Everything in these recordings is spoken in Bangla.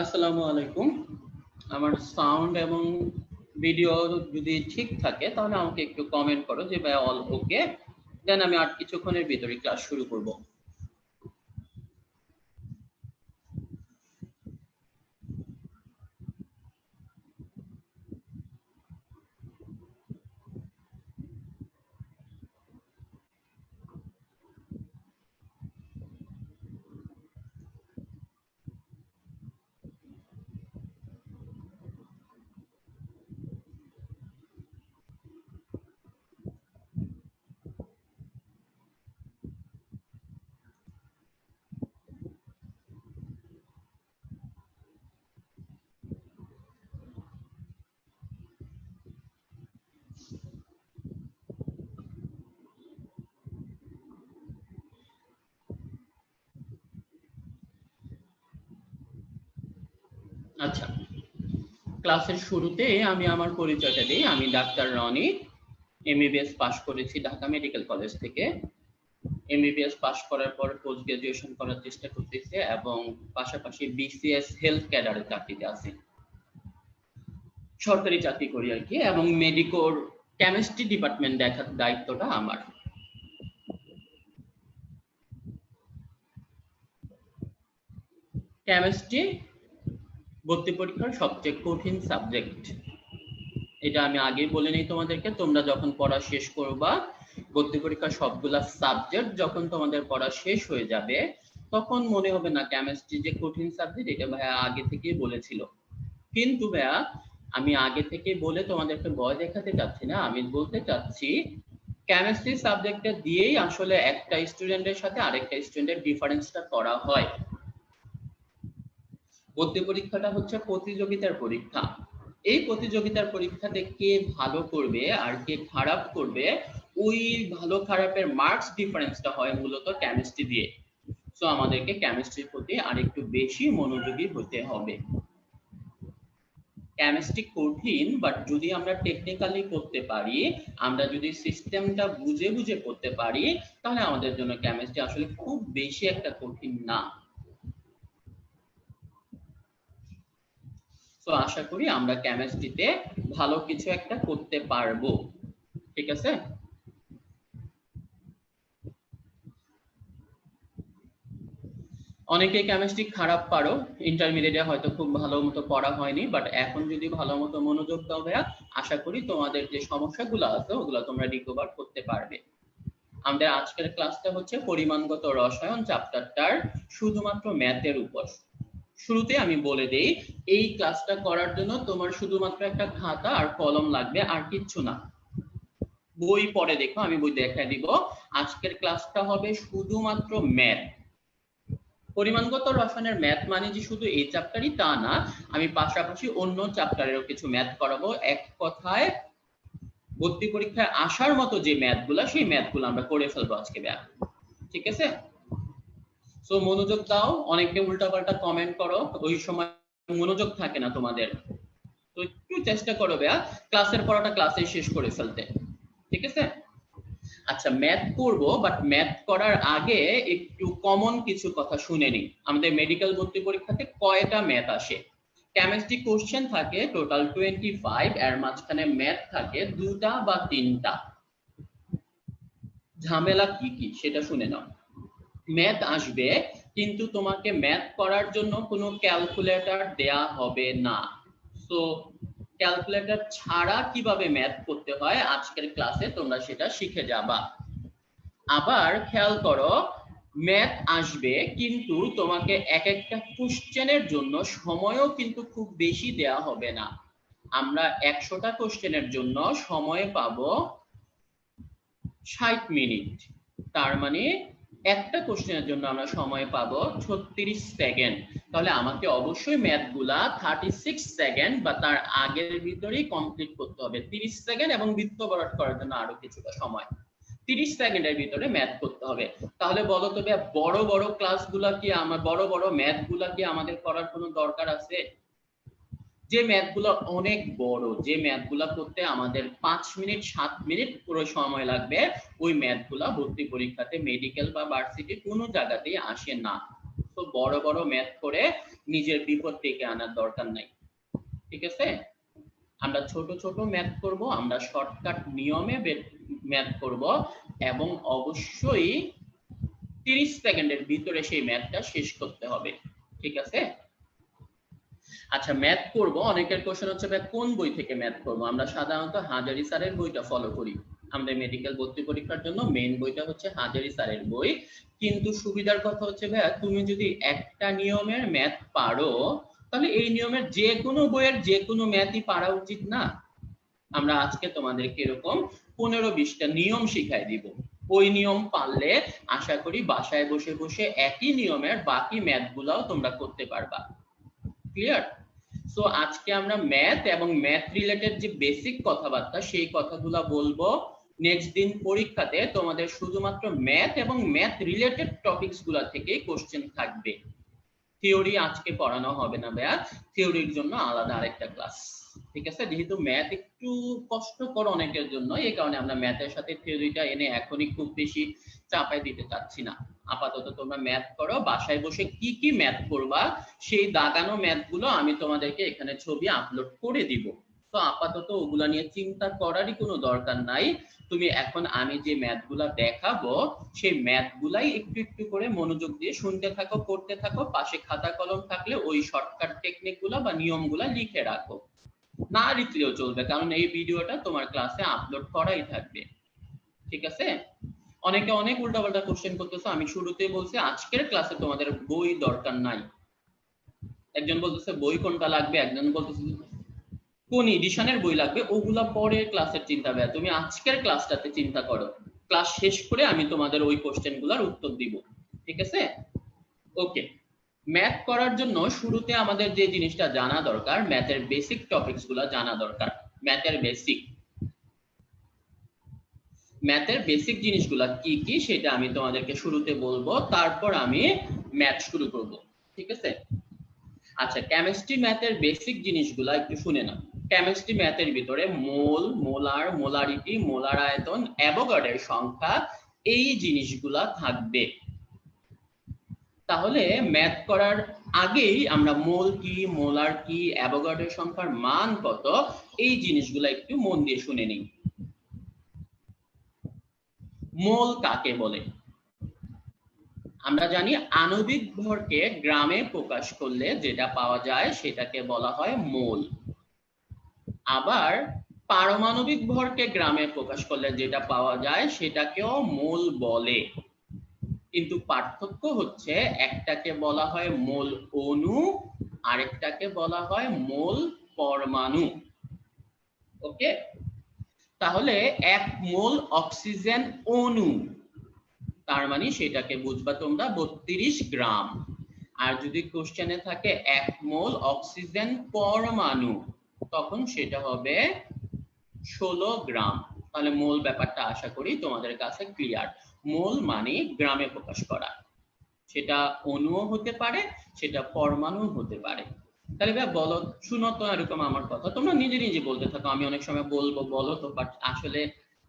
আসসালামু আলাইকুম। আমার সাউন্ড এবং ভিডিও যদি ঠিক থাকে তাহলে আমাকে একটু কমেন্ট করো যে ভাই অল ওকে, দেন আমি আর কিছুক্ষণের ভিতরে ক্লাস শুরু করব। আচ্ছা, ক্লাসের শুরুতে আমি আমার পরিচয়টা দিই। আমি ডাক্তার রনি, এমবিবিএস পাশ করেছি ঢাকা মেডিকেল কলেজ থেকে। এমবিবিএস পাশ করার পর পোস্ট গ্রাজুয়েশন করার চেষ্টা করতেছি এবং পাশাপাশি বিসিএস হেলথ ক্যাডারে চাকরিতে আছি, সরকারি চাকরি করি আর কি। এবং মেডিকোর কেমিস্ট্রি ডিপার্টমেন্ট দেখার দায়িত্বটা আমার। কেমিস্ট্রি ভর্তি পরীক্ষার সবচেয়ে কঠিন সাবজেক্ট, এটা আমি আগেই বলে নিই তোমাদেরকে। তোমরা যখন পড়া শেষ করবা, ভর্তি পরীক্ষার সবগুলা সাবজেক্ট যখন তোমাদের পড়া শেষ হয়ে যাবে, তখন মনে হবে না কেমিস্ট্রি যে কঠিন সাবজেক্ট, এটা ভাইয়া আগে থেকেই বলেছিল। কিন্তু ভাইয়া আমি আগে থেকে বলে তোমাদেরকে ভয় দেখাতে চাচ্ছি না, আমি বলতে চাচ্ছি কেমিস্ট্রি সাবজেক্টটা দিয়েই আসলে একটা স্টুডেন্টের সাথে আরেকটা স্টুডেন্টের ডিফারেন্সটা করা হয়। ভর্তি পরীক্ষাটা হচ্ছে প্রতিযোগিতার পরীক্ষা। এই প্রতিযোগিতার পরীক্ষাতে কে ভালো করবে আর কে খারাপ করবে, ওই ভালো খারাপের মার্কস ডিফারেন্সটা হয় মূলত কেমিস্ট্রি দিয়ে। সো আমাদেরকে কেমিস্ট্রির প্রতি আরেকটু বেশি মনোযোগী হতে হবে। কেমিস্ট্রি কঠিন, বাট যদি আমরা টেকনিক্যালি করতে পারি, আমরা যদি সিস্টেমটা বুঝে বুঝে করতে পারি, তাহলে আমাদের জন্য কেমিস্ট্রি আসলে খুব বেশি একটা কঠিন না। তো আশা করি আমরা কেমিস্ট্রিতে ভালো কিছু একটা করতে পারবো, ঠিক আছে। অনেকে কেমিস্ট্রি খারাপ পারো, ইন্টারমিডিয়েটে হয়তো খুব ভালো মতো পড়া হয়নি, বাট এখন যদি ভালো মতো মনোযোগ দাও ভাইয়া, আশা করি তোমাদের যে সমস্যাগুলো আছে ওগুলো তোমরা রিকভার করতে পারবে। আমাদের আজকের ক্লাসটা হচ্ছে পরিমাণগত রসায়ন চ্যাপ্টারটার শুধুমাত্র ম্যাথের উপর। শুরুতে আমি বলে দেই, এই ক্লাসটা করার জন্য তোমার শুধুমাত্র একটা খাতা আর কলম লাগবে, আর কিচ্ছু না। বই পরে দেখো, আমি বই দেখাই দিব। আজকের ক্লাসটা হবে শুধুমাত্র ম্যাথ। পরিমাণগত রসায়নের ম্যাথ মানে যে শুধু এই চ্যাপ্টারই তা না, আমি পাশাপাশি অন্য চ্যাপ্টারেরও কিছু ম্যাথ করাবো। এক কথায় ভর্তি পরীক্ষায় আসার মতো যে ম্যাথগুলা, সেই ম্যাথগুলো আমরা করে ফেলবো আজকে ব্যাপ, ঠিক আছে। সো মনোযোগ দাও, অনেকে উল্টাপাল্টা কমেন্ট করো, ওই সময় মনোযোগ থাকে না তোমাদের। তো একটু চেষ্টা করো ভাইয়া ক্লাসের পড়াটা ক্লাসে শেষ করে ফেলতে, ঠিক আছে। আচ্ছা, ম্যাথ করব, বাট ম্যাথ করার আগে একটু কমন কিছু কথা শুনে নিই। আমাদের মেডিকেল ভর্তি পরীক্ষাতে কয়টা ম্যাথ আসে? কেমিস্ট্রি কোশ্চেন থাকে টোটাল 25, এর মাঝখানে ম্যাথ থাকে দুটা বা তিনটা। ঝামেলা কি কি সেটা শুনে নাও। ম্যাথ আসবে, কিন্তু তোমাকে ম্যাথ করার জন্য কোনো ক্যালকুলেটর দেয়া হবে না। সো ক্যালকুলেটর ছাড়া কিভাবে ম্যাথ করতে হয় আজকের ক্লাসে তোমরা সেটা শিখে যাবা। আবার খেয়াল করো, ম্যাথ আসবে কিন্তু তোমাকে এক একটা কোশ্চেনের জন্য সময়ও কিন্তু খুব বেশি দেয়া হবে না। আমরা 100টা কোশ্চেনের জন্য সময় পাবো 60 মিনিট। তার মানে একটা কোশ্চেনের জন্য আমরা সময় পাবো 36 সেকেন্ড। তাহলে আমাকে অবশ্যই ম্যাথগুলা 36 সেকেন্ড বা তার আগের ভিতরেই কমপ্লিট করতে হবে। 30 সেকেন্ড এবং বৃত্ত ভরাট করার জন্য আরো কিছুটা সময়, 30 সেকেন্ডের ভিতরে ম্যাথ করতে হবে। তাহলে বলো তো বড় বড় ক্লাসগুলা কি আমার, বড় বড় ম্যাথগুলা কি আমাদের করার কোনো দরকার আছে? যে ম্যাথগুলো অনেক বড়, যে ম্যাথগুলো করতে আমাদের 5 মিনিট 7 মিনিট পুরো সময় লাগবে, ওই ম্যাথগুলো ভর্তি পরীক্ষাতে মেডিকেল বা ভার্সিটি কোনো জায়গাতেই আসে না। তো বড় বড় ম্যাথ করে নিজের বিপদ ডেকে আনার দরকার নাই, ঠিক আছে? আমরা ছোট ছোট ম্যাথ করব, আমরা শর্টকাট নিয়মে ম্যাথ করব এবং অবশ্যই 30 সেকেন্ডের ভিতরে সেই ম্যাথটা শেষ করতে হবে, ঠিক আছে? আচ্ছা, ম্যাথ করব। অনেকের কোশ্চেন হচ্ছে ভাই কোন বই থেকে ম্যাথ করব? আমরা সাধারণত হাজারি স্যারের বইটা ফলো করি। আমাদের মেডিকেল ভর্তি পরীক্ষার জন্য মেইন বইটা হচ্ছে হাজারি স্যারের বই। কিন্তু সুবিধার কথা হচ্ছে ভাই, তুমি যদি একটা নিয়মের ম্যাথ পারো তাহলে এই নিয়মের যে কোনো বইয়ের যে কোনো ম্যাথই পারা উচিত না? আমরা আজকে তোমাদেরকে এরকম 15-20টা নিয়ম শিখাই দিব। ওই নিয়ম পারলে আশা করি বাসায় বসে বসে একই নিয়মের বাকি ম্যাথগুলোও তোমরা করতে পারবা। ক্লিয়ার? সো আজকে আমরা ম্যাথ এবং ম্যাথ রিলেটেড যে বেসিক কথাবার্তা সেই কথাগুলো বলবো। নেক্সট দিন পরীক্ষাতে তোমাদের শুধুমাত্র ম্যাথ এবং ম্যাথ রিলেটেড টপিকস গুলা থেকে কোশ্চেন থাকবে। থিওরি আজকে পড়ানো হবে না ভাইয়া, থিওরির জন্য আলাদা আরেকটা ক্লাস, ঠিক আছে? যেহেতু ম্যাথ একটু কষ্টকর অনেকের জন্য, এই কারণে আমরা ম্যাথের সাথে থিওরিটা এনে এখনই খুব বেশি চাপাই দিতে চাচ্ছি না। আপাতত তোমরা ম্যাথ করো, বাসায় বসে কি কি ম্যাথ করবা সেই দাগানো ম্যাথগুলো আমি তোমাদেরকে এখানে ছবি আপলোড করে দিব। তো আপাতত ওগুলা নিয়ে চিন্তা করারই কোনো দরকার নাই। তুমি এখন আমি যে ম্যাথগুলা দেখাবো সেই ম্যাথগুলাই একটু একটু করে মনোযোগ দিয়ে শুনতে থাকো, করতে থাকো। পাশে খাতা কলম থাকলে ওই শর্টকাট টেকনিকগুলো বা নিয়মগুলো লিখে রাখো, না লিখলেও চলবে, কারণ এই ভিডিওটা তোমার ক্লাসে আপলোড করাই থাকবে, ঠিক আছে? অনেকে অনেক উল্টাপাল্টা কোশ্চেন করতেছো। আমি শুরুতেই বলছি আজকের ক্লাসে তোমাদের বই দরকার নাই। একজন বলতেছে বই কোনটা লাগবে, একজন বলতেছে কোন এডিশনের বই লাগবে, ওগুলা পরের ক্লাসের চিন্তা ভাই। তুমি আজকের ক্লাসটাতে চিন্তা করো, ক্লাস শেষ করে আমি তোমাদের ওই কোশ্চেনগুলোর উত্তর দিব, ঠিক আছে? ওকে, ম্যাথ করার জন্য শুরুতে আমাদের যে জিনিসটা জানা দরকার, ম্যাথের বেসিক টপিকস গুলো জানা দরকার। ম্যাথের বেসিক জিনিসগুলো কি কি সেটা আমি তোমাদেরকে শুরুতে বলবো, তারপর আমি ম্যাথ শুরু করব, ঠিক আছে? আচ্ছা, কেমিস্ট্রি ম্যাথের বেসিক জিনিসগুলো একটু শুনে নাও। কেমিস্ট্রি ম্যাথের ভিতরে মোল, মোলার, মোলারিটি, মোলার আয়তন, অ্যাভোগাড্রোর সংখ্যা, এই জিনিসগুলা থাকবে। তাহলে ম্যাথ করার আগেই আমরা মোল কি, মোলার কি, অ্যাভোগাড্রোর সংখ্যার মান কত, এই জিনিসগুলো একটু মন দিয়ে শুনে নিই। মোল কাকে বলে? আমরা জানি আণবিক ভরকে গ্রামে প্রকাশ করলে যেটা পাওয়া যায় সেটাকে বলা হয় মোল। আবার পারমাণবিক ভরকে গ্রামে প্রকাশ করলে যেটা পাওয়া যায় সেটাকেও মোল বলে। কিন্তু পার্থক্য হচ্ছে একটাকে বলা হয় মোল অণু, আরেকটাকে বলা হয় মোল পরমাণু। ওকে, তাহলে 1 মোল অক্সিজেন অণু, তার মানে সেটাকে বুঝবা তোমরা 32 গ্রাম। আর যদি কোশ্চেনে থাকে 1 মোল অক্সিজেন পরমাণু, তখন সেটা হবে 16 গ্রাম। তাহলে মোল ব্যাপারটা আশা করি তোমাদের কাছে ক্লিয়ার। মোল মানে গ্রামে প্রকাশ করা, সেটা অণুও হতে পারে, সেটা পরমাণু হতে পারে। তাহলে ভাই বলো, শুনো তো এরকম আমার কথা, তোমরা নিজে নিজে বলতে থাকো, আমি অনেক সময় বলবো বলো তো, বাট আসলে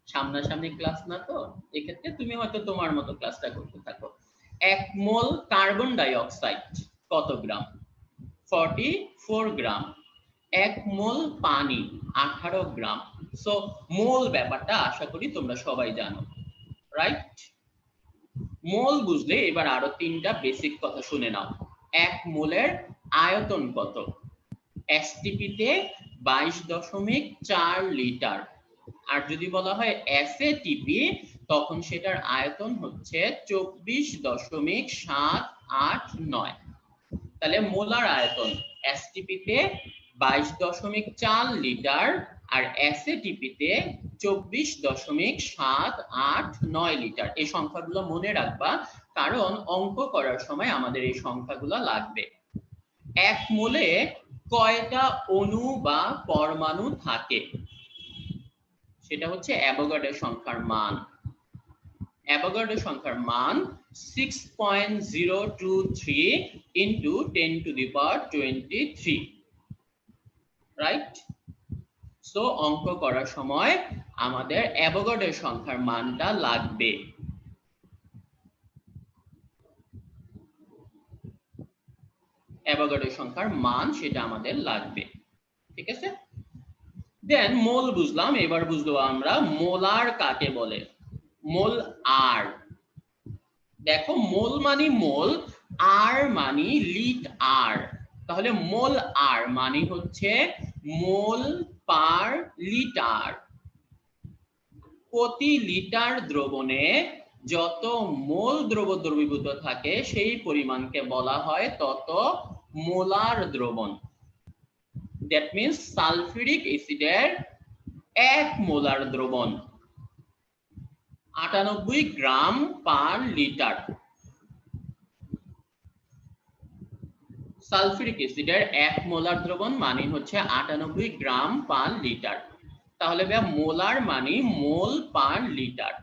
সামনাসামনি ক্লাস না, তো এক্ষেত্রে তুমি হয়তো তোমার মতো ক্লাসটা করতে থাকো। 1 মোল কার্বন ডাই অক্সাইড কত গ্রাম? 44 গ্রাম। 1 মোল পানি 18 গ্রাম। সো মোল ব্যাপারটা আশা করি তোমরা সবাই জানো, রাইট? মোল বুঝলে এবার আরো 3টা বেসিক কথা শুনে নাও। 1 মোলের আয়তন কত? এসটিপি তে 22.4 লিটার। আর যদি বলা হয় এসএটিপি তখন সেটার আয়তন হচ্ছে 24.789। তাহলে মোলার আয়তন এসটিপি তে 22.4 লিটার আর এসএটিপি তে 24.789 লিটার। এই সংখ্যাগুলো মনে রাখবা, কারণ অঙ্ক করার সময় আমাদের এই সংখ্যাগুলো লাগবে। 1 মোলে কয়টা অণু বা পরমাণু থাকে? সেটা হচ্ছে অ্যাভোগাড্রোর সংখ্যার মান। অ্যাভোগাড্রোর সংখ্যার মান 6.023 into 10⁻23, রাইট? সো অঙ্ক করার সময় আমাদের অ্যাভোগাড্রোর সংখ্যার মানটা লাগবে। অ্যাভোগাড্রো সংখ্যার মান সেটা আমাদের লাগবে। ঠিক আছে, দেন মোল বুঝলাম, এবার বুঝলো আমরা মোলার কাকে বলে। মোল আর, দেখো মোল মানে মোল, আর মানে লিট আর, তাহলে মোল আর মানে হচ্ছে মোল পার লিটার। প্রতি লিটার দ্রবণে যত মোল দ্রব দ্রবীভূত থাকে সেই পরিমাণকে বলা হয় তত মোলার দ্রবণ। দ্যাট মিন্স সালফিউরিক অ্যাসিডের 1 মোলার দ্রবণ 98 গ্রাম পার লিটার। সালফিউরিক অ্যাসিডের 1 মোলার দ্রবণ মানে হচ্ছে 98 গ্রাম পার লিটার। তাহলে ভাইয়া মোলার মানে মোল পার লিটার।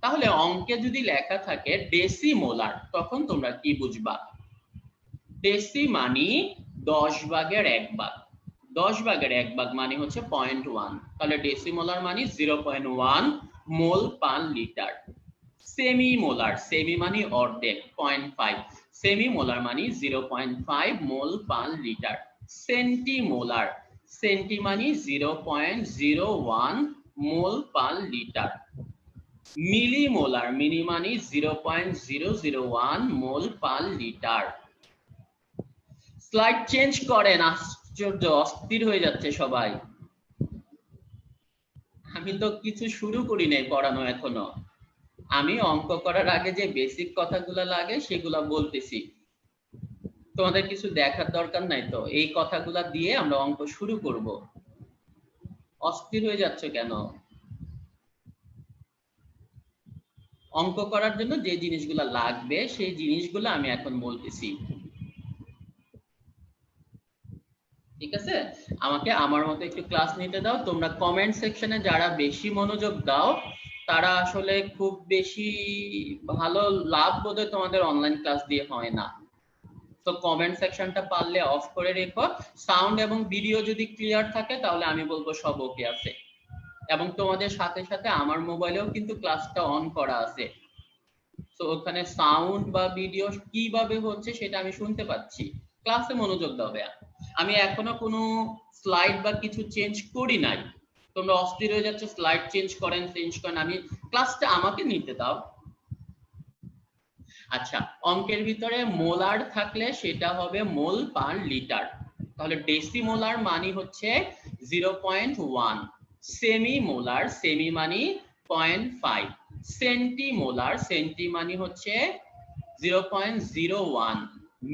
তাহলে অঙ্কে যদি লেখা থাকে ডেসিমোলার তখন তোমরা কি বুঝবা? ডেসি মানে 10 ভাগের 1 ভাগ, 10 ভাগের 1 ভাগ মানে হচ্ছে 0.1, তাহলে ডেসিমোলার মানে 0.1 mole per litre. Semi molar, semi মানে অর্ধেক 0.5, সেমি মোলার মানে 0.5 mole per litre. Centimolar, centi মানে 0.01 mole per litre. Millimolar, milli মানে 0.001 mole per litre. Slide change করেন, আশ্চর্য, অস্থির হয়ে যাচ্ছে সবাই। আমি তো কিছু শুরু করি নাই পড়ানো এখনো, আমি অঙ্ক করার আগে যে বেসিক কথাগুলো লাগে সেগুলা বলতেছি, তোমাদের কিছু দেখার দরকার নাই তো, এই কথাগুলা দিয়ে আমরা অঙ্ক শুরু করব। অস্থির হয়ে যাচ্ছে কেন? অঙ্ক করার জন্য যে জিনিসগুলো লাগবে সেই জিনিসগুলো আমি এখন বলতেছি। ঠিক আছে, আমাকে আমার মতো একটু ক্লাস নিতে দাও। তোমরা কমেন্ট সেকশনে যারা বেশি মনোযোগ দাও তারা আসলে খুব বেশি ভালো লাভ বোধহয় তোমাদের অনলাইন ক্লাস দিয়ে হয় না। তো কমেন্ট সেকশনটা পারলে অফ করে রেখো। সাউন্ড এবং ভিডিও যদি ক্লিয়ার থাকে তাহলে আমি বলবো সব ওকে আছে, এবং তোমাদের সাথে সাথে আমার মোবাইলেও কিন্তু ক্লাসটা অন করা আছে, তো ওখানে সাউন্ড বা ভিডিও কিভাবে হচ্ছে সেটা আমি শুনতে পাচ্ছি। ক্লাসে মনোযোগ দাও ভাইয়া। আমি এখনো কোনো স্লাইড বা কিছু চেঞ্জ করি নাই, তোমরা অস্থির হয়ে যাচ্ছ স্লাইড চেঞ্জ করেন চেঞ্জ করেন, আমি ক্লাসটা আমাকে নিতে দাও। আচ্ছা, অঙ্কের ভিতরে মোলার থাকলে সেটা হবে মোল পার লিটার, তাহলে ডেসিমোলার মানে হচ্ছে 0.1, সেমি মোলার, সেমি মানে 0.5, সেন্টিমোলার, সেন্টি মানে হচ্ছে 0.01,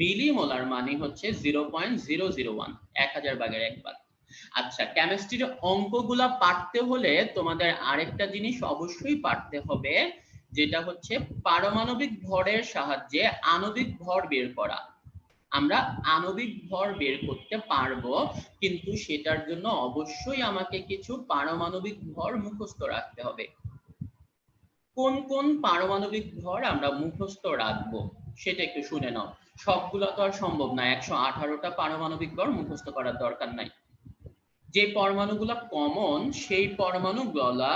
মিলিমোলার মানে হচ্ছে 0.001, 1000 ভাগের 1 ভাগ। আচ্ছা, কেমিস্ট্রির অঙ্কগুলা পারতে হলে তোমাদের আরেকটা জিনিস অবশ্যই পারতে হবে, যেটা হচ্ছে পারমাণবিক ভরের সাহায্যে আণবিক ভর বের করা। আমরা আণবিক ভর বের করতে পারবো, কিন্তু সেটার জন্য অবশ্যই আমাকে কিছু পারমাণবিক ভর মুখস্থ রাখতে হবে। কোন কোন পারমাণবিক ভর আমরা মুখস্থ রাখবো সেটা একটু শুনে নাও। সবগুলো তো আর সম্ভব না, 118টা পারমাণবিক ভর মুখস্থ করার দরকার নাই। যে পরমাণুগুলো কমন সেই পরমাণুগুলা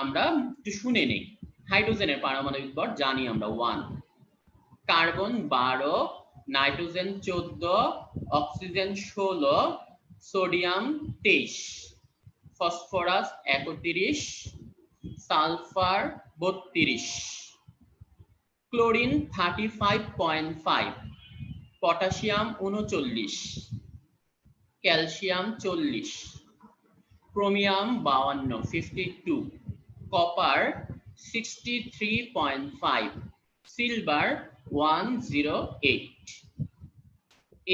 আমরা একটু শুনে নেই। হাইড্রোজেনের পারমাণবিক ভর জানি আমরা 1, carbon 12, nitrogen 14, oxygen 16, sodium 23, phosphorus 31, sulphur 32, chlorine 35.5, potassium 39, calcium 40, chromium 52 52, copper 63.5, silver 108।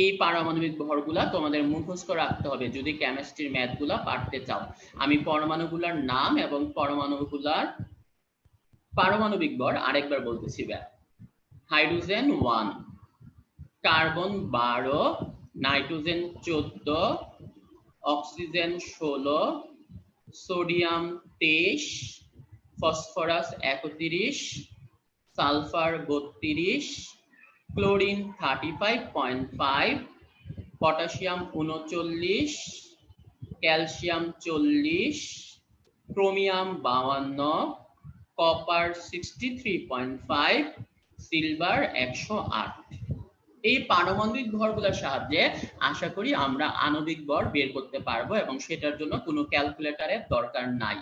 এই পারমাণবিক ভরগুলা তোমাদের মুখস্থ রাখতে হবে যদি কেমিস্ট্রির ম্যাথগুলা পারতে চাও। আমি পরমাণুগুলার নাম এবং পরমাণুগুলার পারমাণবিক ভর আরেকবার বলতেছি। Hydrogen 1, carbon 12, nitrogen 14, oxygen 16, sodium 23, phosphorus 31, sulphur 32, chlorine 35.5, potassium 39, calcium 40, chromium 52, copper 63.5, silver 108। এই পারমাণবিক ভরগুলোর সাহায্যে আশা করি আমরা আণবিক ভর বের করতে পারবো, এবং সেটার জন্য কোনো ক্যালকুলেটরের দরকার নাই।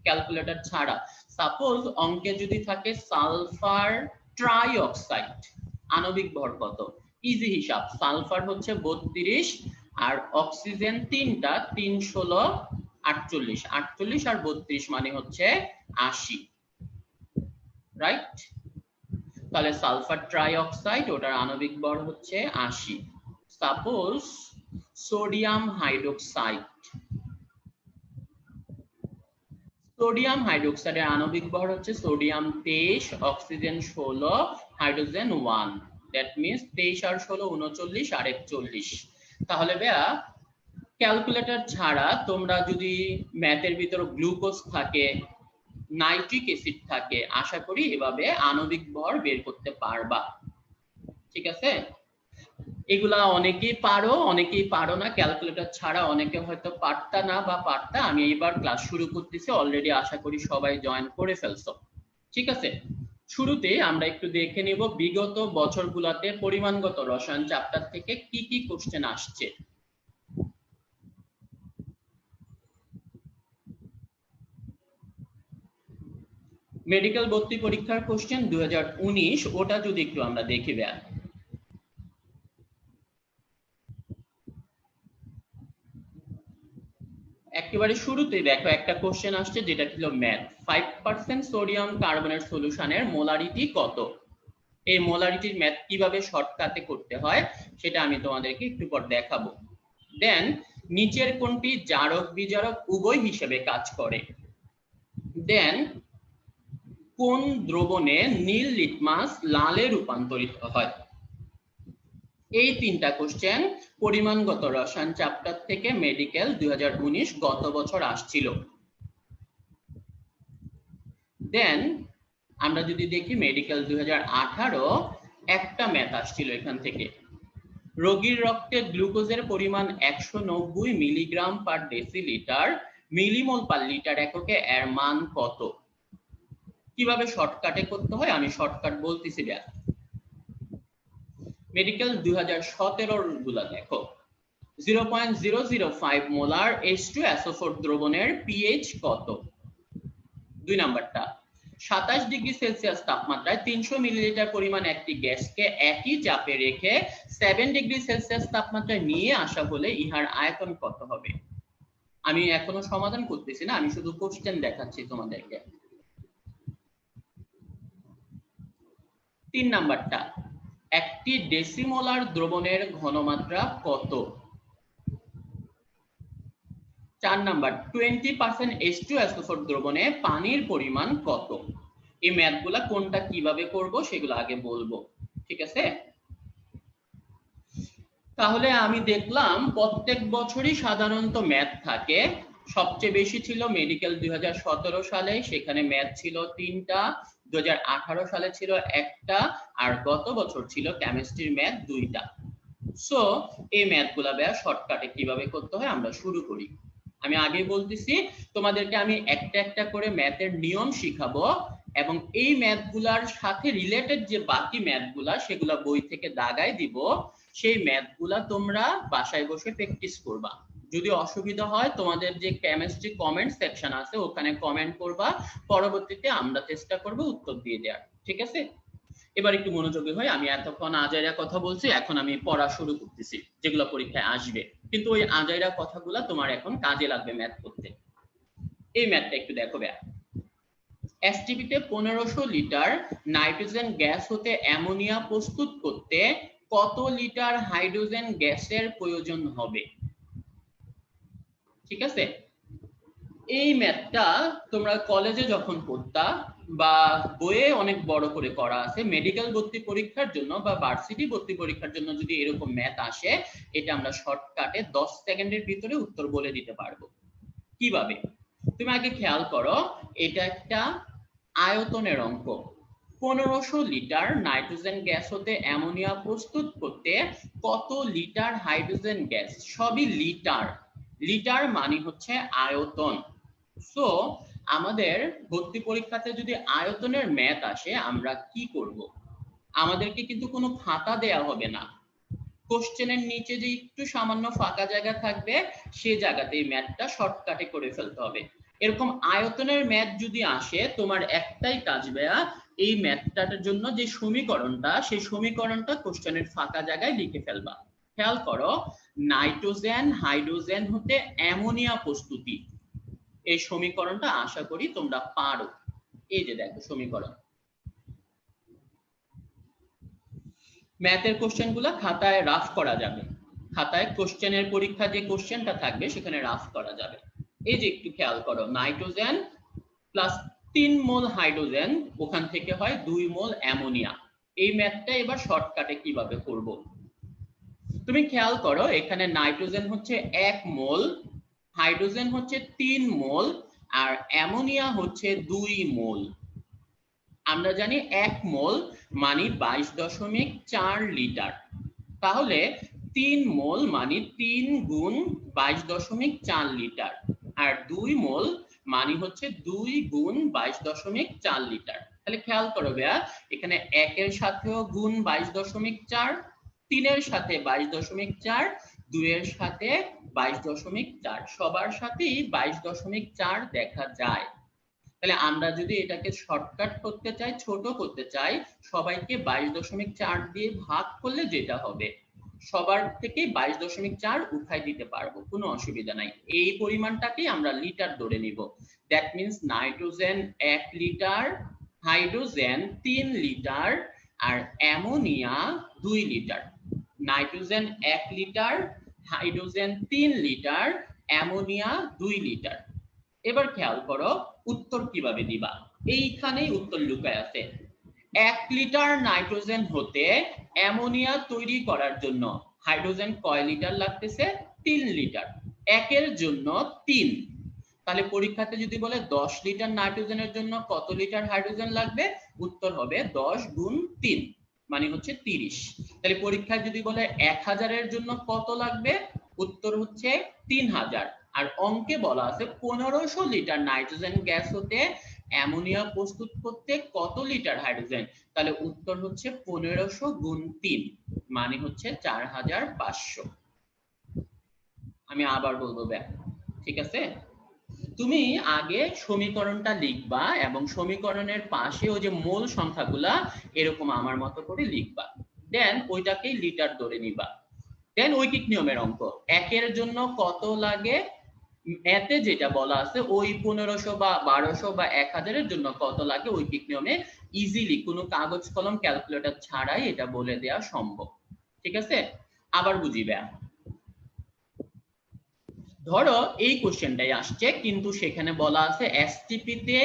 ক্যালকুলেটর ছাড়া সাপোজ অঙ্কে যদি থাকে সালফার ট্রাইঅক্সাইড আণবিক ভর কত, ইজি হিসাব, সালফার হচ্ছে 32 আর অক্সিজেন 3টা, 3 16 48, 48 আর 32 মানে হচ্ছে 80, রাইট? তাহলে সালফার ট্রাইঅক্সাইড ওটার আণবিক ভর হচ্ছে 80। সাপোজ সোডিয়াম হাইড্রোক্সাইড, সোডিয়াম হাইড্রোক্সাইডের আণবিক ভর হচ্ছে sodium 23, oxygen 16, hydrogen 1, that means 23 আর 16 39 আর 41। তাহলে ভাইয়া ক্যালকুলেটর ছাড়া তোমরা যদি ম্যাথের ভিতর গ্লুকোজ থাকে, নাইট্রিক অ্যাসিড থাকে, আশা করি এভাবে আণবিক ভর বের করতে পারবা। ঠিক আছে, এগুলা অনেকেই পারো, অনেকেই পারো না, ক্যালকুলেটর ছাড়া অনেকে হয়তো পারতা না বা পারতা। আমি এইবার ক্লাস শুরু করতেছি, অলরেডি আশা করি সবাই জয়েন করে ফেলছো। ঠিক আছে, শুরুতে আমরা একটু দেখে নিব বিগত বছরগুলোতে পরিমাণগত রসায়ন চ্যাপ্টার থেকে কি কি কোশ্চেন আসছে। মেডিকেল ভর্তি পরীক্ষার কোশ্চেন 2019, ওটা যদি একটু আমরা দেখি ভাইয়া। একেবারে শুরুতে দেখো একটা কোশ্চেন আসছে যেটা ছিল ম্যাথ, 5% সোডিয়াম কার্বনেট সলিউশনের মোলারিটি কত। এই মোলারিটির ম্যাথ কিভাবে শর্টকাটে করতে হয় সেটা আমি তোমাদেরকে একটু পর দেখাবো। দেন নিচের কোনটি জারক বিজারক উভয় হিসেবে কাজ করে। দেন কোন দ্রবণে নীল লিটমাস লালে রূপান্তরিত হয়। এই তিনটা কোশ্চেন পরিমাণগত রসায়ন চ্যাপ্টার থেকে মেডিকেল 2019 গত বছর আসছিল। দেন আমরা যদি দেখি মেডিকেল 2018 একটা ম্যাথ আসছিল এখান থেকে, রোগীর রক্তে গ্লুকোজের পরিমাণ 190 milligram per decilitre, millimole per litre এককে এর মান কত। কিভাবে শর্টকাটে করতে হয় আমি শর্টকাট বলতেছি। মেডিকেল 2017 গুলা দেখো, 0.005 মোলার H2SO4 দ্রবণের পিএইচ কত। 2 নাম্বারটা, 27 ডিগ্রি সেলসিয়াস তাপমাত্রায় 300 মিলিলিটার পরিমাণ একটি গ্যাসকে একই চাপে রেখে 7 ডিগ্রি সেলসিয়াস তাপমাত্রায় নিয়ে আসা হলে ইহার আয়তন কত হবে। আমি এখনো সমাধান করতেছি না, আমি শুধু কোশ্চেন দেখাচ্ছি তোমাদেরকে। 3 নাম্বারটা, একটি ডেসিমোলার দ্রবণের ঘনমাত্রা কত। 4 নাম্বার, 20% H2SO4 দ্রবণে পানির পরিমাণ কত। এই ম্যাথগুলা কোনটা কিভাবে করব সেগুলো আগে বলবো, ঠিক আছে। তাহলে আমি দেখলাম প্রত্যেক বছরই সাধারণত ম্যাথ থাকে, সবচেয়ে বেশি ছিল মেডিকেল 2017 সালে, সেখানে ম্যাথ ছিল 3টা, 2018 সালে ছিল 1টা, আর গত বছর ছিল কেমিস্ট্রির ম্যাথ 2টা। সো এই ম্যাথগুলা বেয়া শর্টকাটে কিভাবে করতে হয় আমরা শুরু করি। আমি আগে বলতেছি তোমাদেরকে আমি একটা একটা করে ম্যাথের নিয়ম শিখাবো, এবং এই ম্যাথগুলার সাথে রিলেটেড যে বাকি ম্যাথগুলা সেগুলা বই থেকে দাগাই দিব। সেই ম্যাথগুলা তোমরা বাসায় বসে প্র্যাকটিস করবা। যদি অসুবিধা হয় তোমাদের যে কেমিস্ট্রি কমেন্ট সেকশন আছে ওখানে কমেন্ট করবা, পরবর্তীতে আমরা চেষ্টা করব উত্তর দিয়ে দেওয়ার, ঠিক আছে। এবার একটু মনোযোগী হই, আমি এতক্ষণ আজাইরা কথা বলছি, এখন আমি পড়া শুরু করতেছি যেগুলো পরীক্ষায় আসবে, কিন্তু ওই আজাইরা কথাগুলো তোমার এখন কাজে লাগবে ম্যাথ করতে। এই ম্যাথটা একটু দেখো ভাইয়া। এসটিপিতে 1500 লিটার নাইট্রোজেন গ্যাস হতে অ্যামোনিয়া প্রস্তুত করতে কত লিটার হাইড্রোজেন গ্যাসের প্রয়োজন হবে। ঠিক আছে, এই ম্যাথটা তোমরা কলেজে যখন পড়তা বা বইয়ে অনেক বড় করে করা আছে, মেডিকেল ভর্তি পরীক্ষার জন্য বা ভার্সিটি ভর্তি পরীক্ষার জন্য যদি এরকম ম্যাথ আসে, এটা আমরা শর্টকাটে 10 সেকেন্ডের ভিতরে উত্তর বলে দিতে পারবো। কিভাবে তুমি আগে খেয়াল করো, এটা একটা আয়তনের অঙ্ক। 1500 লিটার নাইট্রোজেন গ্যাস হতে অ্যামোনিয়া প্রস্তুত করতে কত লিটার হাইড্রোজেন গ্যাস, সবই লিটার, লিটার মানে হচ্ছে আয়তন। সো আমাদের ভর্তি পরীক্ষাতে যদি আয়তনের ম্যাথ আসে আমরা কি করব, আমাদেরকে কিন্তু কোনো খাতা দেয়া হবে না, কোশ্চেনের নিচে যে একটু সামান্য ফাঁকা জায়গা থাকবে সেই জায়গাতেই ম্যাথটা শর্টকাটে করে ফেলতে হবে। এরকম আয়তনের ম্যাথ যদি আসে, তোমার একটাই কাজ ভাইয়া, এই ম্যাথটার জন্য যে সমীকরণটা, সেই সমীকরণটা কোশ্চেনের ফাঁকা জায়গায় লিখে ফেলবা। খেয়াল করো, নাইট্রোজেন হাইড্রোজেন হতে অ্যামোনিয়া প্রস্তুতি, এই সমীকরণটা আশা করি তোমরা পারো। এই যে দেখো সমীকরণ। ম্যাথের কোশ্চেনগুলো খাতায় রাফ করা যাবে, খাতায় কোশ্চেনের পরীক্ষা যে কোশ্চেনটা থাকবে সেখানে রাফ করা যাবে। এই যে একটু খেয়াল করো, নাইট্রোজেন প্লাস 3 মোল হাইড্রোজেন, ওখান থেকে হয় 2 মোল অ্যামোনিয়া। এই ম্যাথটা এবার শর্টকাটে কিভাবে করব, তুমি খেয়াল করো, এখানে নাইট্রোজেন হচ্ছে 1 মোল, হাইড্রোজেন হচ্ছে 3 মোল, আর অ্যামোনিয়া হচ্ছে 2 মোল। আমরা জানি 1 মোল মানে 22.4 লিটার, তাহলে 3 মোল মানে 3 গুণ 22.4 লিটার, আর 2 মোল মানে হচ্ছে 2 গুণ 22.4 লিটার। তাহলে খেয়াল করো ভাইয়া, এখানে 1 এর সাথেও গুণ 22.4, 3 এর সাথে 22.4, 2 এর সাথে 22.4, সবার সাথেই 22.4 দেখা যায়। তাহলে আমরা যদি এটাকে শর্টকাট করতে চাই, ছোট করতে চাই, সবাইকে 22.4 দিয়ে ভাগ করলে যেটা হবে, সবার থেকে 22.4 উঠাই দিতে পারবো, কোনো অসুবিধা নাই। এই পরিমাণটাকেই আমরা লিটার ধরে নিব। That means nitrogen 1 litre, hydrogen 3 litre, আর ammonia 2 litre. Nitrogen 1 litre, hydrogen 3 litre, ammonia 2 litre. এবার খেয়াল করো উত্তর কিভাবে দিবা, এইখানেই উত্তর লুকায় আছে। 1 লিটার নাইট্রোজেন হতে অ্যামোনিয়া তৈরি করার জন্য হাইড্রোজেন কয় লিটার লাগতেছে? 3 লিটার। 1 এর জন্য 3, তাহলে পরীক্ষাতে যদি বলে 10 লিটার নাইট্রোজেনের জন্য কত লিটার হাইড্রোজেন লাগবে, উত্তর হবে 10 গুণ 3 মানে হচ্ছে 30। তাহলে পরীক্ষায় যদি বলে 1000 এর জন্য কত লাগবে, উত্তর হচ্ছে 3000। আর অঙ্কে বলা আছে 1500 লিটার নাইট্রোজেন গ্যাস হতে অ্যামোনিয়া প্রস্তুত করতে কত লিটার হাইড্রোজেন, তাহলে উত্তর হচ্ছে 1500 গুণ 3 মানে হচ্ছে 4500। আমি আবার বলবো ব্যাক, ঠিক আছে? তুমি আগে সমীকরণটা লিখবা এবং সমীকরণের পাশে ওই যে মোল সংখ্যাগুলা এরকম আমার মতো করে লিখবা, দেন ওইটাকেই লিটার ধরে নিবা। দেন ঐকিক নিয়মের অঙ্ক, 1 এর জন্য কত লাগে, এতে যেটা বলা আছে ওই 1500 বা 1200 বা 1000 এর জন্য কত লাগে ঐকিক নিয়মে ইজিলি কোনো কাগজ কলম ক্যালকুলেটর ছাড়াই এটা বলে দেওয়া সম্ভব। ঠিক আছে, আবার বুঝিবা। ধরো এই কোশ্চেনটাই আসছে, কিন্তু সেখানে বলা আছে এসটিপি তে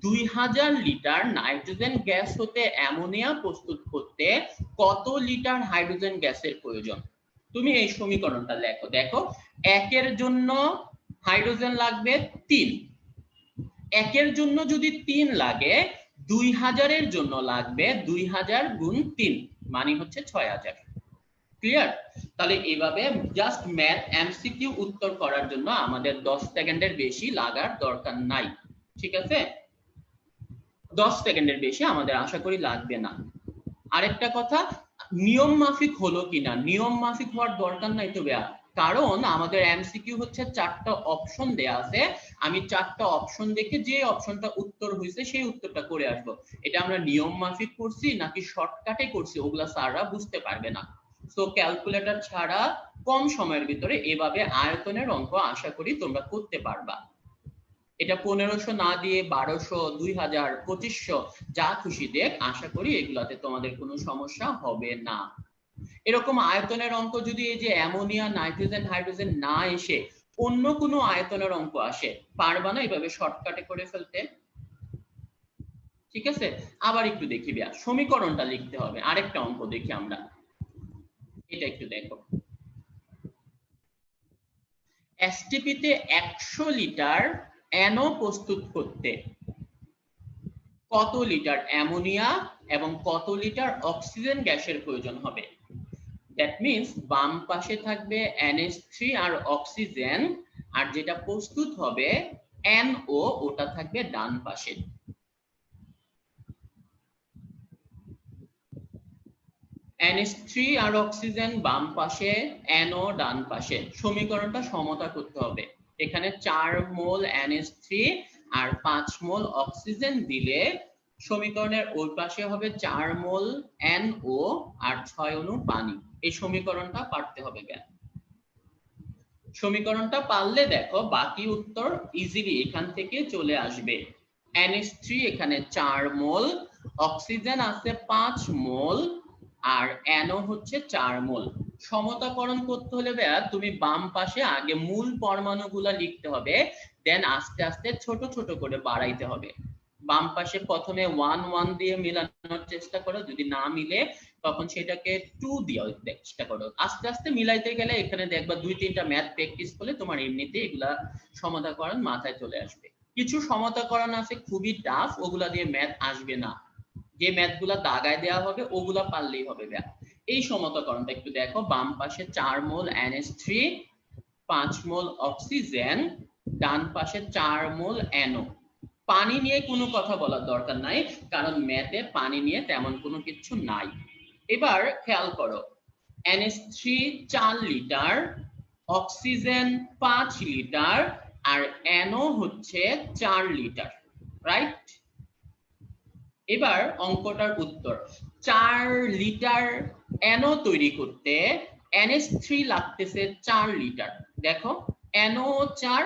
2000 লিটার নাইট্রোজেন গ্যাস হতে অ্যামোনিয়া প্রস্তুত করতে কত লিটার হাইড্রোজেন গ্যাসের প্রয়োজন। তুমি এই সমীকরণটা লেখো, দেখো 1 এর জন্য হাইড্রোজেন লাগবে 3, 1 এর জন্য যদি 3 লাগে, 2000 এর জন্য লাগবে 2000 গুণ 3 মানে হচ্ছে 6000। ক্লিয়ার? তাহলে এইভাবে জাস্ট ম্যাথ এমসিকিউ উত্তর করার জন্য আমাদের 10 সেকেন্ডের বেশি লাগার দরকার নাই। ঠিক আছে, 10 সেকেন্ডের বেশি আমাদের আশা করি লাগবে না। আরেকটা কথা, নিয়ম মাফিক হলো কিনা, নিয়ম মাফিক হওয়ার দরকার নাই তো ভাইয়া, কারণ আমাদের এমসিকিউ হচ্ছে 4টা অপশন দেয়া আছে, আমি 4টা অপশন দেখে যে অপশনটা উত্তর হয়েছে সেই উত্তরটা করে আসবো। এটা আমরা নিয়ম মাফিক করছি নাকি শর্টকাটে করছি ওগুলা স্যাররা বুঝতে পারবে না। সো ক্যালকুলেটর ছাড়া কম সময়ের ভিতরে এভাবে আয়তনের অঙ্ক আশা করি তোমরা করতে পারবা। এটা 1500 না দিয়ে 1200, 2000, 2500 যা খুশি দেখ, আশা করি এগুলাতে তোমাদের কোনো সমস্যা হবে না। এরকম আয়তনের অঙ্ক যদি এই যে অ্যামোনিয়া, নাইট্রোজেন, হাইড্রোজেন না এসে অন্য কোনো আয়তনের অঙ্ক আসে, পারবা না এভাবে শর্টকাটে করে ফেলতে? ঠিক আছে, আবার একটু দেখি ভাইয়া, সমীকরণটা লিখতে হবে। আরেকটা অঙ্ক দেখি আমরা, এটা একটু দেখো। এসটিপি তে 100 লিটার NO প্রস্তুত করতে কত লিটার অ্যামোনিয়া এবং কত লিটার অক্সিজেন গ্যাসের প্রয়োজন হবে। দ্যাট মিন্স বাম পাশে থাকবে NH3 আর অক্সিজেন, আর যেটা প্রস্তুত হবে NO, ওটা থাকবে ডান পাশে। NH3 আর অক্সিজেন বাম পাশে, NO ডান পাশে। সমীকরণটা সমতা করতে হবে। এখানে 4 মোল NH3 আর 5 মোল অক্সিজেন দিলে সমীকরণের ওই পাশে হবে 4 মোল NO আর 6 অণু পানি। এই সমীকরণটা পারতে হবে জ্ঞান। সমীকরণটা পারলে দেখো বাকি উত্তর ইজিলি এখান থেকে চলে আসবে। NH3 এখানে 4 মোল, অক্সিজেন আছে 5 মোল আর NO হচ্ছে 4 মোল। সমতাকরণ করতে হলে তুমি বাম পাশে আগে মূল পরমাণুগুলো লিখতে হবে, দেন আস্তে আস্তে ছোট ছোট করে বাড়াইতে হবে। বাম পাশে প্রথমে 1 1 দিয়ে মিলানোর চেষ্টা করো, যদি না মিলে তখন সেটাকে 2 দিয়ে চেষ্টা করো। আস্তে আস্তে মিলাইতে গেলে এখানে দেখবা 2-3টা ম্যাথ প্র্যাকটিস করলে তোমার এমনিতেই এগুলা সমতাকরণ মাথায় চলে আসবে। কিছু সমতাকরণ আছে খুবই টাফ, ওগুলা দিয়ে ম্যাথ আসবে না। যে ম্যাথগুলা দাগায় দেওয়া হবে ওগুলা পারলেই হবে ব্যাস। এই সমতাকরণটা একটু দেখো, বাম পাশে 4 মোল NH3, 5 মোল অক্সিজেন, ডান পাশে 4 মোল NO। পানি নিয়ে কোনো কথা বলার দরকার নাই, কারণ ম্যাথে পানি নিয়ে তেমন কোনো কিছু নাই। এবার খেয়াল করো, NH3 4 লিটার, অক্সিজেন 5 লিটার আর NO হচ্ছে 4 লিটার, রাইট? এবার অঙ্কটার উত্তর, 4 লিটার NO তৈরি করতে NH3 লাগতেছে 4 লিটার। দেখো NO 4,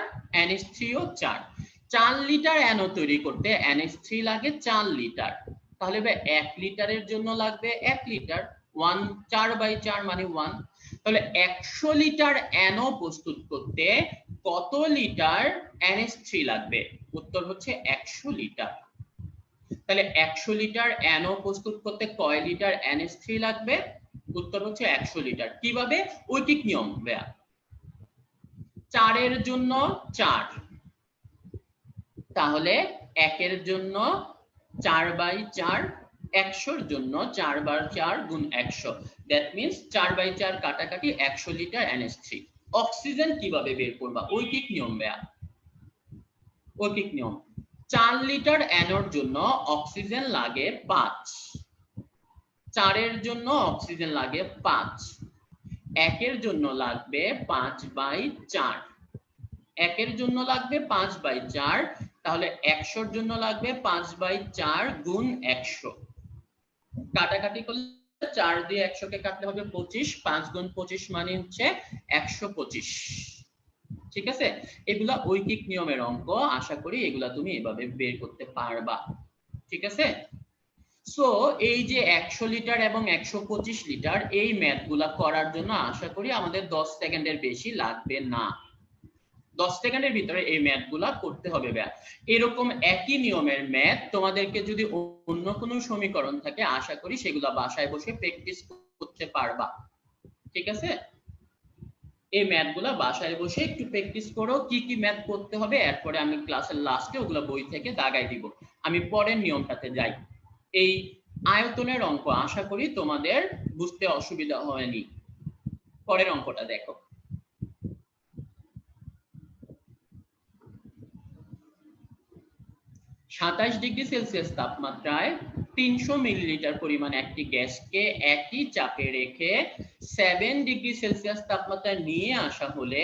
NH3 ও 4। 4 লিটার NO তৈরি করতে NH3 লাগে 4 লিটার, তাহলে 1 লিটারের জন্য লাগবে 1 লিটার, 1 4/4 মানে 1। তাহলে 100 লিটার NO প্রস্তুত করতে কত লিটার NH3 লাগবে? উত্তর হচ্ছে 100 লিটার। তাহলে 100 লিটার NO প্রস্তুত করতে কয় লিটার NH3 লাগবে? উত্তর হচ্ছে 100 লিটার। কিভাবে? ঐকিক নিয়ম ভাইয়া। 4 এর জন্য 4, তাহলে 1 এর জন্য 4/4, 100 এর জন্য 4/4 গুণ 100, দ্যাট মিন্স 4/4 কাটাকাটি 100 লিটার NH3। অক্সিজেন কিভাবে বের করবা? ঐকিক নিয়ম ভাইয়া, ঐকিক নিয়ম। 4 লিটার NOর জন্য অক্সিজেন লাগে 5, 4 এর জন্য অক্সিজেন লাগে 5, 1 এর জন্য লাগবে 5/4, 1 এর জন্য লাগবে 5/4, তাহলে 100 এর জন্য লাগবে 5/4 গুণ 100। কাটাকাটি করলে 4 দিয়ে 100 কে কাটলে হবে 25, 5 গুণ 25 মানে হচ্ছে 125। ঠিক আছে, এগুলা ঐকিক নিয়মের অঙ্ক, আশা করি এগুলা তুমি এভাবে বের করতে পারবা। ঠিক আছে, সো এই যে 100 লিটার এবং 125 লিটার এই ম্যাথগুলা করার জন্য আশা করি আমাদের 10 সেকেন্ডের বেশি লাগবে না। 10 সেকেন্ডের ভিতরে এই ম্যাথগুলা করতে হবে ব্যাস। এরকম একই নিয়মের ম্যাথ তোমাদেরকে যদি অন্য কোনো সমীকরণ থাকে আশা করি সেগুলা বাসায় বসে প্র্যাকটিস করতে পারবা। ঠিক আছে, এই ম্যাথগুলা বাসায় বসে একটু প্র্যাকটিস করো, কি কি ম্যাথ করতে হবে এরপরে আমি ক্লাসের লাস্টে ওগুলা বই থেকে দাগাই দিব। আমি পরের নিয়মটাতে যাই। এই আয়তনের অঙ্ক আশা করি তোমাদের বুঝতে অসুবিধা হয়নি। পরের অঙ্কটা দেখো, 27 ডিগ্রি সেলসিয়াস তাপমাত্রায় 300 মিলিলিটার পরিমাণ একটি গ্যাসকে একই চাপে রেখে 7 ডিগ্রি সেলসিয়াস তাপমাত্রায় নিয়ে আসা হলে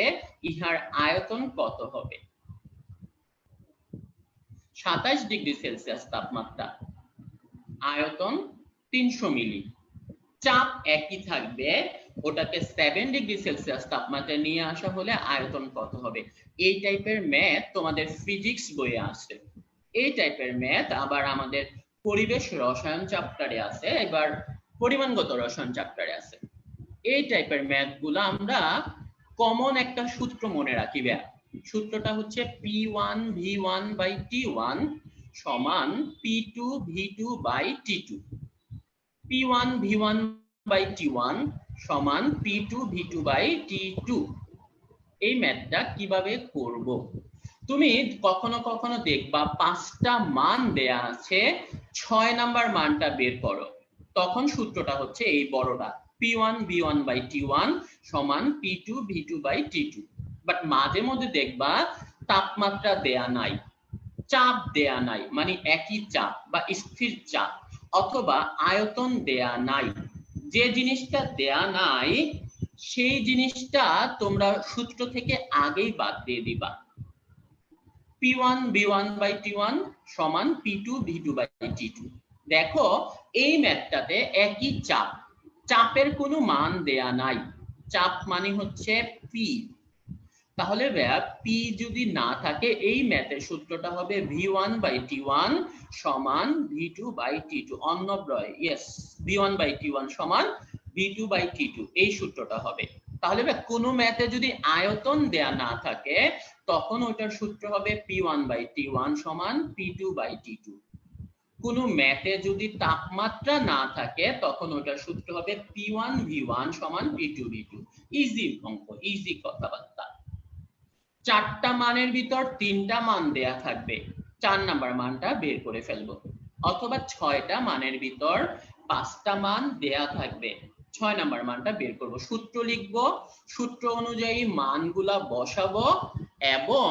ইহার আয়তন কত হবে? 27 ডিগ্রি সেলসিয়াস তাপমাত্রা, আয়তন 300 মিলি, চাপ একই থাকবে, ওটাকে 7 ডিগ্রি সেলসিয়াস তাপমাত্রায় নিয়ে আসা হলে আয়তন কত হবে? এই টাইপের ম্যাথ তোমাদের ফিজিক্স বইয়ে আছে। এই টাইপের ম্যাথ আবার আমাদের পরিবেশ রসায়ন চ্যাপ্টারে আছে, এবার পরিমাণগত রসায়ন চ্যাপ্টারে আছে। এই টাইপের ম্যাথগুলো আমরা কমন একটা সূত্র মনে রাখি ভাইয়া। সূত্রটা হচ্ছে P1 V1/T1 সমান P2 V2/T2। P1 V1/T1 সমান P2 V2/T2। এই ম্যাথটা কিভাবে করব? তুমি কখনো কখনো দেখবা 5টা মান দেয়া আছে, 6 নাম্বার মানটা বের করো, তখন সূত্রটা হচ্ছে এই বড়টা P1 V1/T1 সমান P2 V2/T2। বাট মাঝে মধ্যে দেখবা তাপমাত্রা দেয়া নাই, চাপ দেয়া নাই, মানে একই চাপ বা স্থির চাপ, অথবা আয়তন দেয়া নাই, যে জিনিসটা দেয়া নাই সেই জিনিসটা তোমরা সূত্র থেকে আগেই বাদ দিয়ে দিবা। P1 B1 by T1 সমান P2 V2 by T2। দেখো এই ম্যাথটাতে একই চাপ, চাপের কোনো মান দেয়া নাই, চাপ মানে হচ্ছে P। তাহলে ভাইয়া P যদি না থাকে এই ম্যাথের সূত্রটা হবে V1 by T1 সমান V2 by T2। অন্যব্রয় yes, V1 by T1 সমান V2 by T2 এই সূত্রটা হবে। তাহলে ভাই কোনো ম্যাথে যদি আয়তন দেয়া না থাকে তখন ওটার সূত্র হবে P1 by T1 সমান P2 by T2। কোনো ম্যাথে যদি তাপমাত্রা না থাকে তখন ওটার সূত্র হবে P1 V1 সমান P2 V2। ইজি অঙ্ক, ইজি কথাবার্তা। চারটা মানের ভিতর তিনটা মান দেয়া থাকবে, 4 নাম্বার মানটা বের করে ফেলবো, অথবা 6টা মানের ভিতর 5টা মান দেয়া থাকবে, 6 নাম্বার মানটা বের করব। সূত্র লিখবো, সূত্র অনুযায়ী মানগুলা বসাবো এবং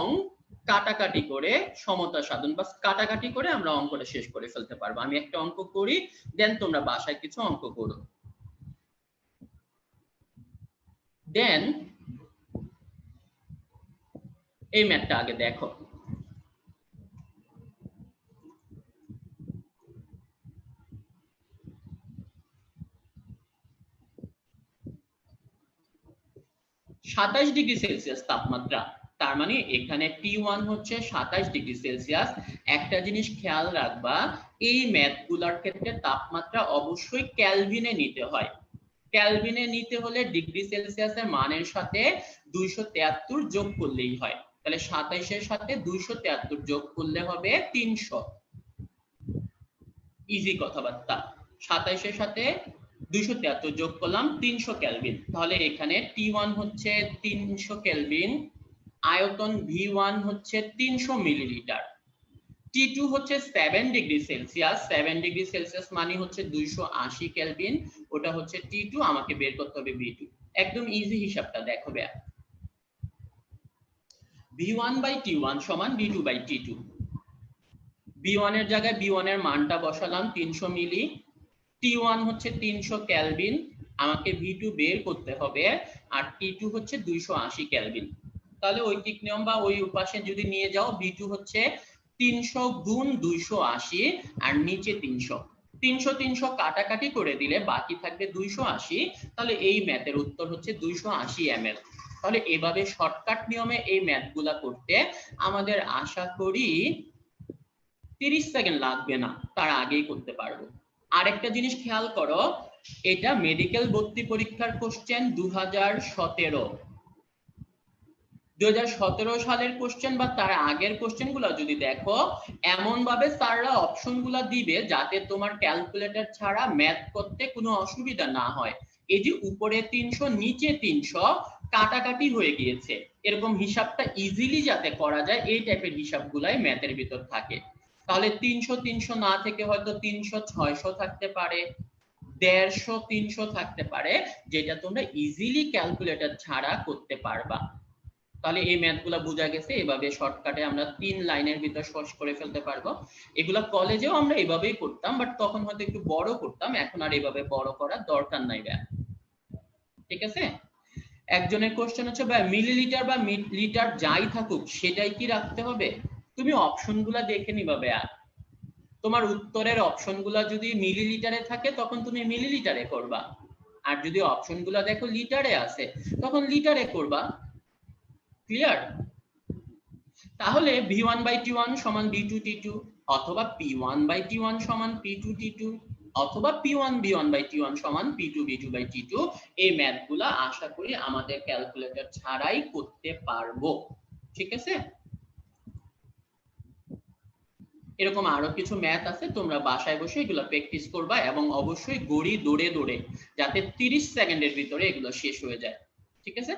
কাটাকাটি করে সমতা সাধন বা কাটাকাটি করে আমরা অঙ্কটা শেষ করে ফেলতে পারবো। আমি একটা অঙ্ক করি, দেন তোমরা বাসায় কিছু অঙ্ক করো। দেন এই ম্যাথটা আগে দেখো। সাতাশ ডিগ্রি সেলসিয়াস তাপমাত্রা, তার মানে এখানে T1 হচ্ছে 27 ডিগ্রি সেলসিয়াস। একটা জিনিস খেয়াল রাখবা, এই ম্যাথগুলোর ক্ষেত্রে তাপমাত্রা অবশ্যই কেলভিনে নিতে হয়। কেলভিনে নিতে হলে ডিগ্রি সেলসিয়াসের মানের সাথে 273 যোগ করলেই হয়। তাহলে 27 এর সাথে 273 যোগ করলে হবে 300। ইজি কথাবার্তা। 27 এর সাথে 273 যোগ করলাম 300 কেলভিন। তাহলে এখানে T1 হচ্ছে 300 কেলভিন, আয়তন V1 হচ্ছে 300 মিলিলিটার, T2 হচ্ছে 7 ডিগ্রি সেলসিয়াস, 7 ডিগ্রি সেলসিয়াস মানে হচ্ছে 280 কেলভিন, ওটা হচ্ছে T2, আমাকে বের করতে হবে V2। একদম ইজি হিসাবটা দেখো ভাইয়া, V1 by T1 সমান V2 by T2। B1 এর জায়গায় B1 এর মানটা বসালাম 300 মিলি, T1 হচ্ছে 300 কেলভিন, আমাকে V2 বের করতে হবে, আর T2 হচ্ছে 280 কেলভিন। তাহলে ঐকিক নিয়ম বা ওই উপাসে যদি নিয়ে যাও, V2 হচ্ছে 300 গুণ 280 আর নিচে 300, 300 300 কাটাকাটি করে দিলে বাকি থাকবে 280। তাহলে এই ম্যাথের উত্তর হচ্ছে 280 ml। তাহলে এভাবে শর্টকাট নিয়মে এই ম্যাথগুলা করতে আমাদের আশা করি 30 সেকেন্ড লাগবে না, তার আগেই করতে পারবো। আরেকটা জিনিস খেয়াল করো, এটা মেডিকেল ভর্তি পরীক্ষার কোশ্চেন 2017 সালের কোশ্চেন বা তার আগের কোশ্চেন গুলো যদি দেখো, এমন ভাবে স্যাররা অপশন গুলা দিবে যাতে তোমার ক্যালকুলেটর ছাড়া ম্যাথ করতে কোনো অসুবিধা না হয়। এই যে উপরে 300 নিচে 300 কাটাকাটি হয়ে গিয়েছে, এরকম হিসাবটা ইজিলি যাতে করা যায় এই টাইপের হিসাবগুলাই ম্যাথের ভিতর থাকে। তাহলে 300 300 না থেকে হয়তো 300 600 থাকতে পারে, 150 300 থাকতে পারে, যেটা তোমরা ইজিলি ক্যালকুলেটর ছাড়া করতে পারবা। তাহলে এই ম্যাথগুলো বোঝা গেছে, এভাবে শর্টকাটে আমরা 3 লাইনের ভিতর সহজ করে ফেলতে পারবো। এগুলা কলেজেও আমরা এভাবেই করতাম, বাট তখন হয়তো একটু বড় করতাম, এখন আর এভাবে বড় করার দরকার নাই ভাই। ঠিক আছে, একজনের কোশ্চেন হচ্ছে ভাই মিলিলিটার বা লিটার যাই থাকুক সেটাই কি রাখতে হবে? তুমি অপশনগুলো দেখে নিবা ভাই, তোমার উত্তরের অপশনগুলো যদি মিলিলিটারে থাকে তখন তুমি মিলিলিটারে করবা, আর যদি অপশনগুলো দেখো লিটারে আছে তখন লিটারে করবা। ক্লিয়ার? তাহলে V1 by T1 সমান V2 T2, অথবা P1 by T1 সমান P2 T2, অথবা P1 B1 by T1 সমান P2 B2 by T2। এই ম্যাথগুলা আশা করি আমাদের ক্যালকুলেটর ছাড়াই করতে পারবো। ঠিক আছে, এরকম আরো কিছু ম্যাথ আছে, তোমরা বাসায় বসে এগুলো প্র্যাকটিস করবা এবং অবশ্যই গড়ি দৌড়ে দৌড়ে, যাতে 30 সেকেন্ডের ভিতরে এগুলো শেষ হয়ে যায়। ঠিক আছে,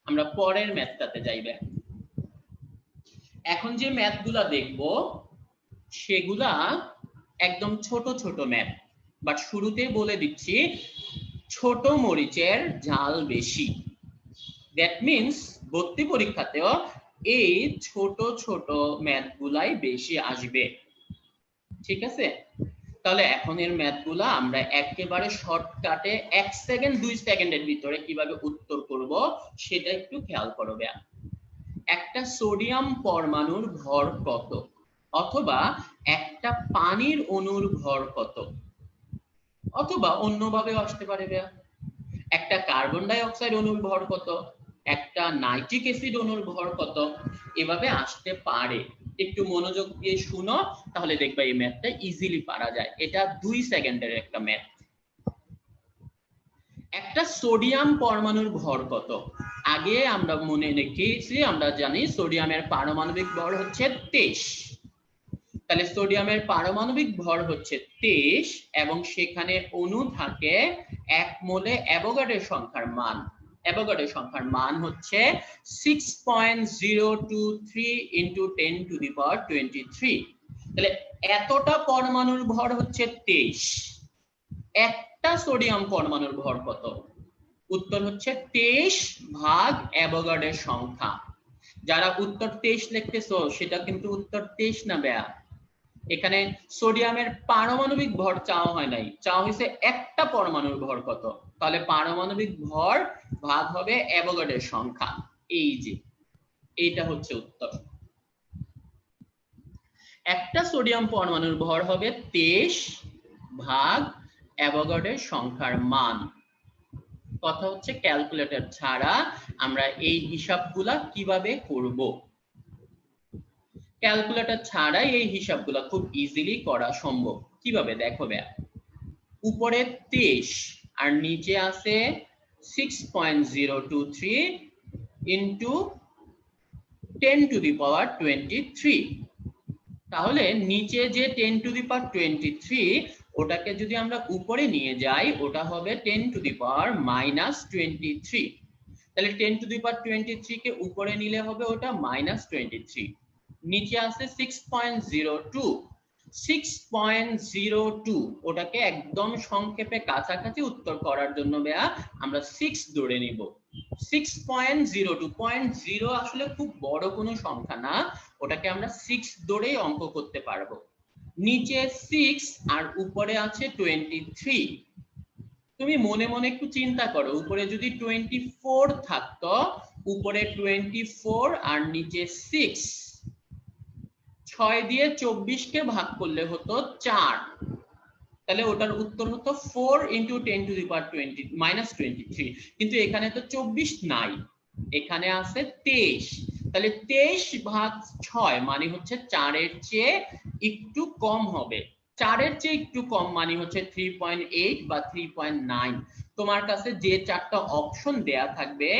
আমরা পরের ম্যাথটাতে যাইবে। এখন যে ম্যাথগুলা দেখবো সেগুলা একদম ছোট ছোট ম্যাথ, বাট শুরুতে বলে দিচ্ছি ছোট মরিচের ঝাল বেশি। দ্যাট মিন্স ভর্তি পরীক্ষাতেও এই ছোট ছোট ম্যাথগুলাই বেশি আসবে। ঠিক আছে, তাহলে এখন এর ম্যাথগুলো আমরা একেবারে শর্টকাটে 1 সেকেন্ড 2 সেকেন্ডের ভিতরে কিভাবে উত্তর করব সেটা একটু খেয়াল করো। একটা সোডিয়াম পরমাণুর ভর কত, অথবা একটা পানির অণুর ভর কত, অথবা অন্যভাবে আসতে পারে একটা কার্বন ডাই অক্সাইড অণুর ভর কত, একটা নাইট্রিক অ্যাসিড অণুর ভর কত, এভাবে আসতে পারে। একটু মনোযোগ দিয়ে শুনো, তাহলে দেখবা এই ম্যাথটা ইজিলি পারা যায়। এটা 2 সেকেন্ডের একটা ম্যাথ। একটা সোডিয়াম পরমাণুর ভর কত? আগে আমরা মনে রেখেছি, আমরা জানি সোডিয়ামের পারমাণবিক ভর হচ্ছে 23। তাহলে সোডিয়ামের পারমাণবিক ভর হচ্ছে 23 এবং সেখানে অণু থাকে 1 মোলে অ্যাভোগাড্রো সংখ্যার মান। অ্যাভোগাড্রো সংখ্যার মান হচ্ছে 6.023 × 10⁻23। তাহলে এতটা পরমাণুর ভর হচ্ছে 23। একটা সোডিয়াম পরমাণুর ভর কত? উত্তর হচ্ছে 23 ভাগ অ্যাভোগাড্রোর সংখ্যা। যারা উত্তর 23 লিখতেছো সেটা কিন্তু উত্তর 23 না বেয়া। এখানে সোডিয়ামের পারমাণবিক ভর চাওয়া হয় নাই, চাওয়া হয়েছে একটা পরমাণুর ভর কত। তাহলে পারমাণবিক ভর ভাগ হবে অ্যাভোগাড্রোর সংখ্যা। এই যে এইটা হচ্ছে উত্তর। একটা সোডিয়াম পরমাণুর ভর হবে 23 ভাগ অ্যাভোগাড্রোর সংখ্যার মান। কথা হচ্ছে ক্যালকুলেটর ছাড়া আমরা এই হিসাবগুলা কিভাবে করব। ক্যালকুলেটর ছাড়াই এই হিসাবগুলো খুব ইজিলি করা সম্ভব। কিভাবে দেখো উপরে 23 আর নিচে আছে 6.023 ইনটু 10⁻23। তাহলে নিচে যে 10⁻23 ওটাকে যদি আমরা উপরে নিয়ে যাই ওটা হবে 10⁻−23। তাহলে 10⁻23 কে উপরে নিলে হবে ওটা -23। নিচে আছে 6.02। 6.02 ওটাকে একদম সংক্ষেপে কাছাকাছি উত্তর করার জন্য আমরা 6 ধরে নিব। 6.02 0 আসলে খুব বড় কোনো সংখ্যা না, ওটাকে আমরা 6 ধরেই অঙ্ক করতে পারবো। নিচে 6 আর উপরে আছে 23। তুমি মনে মনে একটু চিন্তা করো, উপরে যদি 24 থাকতো, উপরে 24 আর নিচে 6, 6 দিয়ে 24 কে ভাগ করলে হতো 4। তাহলে ওটার উত্তর হতো 4 × 10⁻23। কিন্তু এখানে তো 24 নাই, এখানে আছে 23। তাহলে 23 ভাগ 6 মানে হচ্ছে 4 এর চেয়ে একটু কম হবে। 4 এর চেয়ে একটু কম মানে হচ্ছে 3.8 বা 3.9। তোমার কাছে যে 4টা অপশন দেয়া থাকবে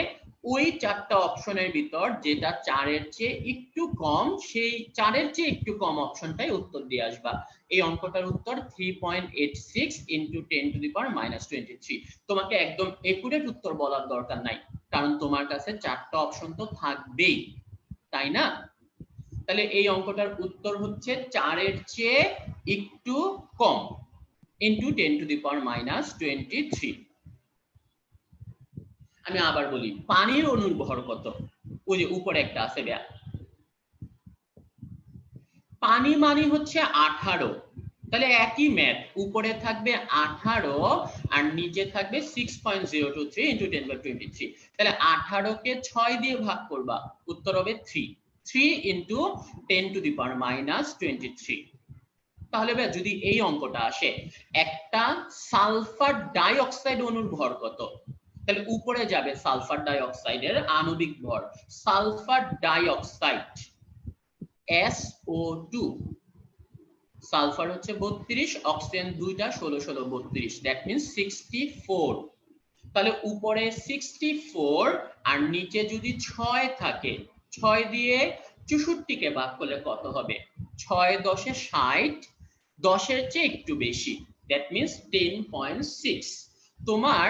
ওই 4টা অপশনের ভিতর যেটা 4 এর চেয়ে একটু কম, সেই 4 এর চেয়ে একটু কম অপশনটাই উত্তর দিয়ে আসবা। এই অঙ্কটার উত্তর 3.86 × 10⁻23। তোমাকে একদম একুরেট উত্তর বলার দরকার নাই, কারণ তোমার কাছে 4টা অপশন তো থাকবেই, তাই না? তাহলে এই অঙ্কটার উত্তর হচ্ছে 4 এর চেয়ে একটু কম × 10⁻23। আমি আবার বলি, পানির অণুর ভর কত? ওই যে উপরে একটা আছে পানি মানে হচ্ছে 18। তাহলে একই ম্যাথ, উপরে থাকবে 18 আর নিচে থাকবে 6.023 × 10⁻23। তাহলে 18 কে 6 দিয়ে ভাগ করবা, উত্তর হবে 3 × 10⁻23। তাহলে যদি এই অঙ্কটা আসে, একটা সালফার ডাই অক্সাইড অণুর ভর কত? তাহলে উপরে যাবে সালফার ডাই অক্সাইডের আণবিক ভর। Sulphur die oxide SO2, sulphur হচ্ছে 32, অক্সিজেন দুইটা 16 16 32, দ্যাট মিন্স 64। তাহলে উপরে 64 আর নিচে যদি 6 থাকে, 6 দিয়ে 64 কে ভাগ করলে কত হবে? 6 10 এ 60, 10 এর চেয়ে একটু বেশি, দ্যাট মিন্স 10.6। তোমার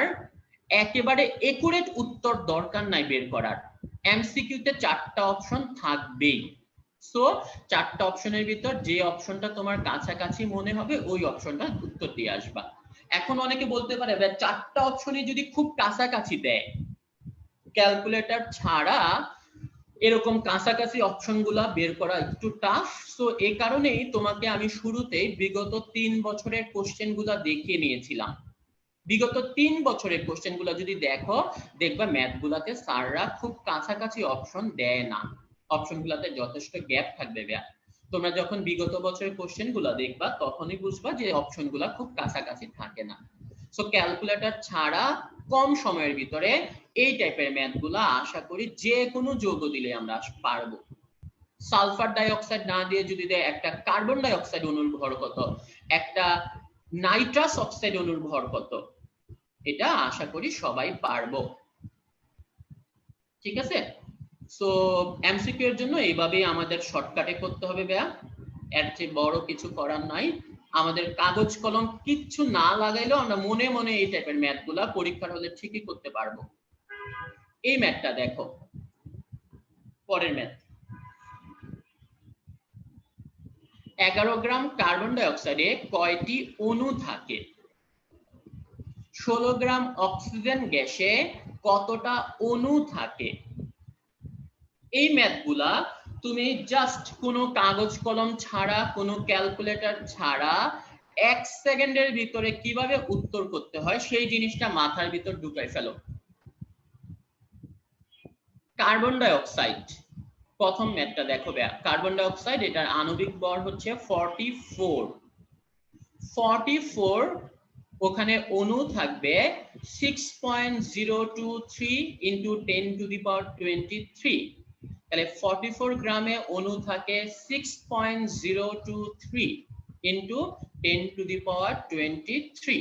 একেবারে একুরেট উত্তর দরকার নাই বের করার, এমসিকিউতে 4টা অপশন থাকবেই। সো 4টা অপশনের ভিতর যে অপশনটা তোমার কাছাকাছি মনে হবে ওই অপশনটা উত্তর দিয়ে আসবা। এখন অনেকে বলতে পারে 4টা অপশনই যদি খুব কাছাকাছি দেয়, ক্যালকুলেটর ছাড়া এরকম কাছাকাছি অপশনগুলা বের করা একটু টাফ। সো এই কারণেই তোমাকে আমি শুরুতেই বিগত 3 বছরের কোশ্চেনগুলা দেখিয়ে নিয়েছিলাম। বিগত 3 বছরের কোশ্চেনগুলো যদি দেখো, দেখবা ম্যাথগুলাতে স্যাররা খুব কাছাকাছি অপশন দেয় না, অপশনগুলোতে যথেষ্ট গ্যাপ থাকবে। তোমরা যখন বিগত বছরের কোশ্চেনগুলো দেখবা তখনই বুঝবা যে অপশনগুলো খুব কাছাকাছি থাকে না। সো ক্যালকুলেটর ছাড়া কম সময়ের ভিতরে এই টাইপের ম্যাথগুলো আশা করি যে কোনো যৌগ দিলে আমরা পারবো। সালফার ডাইঅক্সাইড না দিয়ে যদি দেয় একটা কার্বন ডাইঅক্সাইড অণুর ভর কত, একটা নাইট্রাস অক্সাইড অণুর ভর কত, এটা আশা করি সবাই পারবো। ঠিক আছে, সো এমসিকিউ এর জন্য এইভাবেই আমাদের শর্টকাটে করতে হবে ভাইয়া, এর চেয়ে বড় কিছু করার নাই। আমাদের কাগজ কলম কিচ্ছু না লাগাইলেও আমরা মনে মনে এই টাইপের ম্যাথগুলা পরীক্ষার হলে ঠিকই করতে পারবো। এই ম্যাথটা দেখো, পরের ম্যাথ। 11 গ্রাম কার্বন ডাই অক্সাইডে কয়টি অণু থাকে? 16 গ্রাম অক্সিজেন গ্যাসে কতটা অণু থাকে? এই ম্যাথগুলা তুমি জাস্ট কোনো কাগজ কলম ছাড়া, কোনো ক্যালকুলেটর ছাড়া 1 সেকেন্ডের ভিতরে কিভাবে উত্তর করতে হয় সেই জিনিসটা মাথার ভিতর ঢুকাই ফেলো। কার্বন ডাই অক্সাইড, প্রথম ম্যাথটা দেখো ভাইয়া। কার্বন ডাই অক্সাইড, এটার আণবিক ভর হচ্ছে 44, ওখানে অণু থাকবে 6.023 ইন্টু 10 টু দি পাওয়ার 23। তাহলে 44 গ্রামে অণু থাকে 6.023 ইন্টু 10 টু দি পাওয়ার 23।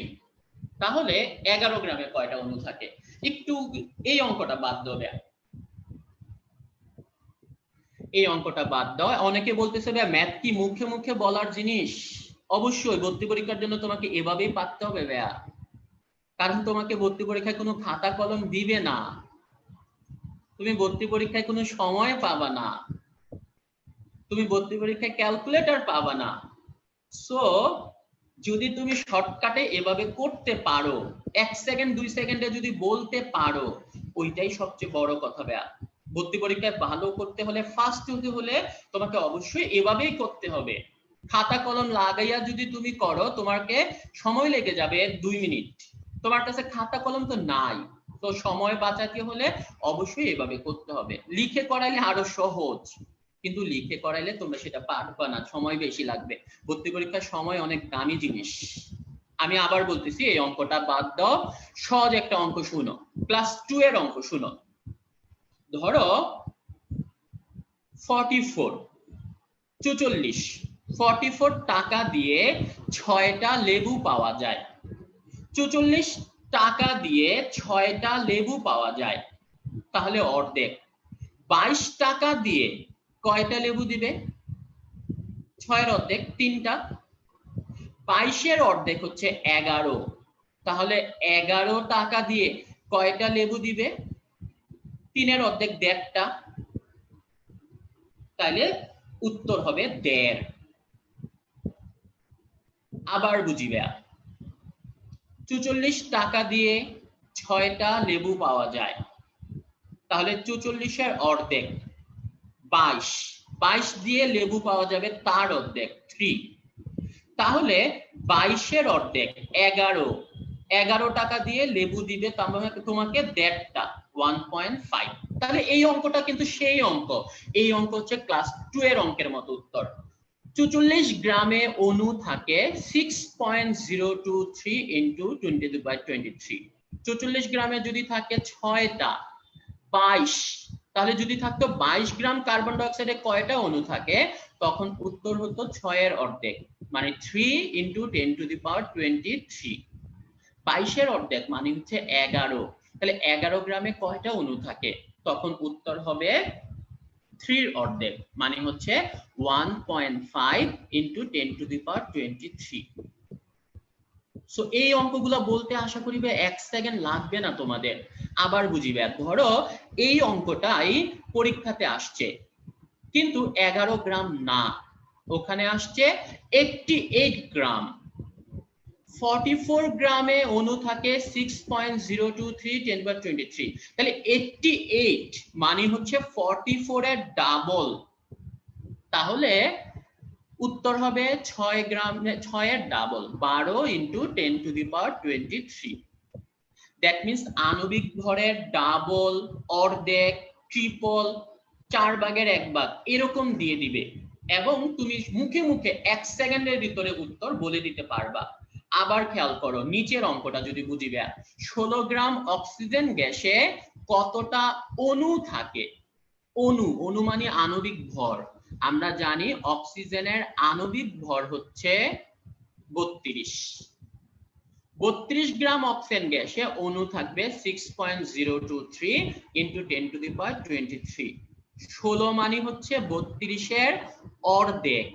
তাহলে 11 গ্রামে কয়টা অণু থাকে? একটু এই অঙ্কটা বাদ দাও, এই অঙ্কটা বাদ দাও। অনেকে বলতেছে ভাই ম্যাথ কি মুখে মুখে বলার জিনিস? অবশ্যই ভর্তি পরীক্ষার জন্য তোমাকে এভাবেই পারতে হবে ভাইয়া, কারণ তোমাকে ভর্তি পরীক্ষায় কোনো খাতা কলম দিবে না, তুমি ভর্তি পরীক্ষায় কোনো সময় পাবা না, তুমি ভর্তি পরীক্ষায় ক্যালকুলেটর পাবা না। সো যদি তুমি শর্টকাটে এভাবে করতে পারো, 1 সেকেন্ড 2 সেকেন্ডে যদি বলতে পারো, ওইটাই সবচেয়ে বড় কথা ভাইয়া। ভর্তি পরীক্ষায় ভালো করতে হলে, ফার্স্ট হতে হলে তোমাকে অবশ্যই এভাবেই করতে হবে। খাতা কলম লাগাইয়া যদি তুমি করো, তোমাকে সময় লেগে যাবে 2 মিনিট, তোমার কাছে খাতা কলম তো নাই, তো সময় বাঁচাতে হলে অবশ্যই এভাবে করতে হবে। লিখে করাইলে আরো সহজ, কিন্তু লিখে করাইলে তোমরা সেটা পারবা না, সময় বেশি লাগবে। ভর্তি পরীক্ষার সময় অনেক দামি জিনিস। আমি আবার বলতেছি, এই অঙ্কটা বাদ দাও, সহজ একটা অঙ্ক শুনো, ক্লাস 2 এর অঙ্ক শুনো। ধরো 44 টাকা দিয়ে 6টা লেবু পাওয়া যায়। 44 টাকা দিয়ে 6টা লেবু পাওয়া যায়, তাহলে অর্ধেক। 22 টাকা দিয়ে কয়টা লেবু দিবে? 6 এর অর্ধেক 3টা। 22 এর অর্ধেক হচ্ছে 11, তাহলে 11 টাকা দিয়ে কয়টা লেবু দিবে? 3 এর অর্ধেক 1.5টা, তাহলে উত্তর হবে 1.5। আবার বুঝিবে, 44 টাকা দিয়ে 6টা লেবু পাওয়া যায়, তাহলে 44 এর অর্ধেক 22, 22 দিয়ে লেবু পাওয়া যাবে তার অর্ধেক 3, তাহলে 22 এর অর্ধেক 11, 11 টাকা দিয়ে লেবু দিবে তোমাকে 1.5টা 1.5। তাহলে এই অঙ্কটা কিন্তু সেই অঙ্ক, এই অঙ্ক হচ্ছে ক্লাস 2 এর অঙ্কের মতো উত্তর। 44 গ্রামে অণু থাকে 6.023 ইন্টু 10⁻23। 44 গ্রামে যদি থাকে 6টা 22, তাহলে যদি থাকতো 22 গ্রাম কার্বন ডাই অক্সাইডে কয়টা অণু থাকে, তখন উত্তর হতো 6 এর অর্ধেক, মানে 3 ইন্টু 10⁻23। 22 এর অর্ধেক মানে হচ্ছে 11, তাহলে 11 গ্রামে কয়টা অণু থাকে, তখন উত্তর হবে 3 এর অর্ধেক, মানে হচ্ছে 1.5 ইন্টু 10⁻23। সো এই অঙ্কগুলো বলতে আশা করি 1 সেকেন্ড লাগবে না তোমাদের। আবার বুঝিবে, ধরো এই অঙ্কটাই পরীক্ষাতে আসছে, কিন্তু 11 গ্রাম না, ওখানে আসছে 88 গ্রাম। 44 গ্রামে অণু থাকে 6.023 10^23, তাহলে 88 মানে হচ্ছে 44 এর ডাবল। তাহলে উত্তর হবে 6 গ্রাম, 6 এর ডাবল, 12 × 10^23। দ্যাট মিন্স আণবিক ভরের ডাবল, অর্ধেক, ট্রিপল, 4/1 এরকম দিয়ে দিবে এবং তুমি মুখে মুখে 1 সেকেন্ডের ভিতরে উত্তর বলে দিতে পারবা। আবার খেয়াল করো নিচের অঙ্কটা যদি বুঝিবে, 16 গ্রাম অক্সিজেন গ্যাসে কতটা অণু থাকে? অণু মানে আণবিক ভর। আমরা জানি অক্সিজেনের আণবিক ভর হচ্ছে 32। 32 গ্রাম অক্সিজেন গ্যাসে অণু থাকবে 6.023 × 10^23। 16 মানে হচ্ছে 32 এর অর্ধেক,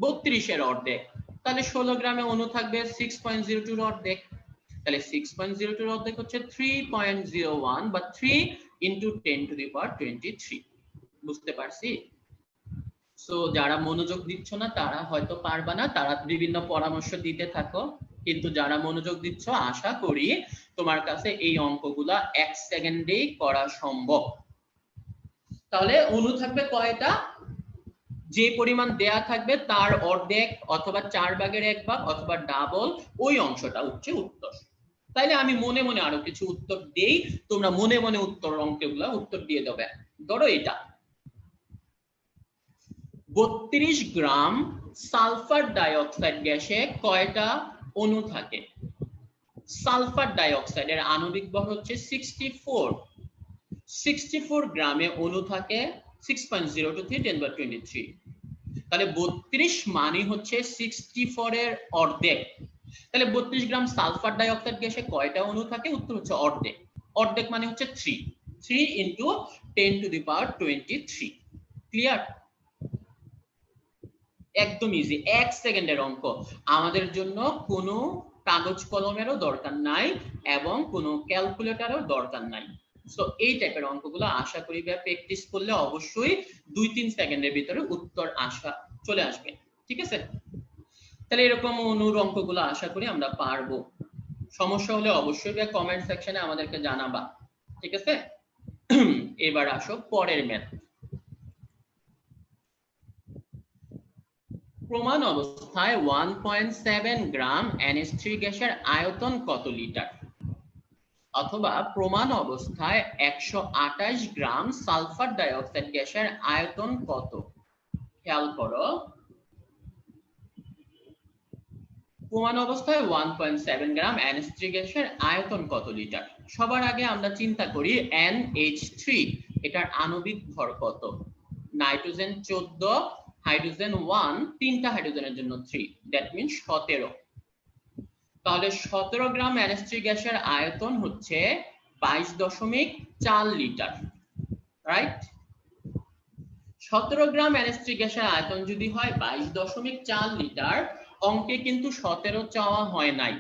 32 এর অর্ধেক। তাহলে 16 গ্রামে অণু থাকবে 6.02 এর অর্ধেক, তাহলে 6.02 এর অর্ধেক হচ্ছে 3.01 বা 3 × 10^23। বুঝতে পারছি? সো যারা মনোযোগ দিচ্ছ না তারা হয়তো পারবা না, তারা বিভিন্ন পরামর্শ দিতে থাকো, কিন্তু যারা মনোযোগ দিচ্ছ আশা করি তোমার কাছে এই অঙ্কগুলা 1 সেকেন্ডেই করা সম্ভব। তাহলে অণু থাকবে কয়টা? যে পরিমাণ দেয়া থাকবে তার অর্ধেক অথবা 4/1 অথবা ডাবল, ওই অংশটা হচ্ছে উত্তর। তাইলে আমি মনে মনে আরো কিছু উত্তর দেই, তোমরা মনে মনে উত্তর অঙ্কগুলা উত্তর দিয়ে দেবে। ধরো এটা 32 গ্রাম সালফার ডাইঅক্সাইড গ্যাসে কয়টা অণু থাকে? সালফার ডাইঅক্সাইডের আণবিক ভর হচ্ছে 64। 64 গ্রামে অণু থাকে 6.023 10^23। তাহলে 32 মানে হচ্ছে 64 এর অর্ধেক। তাহলে 32 গ্রাম সালফার ডাইঅক্সাইড গ্যাসে কয়টা অণু থাকে? উত্তর হচ্ছে অর্ধেক। অর্ধেক মানে হচ্ছে 3 × 10^23। ক্লিয়ার? একদম ইজি, 1 সেকেন্ডের অঙ্ক। আমাদের জন্য কোনো কাগজ কলমেরও দরকার নাই এবং কোনো ক্যালকুলেটরেও দরকার নাই। সো এই টাইপের অঙ্কগুলো আশা করি প্র্যাকটিস করলে অবশ্যই 2-3 সেকেন্ডের ভিতরে উত্তর চলে আসবে। ঠিক আছে? তাহলে এরকম অনুর অঙ্কগুলো আশা করি আমরা পারবো। সমস্যা হলে অবশ্যই কমেন্ট সেকশনে আমাদেরকে জানাবা। ঠিক আছে? এবার আসো পরের ম্যাথ। প্রমাণ অবস্থায় 1.7 গ্রাম NH3 গ্যাসের আয়তন কত লিটার? অথবা প্রমাণ অবস্থায় 128 গ্রাম সালফার ডাইঅক্সাইড গ্যাসের আয়তন কত? খেয়াল করো, প্রমাণ অবস্থায় 1.7 গ্রাম NH3 গ্যাসের আয়তন কত লিটার? সবার আগে আমরা চিন্তা করি NH3, এটার আণবিক ভর কত? নাইট্রোজেন 14, হাইড্রোজেন 1, তিনটা হাইড্রোজেনের জন্য 3, দ্যাট মিন্স 17। তাহলে 17 গ্রাম NH3 গ্যাসের আয়তন হচ্ছে 22.4 লিটার, রাইট? 17 গ্রাম NH3 গ্যাসের আয়তন যদি হয় 22.4 লিটার, অঙ্কে কিন্তু 17 চাওয়া হয় নাই,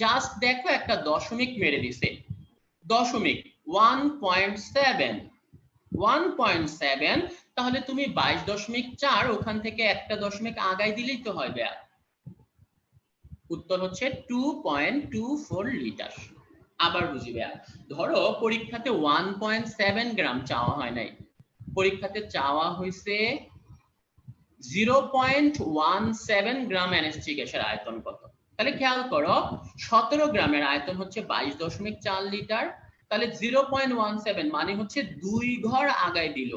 জাস্ট দেখো একটা দশমিক মেরে দিছে, দশমিক 1.7, তাহলে তুমি 22.4 ওখান থেকে একটা দশমিক আগাই দিলেই তো হয়। উত্তর হচ্ছে 2.24 লিটার। আবার বুঝিবে, ধরো পরীক্ষাতে 1.7 গ্রাম চাওয়া হয় নাই, পরীক্ষাতে চাওয়া হয়েছে 0.17 গ্রাম NH3 গ্যাসের আয়তন কত? তাহলে খেয়াল করো 17 গ্রামের আয়তন হচ্ছে 22.4 লিটার, তাহলে 0.17 মানে হচ্ছে 2 ঘর আগাই দিল।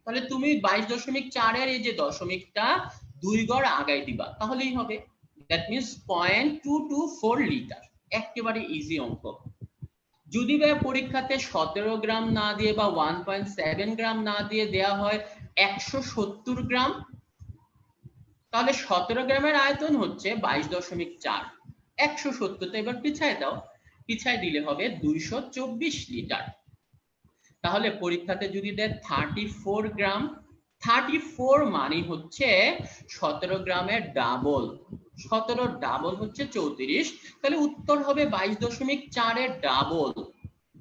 তাহলে তুমি 22.4 এর এই যে দশমিকটা 2 ঘর আগাই দিবা, তাহলেই হবে। That means 0.224 litre. একেবারে ইজি অঙ্ক। যদি পরীক্ষাতে 17 গ্রাম না দিয়ে বা 1.7 গ্রাম না দিয়ে দেয়া হয় 170 গ্রাম, তাহলে 17 গ্রামের আয়তন হচ্ছে 22.4, 170 তো এবার পিছায় দাও, পিছায় দিলে হবে 224 লিটার। তাহলে পরীক্ষাতে যদি দেয় 34 গ্রাম, 34 মানে হচ্ছে 17 গ্রামের ডাবল, 17 ডাবল হচ্ছে 34, তাহলে উত্তর হবে 22.4 এর ডাবল,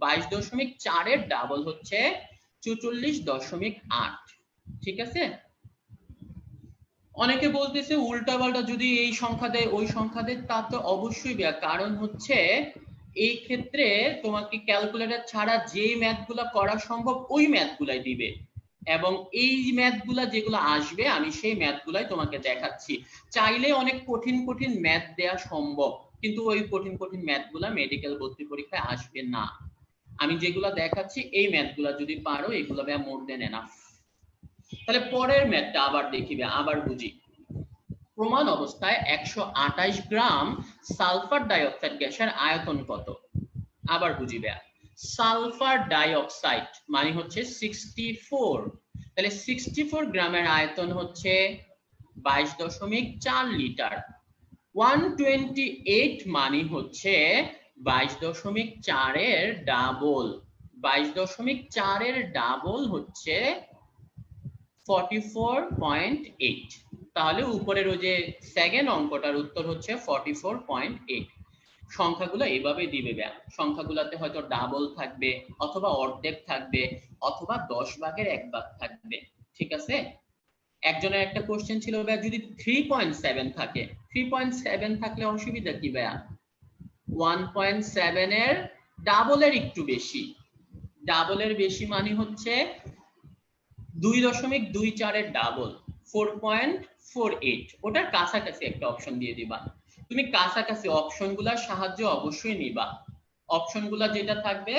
22.4 এর ডাবল হচ্ছে 44.8। ঠিক আছে? অনেকে বলতেছে উল্টাপাল্টা যদি এই সংখ্যা দেয় ওই সংখ্যা দেয়, তা তো অবশ্যই দেয়া, কারণ হচ্ছে এই ক্ষেত্রে তোমাকে ক্যালকুলেটর ছাড়া যে ম্যাথগুলা করা সম্ভব ওই ম্যাথগুলাই দিবে, এবং এই ম্যাথগুলা যেগুলো আসবে আমি সেই ম্যাথগুলাই তোমাকে দেখাচ্ছি। চাইলে অনেক কঠিন কঠিন ম্যাথ দেয়া সম্ভব, কিন্তু ওই কঠিন কঠিন ম্যাথগুলা মেডিকেল ভর্তি পরীক্ষায় আসবে না। আমি যেগুলা দেখাচ্ছি এই ম্যাথগুলা যদি পারো এগুলো মোর দেন এনাফ। তাহলে পরের ম্যাথটা আবার দেখিবে, আবার বুঝি। প্রমাণ অবস্থায় 128 গ্রাম সালফার ডাইঅক্সাইড গ্যাসের আয়তন কত? আবার বুঝিবে। সালফার ডাইঅক্সাইড মানে হচ্ছে 64, তাহলে 64 গ্রামের আয়তন হচ্ছে 22.4 লিটার। 128 মানে হচ্ছে 22.4 এর ডাবল, 22.4 এর ডাবল হচ্ছে 44.8। তাহলে উপরের ওই যে সেকেন্ড অঙ্কটার উত্তর হচ্ছে 44.8। সংখ্যাগুলো এভাবে দিবে ব্যাম, সংখ্যাগুলোতে হয়তো ডাবল থাকবে, অথবা অর্ধেক থাকবে, অথবা 10 ভাগের 1 ভাগ থাকবে, ঠিক আছে। একজনের একটা কোশ্চেন ছিল ভাই যদি 3.7 থাকে, 3.7 থাকলে অসুবিধা কি ভাইয়া? 1.7 এর ডাবলের একটু বেশি, ডাবলের বেশি মানে হচ্ছে 2.24 এর ডাবল 4.48, ওটার কাছাকাছি একটা অপশন দিয়ে দিবা। তুমি কাছাকাছি অপশনগুলোর সাহায্য অবশ্যই নিবা, অপশনগুলা যেটা থাকবে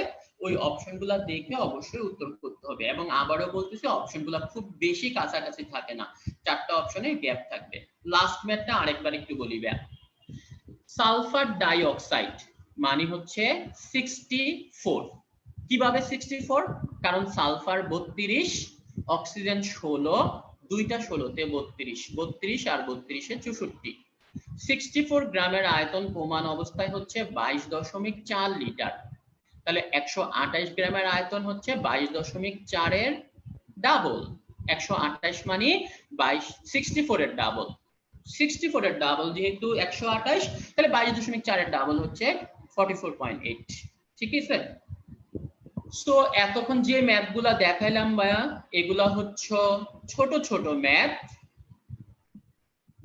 ওই অপশনগুলা দেখে অবশ্যই উত্তর করতে হবে। এবং আবারও বলতেছি অপশনগুলা খুব বেশি কাছাকাছি থাকে না, 4টা অপশনে গ্যাপ থাকবে। লাস্ট ম্যাথটা আরেকবার একটু বলি ব্যাম। সালফার ডাইঅক্সাইড মানে হচ্ছে 64। কিভাবে 64? কারণ সালফার 32, অক্সিজেন 16, দুইটা 16তে 32, 32 আর 32 এ 64। 64 গ্রামের আয়তন প্রমাণ অবস্থায় হচ্ছে 22.4 লিটার। তাহলে 128 গ্রামের আয়তন হচ্ছে 22.4 এর ডাবল। 128 মানে 64 এর ডাবল, 64 এর ডাবল যেহেতু 128, তাহলে 22.4 এর ডাবল হচ্ছে 44.8, ঠিক আছে। সো এতক্ষণ যে ম্যাথগুলা দেখাইলাম ভাইয়া এগুলা হচ্ছে ছোট ছোট ম্যাথ,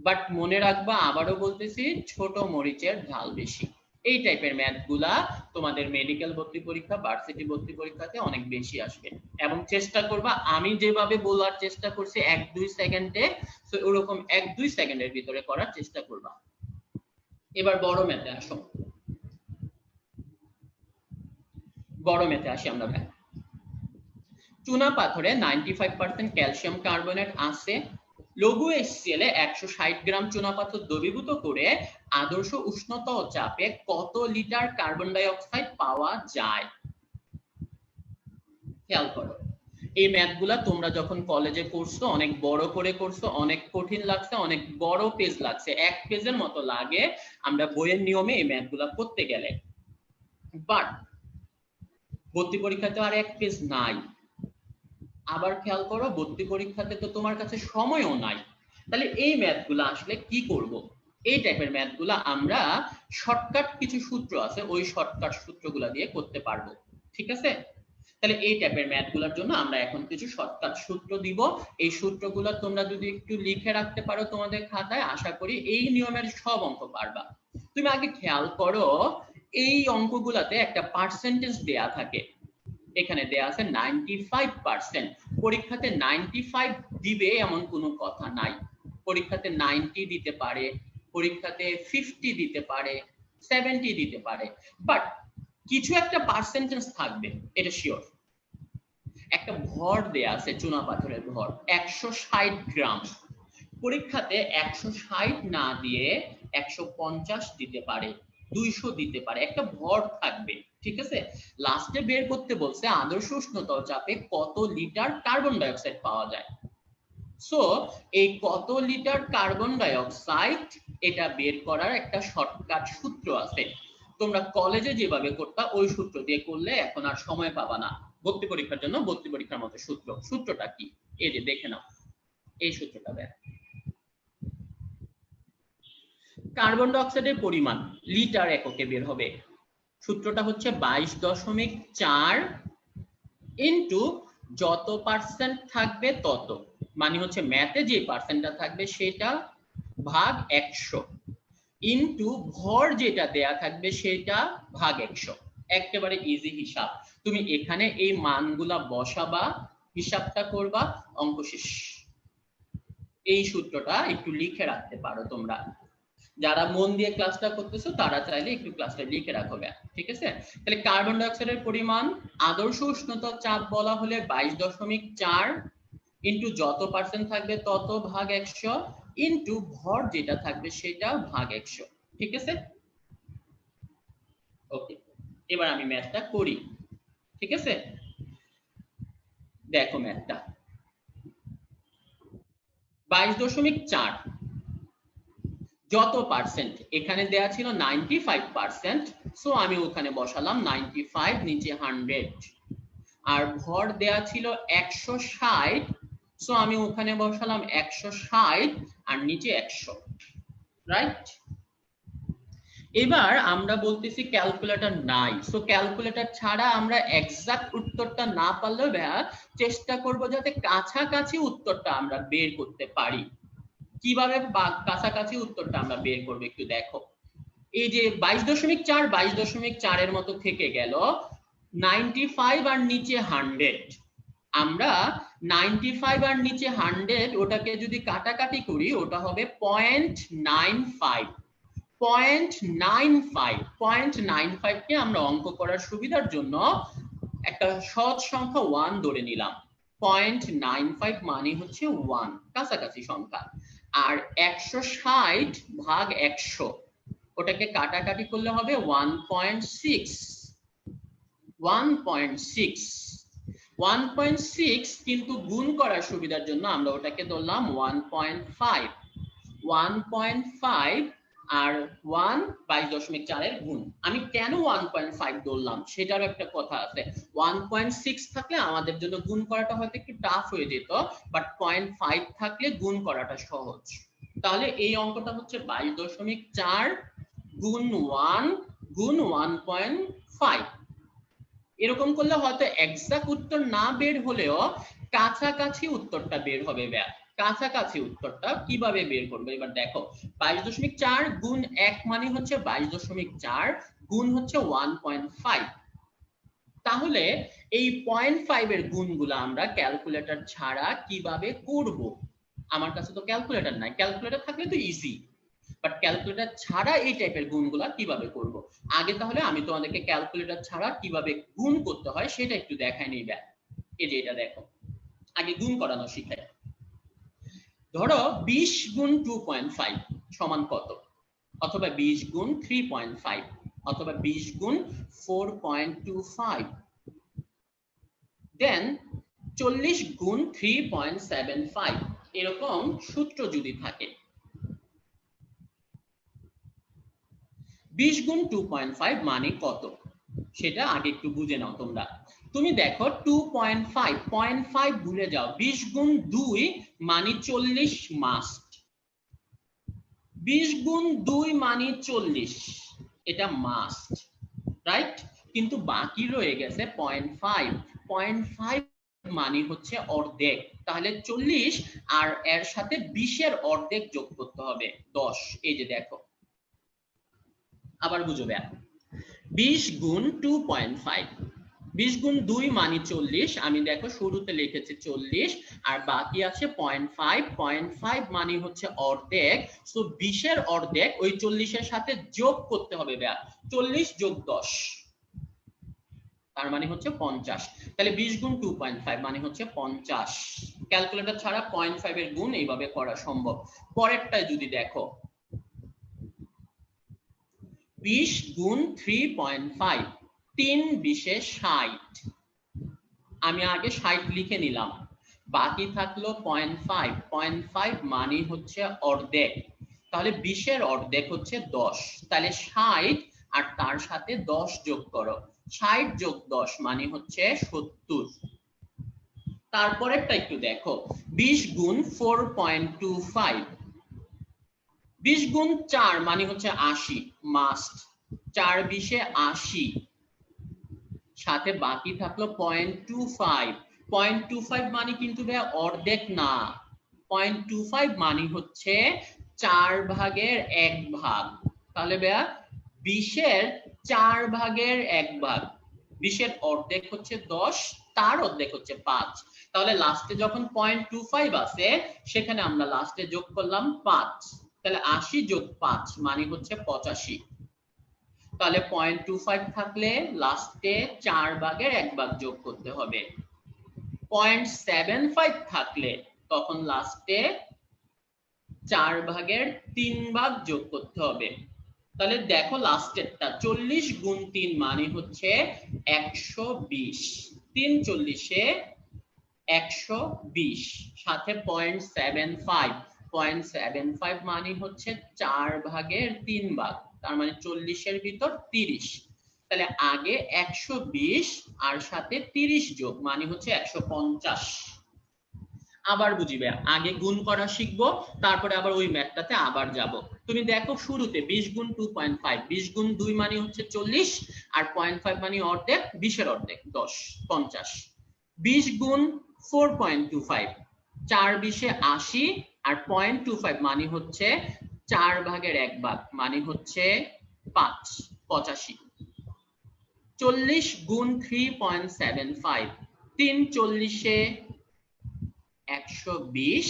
বাট মনে রাখবা, আবারও বলতেছি, ছোট মরিচের ঝাল বেশি। এই টাইপের ম্যাথগুলা তোমাদের মেডিকেল ভর্তি পরীক্ষা, ভার্সিটি ভর্তি পরীক্ষাতে অনেক বেশি আসবে। এবং চেষ্টা করবা আমি যেভাবে বলার চেষ্টা করছি 1-2 সেকেন্ডে, তো ওরকম 1-2 সেকেন্ডের ভিতরে করার চেষ্টা করবা। এবার বড় ম্যাথে আসো, বড় ম্যাথে আসি আমরা ভাই। চুনা পাথরে 95% ক্যালসিয়াম কার্বনেট আছে। লঘু HCl এ 160 গ্রাম চুনাপাথর দ্রবীভূত করে আদর্শ উষ্ণতা ও চাপে কত লিটার কার্বন ডাই অক্সাইড পাওয়া যায়? খেয়াল করো, এই ম্যাথগুলা তোমরা যখন কলেজে করছো অনেক বড় করে করছো, অনেক কঠিন লাগছে, অনেক বড় পেজ লাগছে, 1 পেজের মতো লাগে আমরা বইয়ের নিয়মে এই ম্যাথগুলা করতে গেলে। বাট ভর্তি পরীক্ষাতে আর 1 পেজ নাই। আবার খেয়াল করো, ভর্তি পরীক্ষাতে তো তোমার কাছে সময়ও নাই। তাহলে এই ম্যাথগুলো আসলে কি করব? এই টাইপের ম্যাথগুলো আমরা শর্টকাট কিছু সূত্র আছে, ওই শর্টকাট সূত্রগুলো দিয়ে করতে পারবো, ঠিক আছে। তাহলে এই টাইপের ম্যাথগুলোর জন্য আমরা এখন কিছু শর্টকাট সূত্র দিব। এই সূত্রগুলো তোমরা যদি একটু লিখে রাখতে পারো তোমাদের খাতায়, আশা করি এই নিয়মের সব অঙ্ক পারবা। তুমি আগে খেয়াল করো, এই অঙ্কগুলোতে একটা পার্সেন্টেজ দেয়া থাকে, এখানে দেয়া আছে 95%। পরীক্ষাতে 95 দিবে এমন কোনো কথা নাই, পরীক্ষাতে 90 দিতে পারে, পরীক্ষাতে 50 দিতে পারে, 70 দিতে পারে, বাট কিছু একটা পার্সেন্টেজ থাকবে, এটা শিওর। একটা ভর দেয়া আছে, চুনা পাথরের ভর 160 গ্রাম। পরীক্ষাতে 160 না দিয়ে 150 দিতে পারে, 200 দিতে পারে, একটা ভর থাকবে, ঠিক আছে। লাস্টে বের করতে বলছে আদর্শ উষ্ণতা চাপে কত লিটার কার্বন ডাই অক্সাইড পাওয়া যায়। সো এই কত লিটার কার্বন ডাই অক্সাইড, এটা বের করার একটা শর্টকাট সূত্র আছে। তোমরা কলেজে যেভাবে করতা ওই সূত্র দিয়ে করলে এখন আর সময় পাবা না। ভর্তি পরীক্ষার জন্য ভর্তি পরীক্ষার মতো সূত্র, সূত্রটা কি এই যে দেখে নাও, এই সূত্রটা দেখ। কার্বন ডাই অক্সাইডের পরিমাণ লিটার এককে বের হবে, সূত্রটা হচ্ছে 22.4 ইনটু যত পার্সেন্ট থাকবে তত, মানে হচ্ছে ম্যাথে যে পার্সেন্টটা থাকবে সেটা ভাগ 100 ইনটু ভর যেটা দেয়া থাকবে সেটা ভাগ 100। একেবারে ইজি হিসাব। তুমি এখানে এই মানগুলা বসাবা, হিসাবটা করবা, অঙ্ক শেষ। এই সূত্রটা একটু লিখে রাখতে পারো তোমরা। যারা মন দিয়ে ক্লাসটা করতেছো তারা চাইলে একটু ক্লাসটা লিখে রাখো। ঠিক আছে? তাহলে কার্বন ডাই অক্সাইডের পরিমাণ আদর্শ উষ্ণতা চাপ বলা হলে 22.4 ইনটু যত পার্সেন্ট থাকবে তত ভাগ 100 ইনটু ভর যেটা থাকবে সেটা ভাগ 100। ঠিক আছে? ওকে, এবার আমি ম্যাথটা করি। ঠিক আছে? দেখো ম্যাথটা 22.4 যত পার্সেন্ট এখানে দেয়া ছিল 95%, সো আমি ওখানে বসালাম 95, নিচে 100। আর ভর দেয়া ছিল 160, সো আমি ওখানে বসালাম 160 আর নিচে 100। রাইট? এবার আমরা বলতেছি ক্যালকুলেটর নাই, সো ক্যালকুলেটর ছাড়া আমরা এক্সাক্ট উত্তরটা না পারলেও চেষ্টা করব যাতে কাছাকাছি উত্তরটা আমরা বের করতে পারি। কিভাবে কাছাকাছি উত্তরটা আমরা বের করব একটু দেখো। এই যে 22.4 22.4 এর মতো থেকে গেল, 95 আর নিচে 100, আমরা 95 আর নিচে 100 ওটাকে যদি কাটাকাটি করি ওটা হবে 0.95। 0.95 কে আমরা অঙ্ক করার সুবিধার জন্য একটা সহজ সংখ্যা 1 ধরে নিলাম। 0.95 মানে হচ্ছে 1, কাছাকাছি সংখ্যা। আর 160 ভাগ 100 ওটাকে কাটাকাটি করলে হবে 1.6। 1.6 কিন্তু গুণ করার সুবিধার জন্য আমরা ওটাকে ধরলাম 1.5। 1.5 আর 1 22.4 এর গুণ। আমি কেন 1.5 ধরলাম সেটারও একটা কথা আছে। 1.6 থাকলে আমাদের জন্য গুণ করাটা হয়তো একটু টাফ হয়ে যেত, বাট 0.5 থাকলে গুণ করাটা সহজ। তাহলে এই অঙ্কটা হচ্ছে 22.4 গুণ 1 গুণ 1.5। এরকম করলে হয়তো এক্সাক্ট উত্তর না বের হলেও কাছাকাছি উত্তরটা বের হবে। কাছাকাছি উত্তরটা কিভাবে বের করবে এবার দেখো। 22.4 গুণ 1 মানে হচ্ছে 22.4 গুণ হচ্ছে 1.5। তাহলে এই 0.5 এর গুণগুলো আমরা ক্যালকুলেটর ছাড়া কিভাবে করব? আমার কাছে তো ক্যালকুলেটর নাই, ক্যালকুলেটর থাকলে তো ইজি, বাট ক্যালকুলেটর ছাড়া এই টাইপের গুণগুলো কিভাবে করব? আগে তাহলে আমি তোমাদেরকে ক্যালকুলেটর ছাড়া কিভাবে গুণ করতে হয় সেটা একটু দেখাই নিই। এই যে এটা দেখো, আগে গুণ করানো শিখাই। ধরো 20 গুণ 2.5 সমান কত? অথবা 20 গুণ 3.5 অথবা 20 গুণ 4.25, দেন 40 গুণ 3.75 এরকম সূত্র যদি থাকে। 20 গুণ 2.5 মানে কত সেটা আগে একটু বুঝে নাও তোমরা। তুমি দেখো 2.5 0.5 ভুলে যাও, 20 গুণ 2 মানে 40 মাস্ট। 20 গুণ 2 মানে 40, এটা মাস্ট, রাইট? কিন্তু বাকি রয়ে গেছে 0.5। 0.5 মানে হচ্ছে অর্ধেক, তাহলে 40 আর এর সাথে 20 এর অর্ধেক যোগ করতে হবে 10। এই যে দেখো, আবার বুঝবে। 20 গুণ 2.5, 20 গুণ 2 মানে 40, আমি দেখো শুরুতে লিখেছি 40 আর বাকি আছে 0.5। 0.5 মানে হচ্ছে অর্ধেক, সো 20 এর অর্ধেক ওই 40 এর সাথে যোগ করতে হবে। 40 যোগ 10 তার মানে হচ্ছে 50। তাহলে 20 গুণ 2.5 মানে হচ্ছে 50। ক্যালকুলেটর ছাড়া 0.5 এর গুণ এইভাবে করা সম্ভব। পরেরটায় যদি দেখো 20 গুণ 3.5, 3 20 60, আমি আগে 60 লিখে নিলাম, বাকি থাকলো 0.5। 0.5 মানে হচ্ছে অর্ধেক, তাহলে 20 এর অর্ধেক হচ্ছে 10, তাহলে 60 আর তার সাথে 10 যোগ করো, 60 যোগ 10 মানে হচ্ছে 70। তারপরেরটা একটু দেখো, 20 গুণ 4.25, 20 গুণ 4 মানে হচ্ছে 80 মাস্ট, 4 20 80, সাথে বাকি থাকলো 0.25। 0.25 মানে কিন্তু অর্ধেক না, 0.25 মানে হচ্ছে 4 ভাগের 1 ভাগ। তাহলে ভাইয়া 20 এর 4 ভাগের 1 ভাগ, 20 এর অর্ধেক হচ্ছে 10, তার অর্ধেক হচ্ছে 5। তাহলে লাস্টে যখন 0.25 আছে সেখানে আমরা লাস্টে যোগ করলাম 5, তাহলে 80 যোগ 5 মানে হচ্ছে 85। তাহলে 0.25 থাকলে লাস্টে 4 ভাগের 1 ভাগ যোগ করতে হবে। 0.75 থাকলে তখন লাস্টে 4 ভাগের 3 ভাগ যোগ করতে হবে। তাহলে দেখো লাস্টেরটা 40 গুণ 3 মানে হচ্ছে 120, 3 40 এ 120 সাথে 0.75 মানে হচ্ছে 4 ভাগের 3 ভাগ, তার মানে 40 এর ভিতর 30। তাহলে আগে 120 আর সাথে 30 যোগ মানে হচ্ছে 150। আবার বুঝিবে, আগে গুণ করা শিখবো, তারপরে আবার ওই ম্যাথটাতে আবার যাব। তুমি দেখো শুরুতে 20 গুণ 2.5, 20 গুণ 2 মানে হচ্ছে 40, আর 0.5 মানে অর্ধেক, 20 এর অর্ধেক 10, 50। 20 গুণ 4.25, 4 20 80, আর 0.25 মানে হচ্ছে 4 ভাগের 1 ভাগ মানে হচ্ছে 5, 85। 40 গুণ 3.75, 3 40 এ 120,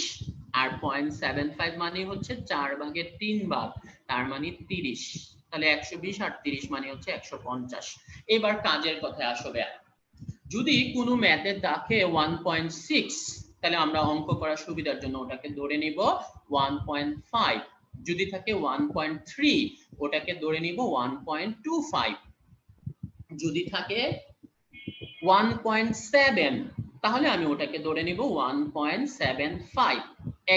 আর 0.75 মানে হচ্ছে 4 ভাগের 3 ভাগ, তার মানে 30। তাহলে 120 আর 30 মানে হচ্ছে 150। এবার কাজের কথায় আসবে, যদি কোনো ম্যাথে থাকে 1.6, তাহলে আমরা অঙ্ক করার সুবিধার জন্য ওটাকে ধরে নিব 1.5। যদি থাকে 1.3, ওটাকে ধরে নিব 1.25। যদি থাকে 1.7, তাহলে আমি ওটাকে ধরে নিব 1.75।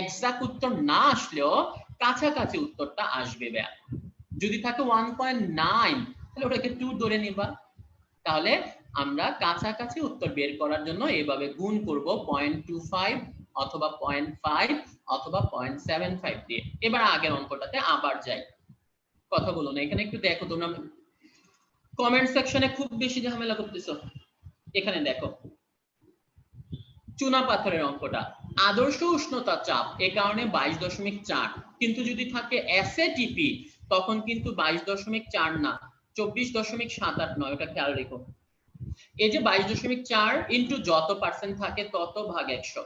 এক্সাক্ট উত্তর না আসলেও কাছাকাছি উত্তরটা আসবে। যদি থাকে 1.9, তাহলে ওটাকে 2 ধরে নিবা। তাহলে আমরা কাছাকাছি উত্তর বের করার জন্য এভাবে গুণ করব 0.25 অথবা 0.5 অথবা 0.75 দিয়ে। এবার আগের অঙ্কটাতে আবার যাই, কথা বলো না এখানে, একটু দেখো তোমরা কমেন্ট সেকশনে খুব বেশি ঝামেলা করতেছো। এখানে দেখো চুনা পাথরের অঙ্কটা, আদর্শ উষ্ণতা চাপ এ কারণে 22.4, কিন্তু যদি থাকে এসএটিপি তখন কিন্তু 22.4 না, 24.789, ওটা খেয়াল রেখো। এই যে 22.4 ইনটু যত পার্সেন্ট থাকে তত ভাগ 100,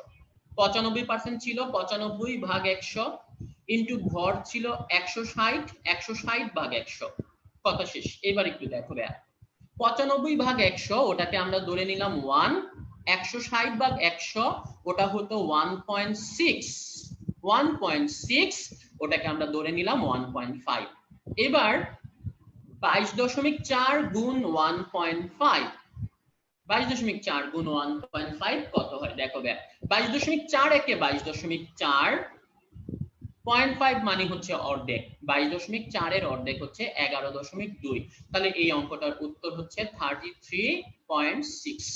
95% ছিল 95 ভাগ 100, ইনটু ভর ছিল 160, 160 ভাগ 100, কথা শেষ। এবার একটু দেখো ভাইয়া, 95 ভাগ 100 ওটাকে আমরা ধরে নিলাম 1, 160 ভাগ 100 ওটা হতো 1.6, 1.6 ওটাকে আমরা ধরে নিলাম 1.5। এবার 22.4 গুণ 1.5, 22.4 গুণ 1.5 কত হয় দেখো ভাই, 22.4 একে 22.4, 0.5 মানে হচ্ছে অর্ধেক, 22.4 এর অর্ধেক হচ্ছে 11.2। তাহলে এই অঙ্কটার উত্তর হচ্ছে 33.6,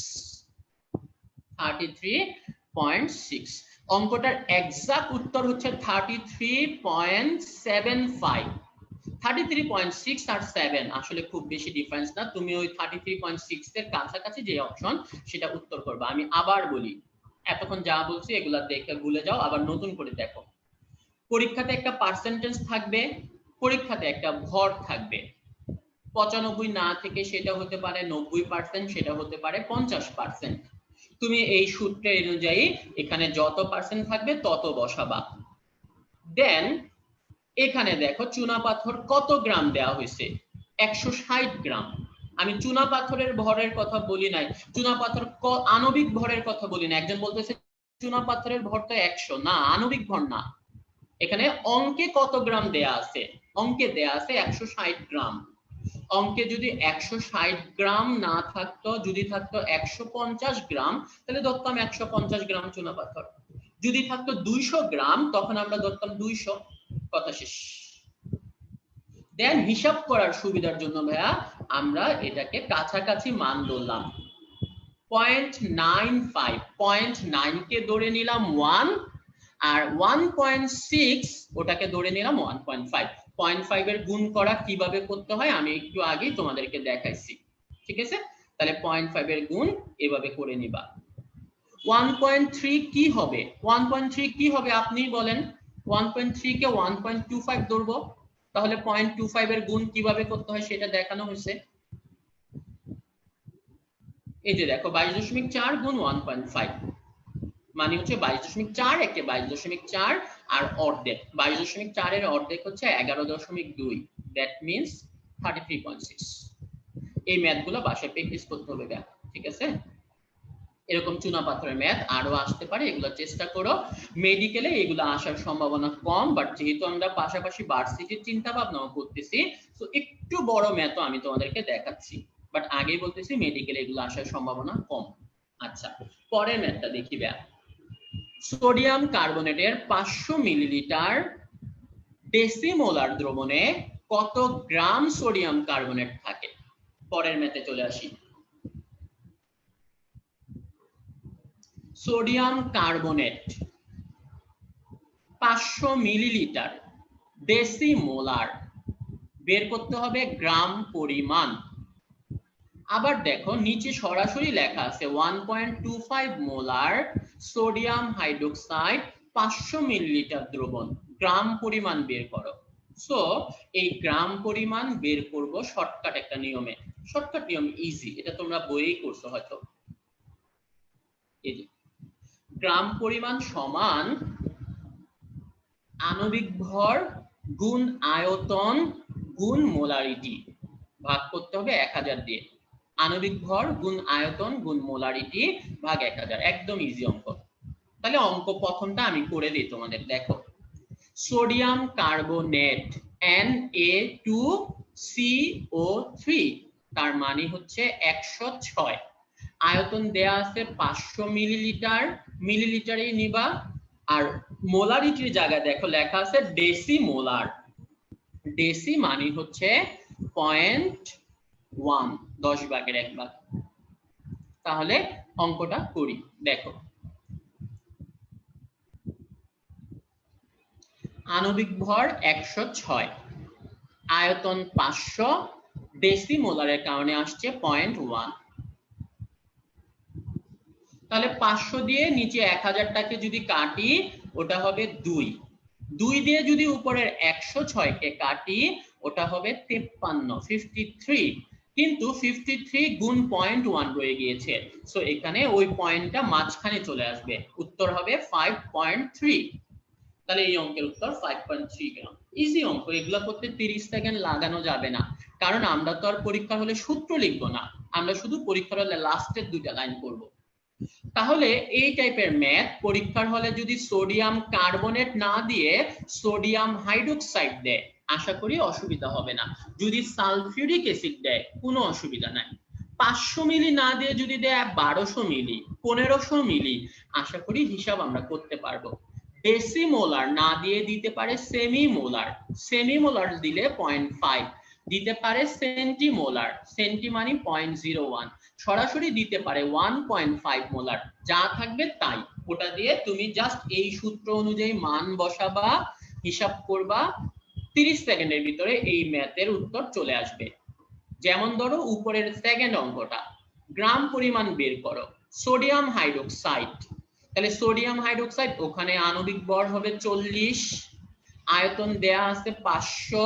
33.6। অঙ্কটার এক্সাক্ট উত্তর হচ্ছে 33.75। 33.6 আর 7 আসলে খুব বেশি ডিফারেন্স না, তুমি ওই 33.6 এর কাছাকাছি যে অপশন সেটা উত্তর করবে। আমি আবার বলি, এতক্ষণ যা বলছি এগুলা দেখে ভুলে যাও, আবার নতুন করে দেখো। পরীক্ষাতে একটা পার্সেন্টেজ থাকবে, পরীক্ষাতে একটা ভর থাকবে, 95 না থেকে সেটা হতে পারে 90%, সেটা হতে পারে 50%। তুমি এই সূত্রের অনুযায়ী এখানে যত পার্সেন্ট থাকবে তত বসাবা। দেন এখানে দেখো চুনা পাথর কত গ্রাম দেওয়া হয়েছে, 160 গ্রাম। আমি চুনা পাথরের ভরের কথা বলি নাই, চুনা পাথর আণবিক ভরের কথা বলি না। একজন বলতেছে চুনা পাথরের ভর তো 100, না আণবিক ভর না, এখানে অঙ্কে কত গ্রাম দেয়া আছে, অঙ্কে দেয়া আছে 160 গ্রাম। অঙ্কে যদি 160 গ্রাম না থাকতো, যদি থাকতো 150 গ্রাম, তাহলে ধরতাম 150 গ্রাম চুনা পাথর। যদি থাকতো 200 গ্রাম তখন আমরা ধরতাম 200, কথা শেষ। দেন হিসাব করার সুবিধার জন্য ভাইয়া আমরা এটাকে কাছাকাছি মান ধরলাম 0.95, 0.9 কে ধরে নিলাম 1, আর 1.6 ওটাকে ধরে নিলাম 1.5। 0.5 এর গুণ করা কিভাবে করতে হয় আমি একটু আগেই তোমাদেরকে দেখাইছি, ঠিক আছে? তাহলে 0.5 এর গুণ এভাবে করে নিবা। 1.3 কি হবে? 1.3 কি হবে আপনি বলেন? 1.3 কে 1.25 ধরবো, তাহলে 0.25 এর গুণ কিভাবে করতে হয় সেটা দেখানো হয়েছে। এই যে দেখো 22.4 গুণ 1.5 মানে হচ্ছে 22.4 একে 22.4 আর অর্ধেক, 22.4 এর অর্ধেক হচ্ছে 11.2, দ্যাট মিন্স 33.6। এই ম্যাথগুলো বাসায় প্র্যাকটিস করতে হবে, ঠিক আছে? এরকম চুনা পাথরের ম্যাথ আরো আসতে পারে, এগুলো চেষ্টা করো। মেডিকেলে এগুলো আসার সম্ভাবনা কম, বাট যেহেতু আমরা পাশাপাশি ভার্সিটির চিন্তা ভাবনাও করতেছি, তো একটু বড় ম্যাথও আমি তোমাদেরকে দেখাচ্ছি, বাট আগেই বলতেছি মেডিকেলে এগুলো আসার সম্ভাবনা কম। আচ্ছা, পরের ম্যাথটা দেখি ব্যাপ। সোডিয়াম কার্বনেটের 500 মিলিলিটার ডেসিমোলার দ্রবণে কত গ্রাম সোডিয়াম কার্বনেট থাকে? পরের ম্যাথে চলে আসি। সোডিয়াম কার্বনেট 500 মিলিলিটার ডেসিমোলার, বের করতে হবে গ্রাম পরিমাণ। আবার দেখো নিচে সরাসরি লেখা আছে 1.25 মোলার সোডিয়াম হাইড্রোক্সাইড 500 মিলিলিটার দ্রবণ, গ্রাম পরিমাণ বের করো। সো এই গ্রাম পরিমাণ বের করব শর্টকাট একটা নিয়মে। শর্টকাট নিয়ম ইজি, এটা তোমরা বইয়েই করছো হয়তো। এই যে গ্রাম পরিমাণ সমান আণবিক ভর গুণ আয়তন গুণ মোলারিটি, ভাগ করতে হবে 1000 দিয়ে। আণবিক ভর গুণ আয়তন গুণ মোলারিটি ভাগ 1000, একদম ইজি অঙ্ক। তাহলে অঙ্ক প্রথমটা আমি করে দিই তোমাদের, দেখো সোডিয়াম কার্বনেট Na2CO3, তার মানে হচ্ছে 106, আয়তন দেয়া আছে 500 মিলিলিটার, মিলিলিটারই নিবা, আর মোলারিটির জায়গায় দেখো লেখা আছে ডেসিমোলার, ডেসি মানে হচ্ছে 0.1, 10 ভাগের 1 ভাগ। তাহলে অঙ্কটা করি, দেখো আণবিক ভর 106, আয়তন 500, ডেসিমোলারের কারণে আসছে 0.1। তাহলে 500 দিয়ে নিচে 1000টাকে যদি কাটি ওটা হবে 2, 2 দিয়ে যদি উপরের 106 কে কাটি ওটা হবে 53, 53, কিন্তু 53 গুণ 0.1 রয়ে গিয়েছে, সো এখানে ওই পয়েন্টটা মাঝখানে চলে আসবে, উত্তর হবে 5.3। তাহলে এই অঙ্কের উত্তর 5.3 গ্রাম। ইজি অঙ্ক, এগুলো করতে 30 সেকেন্ড লাগানো যাবে না, কারণ আমরা তো আর পরীক্ষা হলে সূত্র লিখবো না, আমরা শুধু পরীক্ষার হলে লাস্টের দুইটা লাইন করব। তাহলে এই টাইপের ম্যাথ পরীক্ষার হলে যদি সোডিয়াম কার্বনেট না দিয়ে সোডিয়াম হাইড্রোক্সাইড দেয়, আশা করি অসুবিধা হবে না। যদি সালফিউরিক অ্যাসিড দেয় কোনো অসুবিধা নাই। 500 মিলি না দিয়ে যদি দেয় 1200 মিলি, 1500 মিলি, আশা করি হিসাব আমরা করতে পারবো। ডেসিমোলার না দিয়ে দিতে পারে সেমিমোলার, সেমিমোলার দিলে 0.5, দিতে পারে সেন্টিমোলার, সেন্টি মানে 0.01, সরাসরি দিতে পারে 1.5 মোলার, যা থাকবে তাই, ওটা দিয়ে তুমি জাস্ট এই সূত্র অনুযায়ী মান বসাবা, হিসাব করবা, 30 সেকেন্ডের ভিতরে এই ম্যাথের উত্তর চলে আসবে। যেমন ধরো উপরের সেকেন্ড অঙ্কটা, গ্রাম পরিমাণ বের করো সোডিয়াম হাইড্রোক্সাইড, তাহলে সোডিয়াম হাইড্রোক্সাইড ওখানে আণবিক ভর হবে 40, আয়তন দেয়া আছে 500,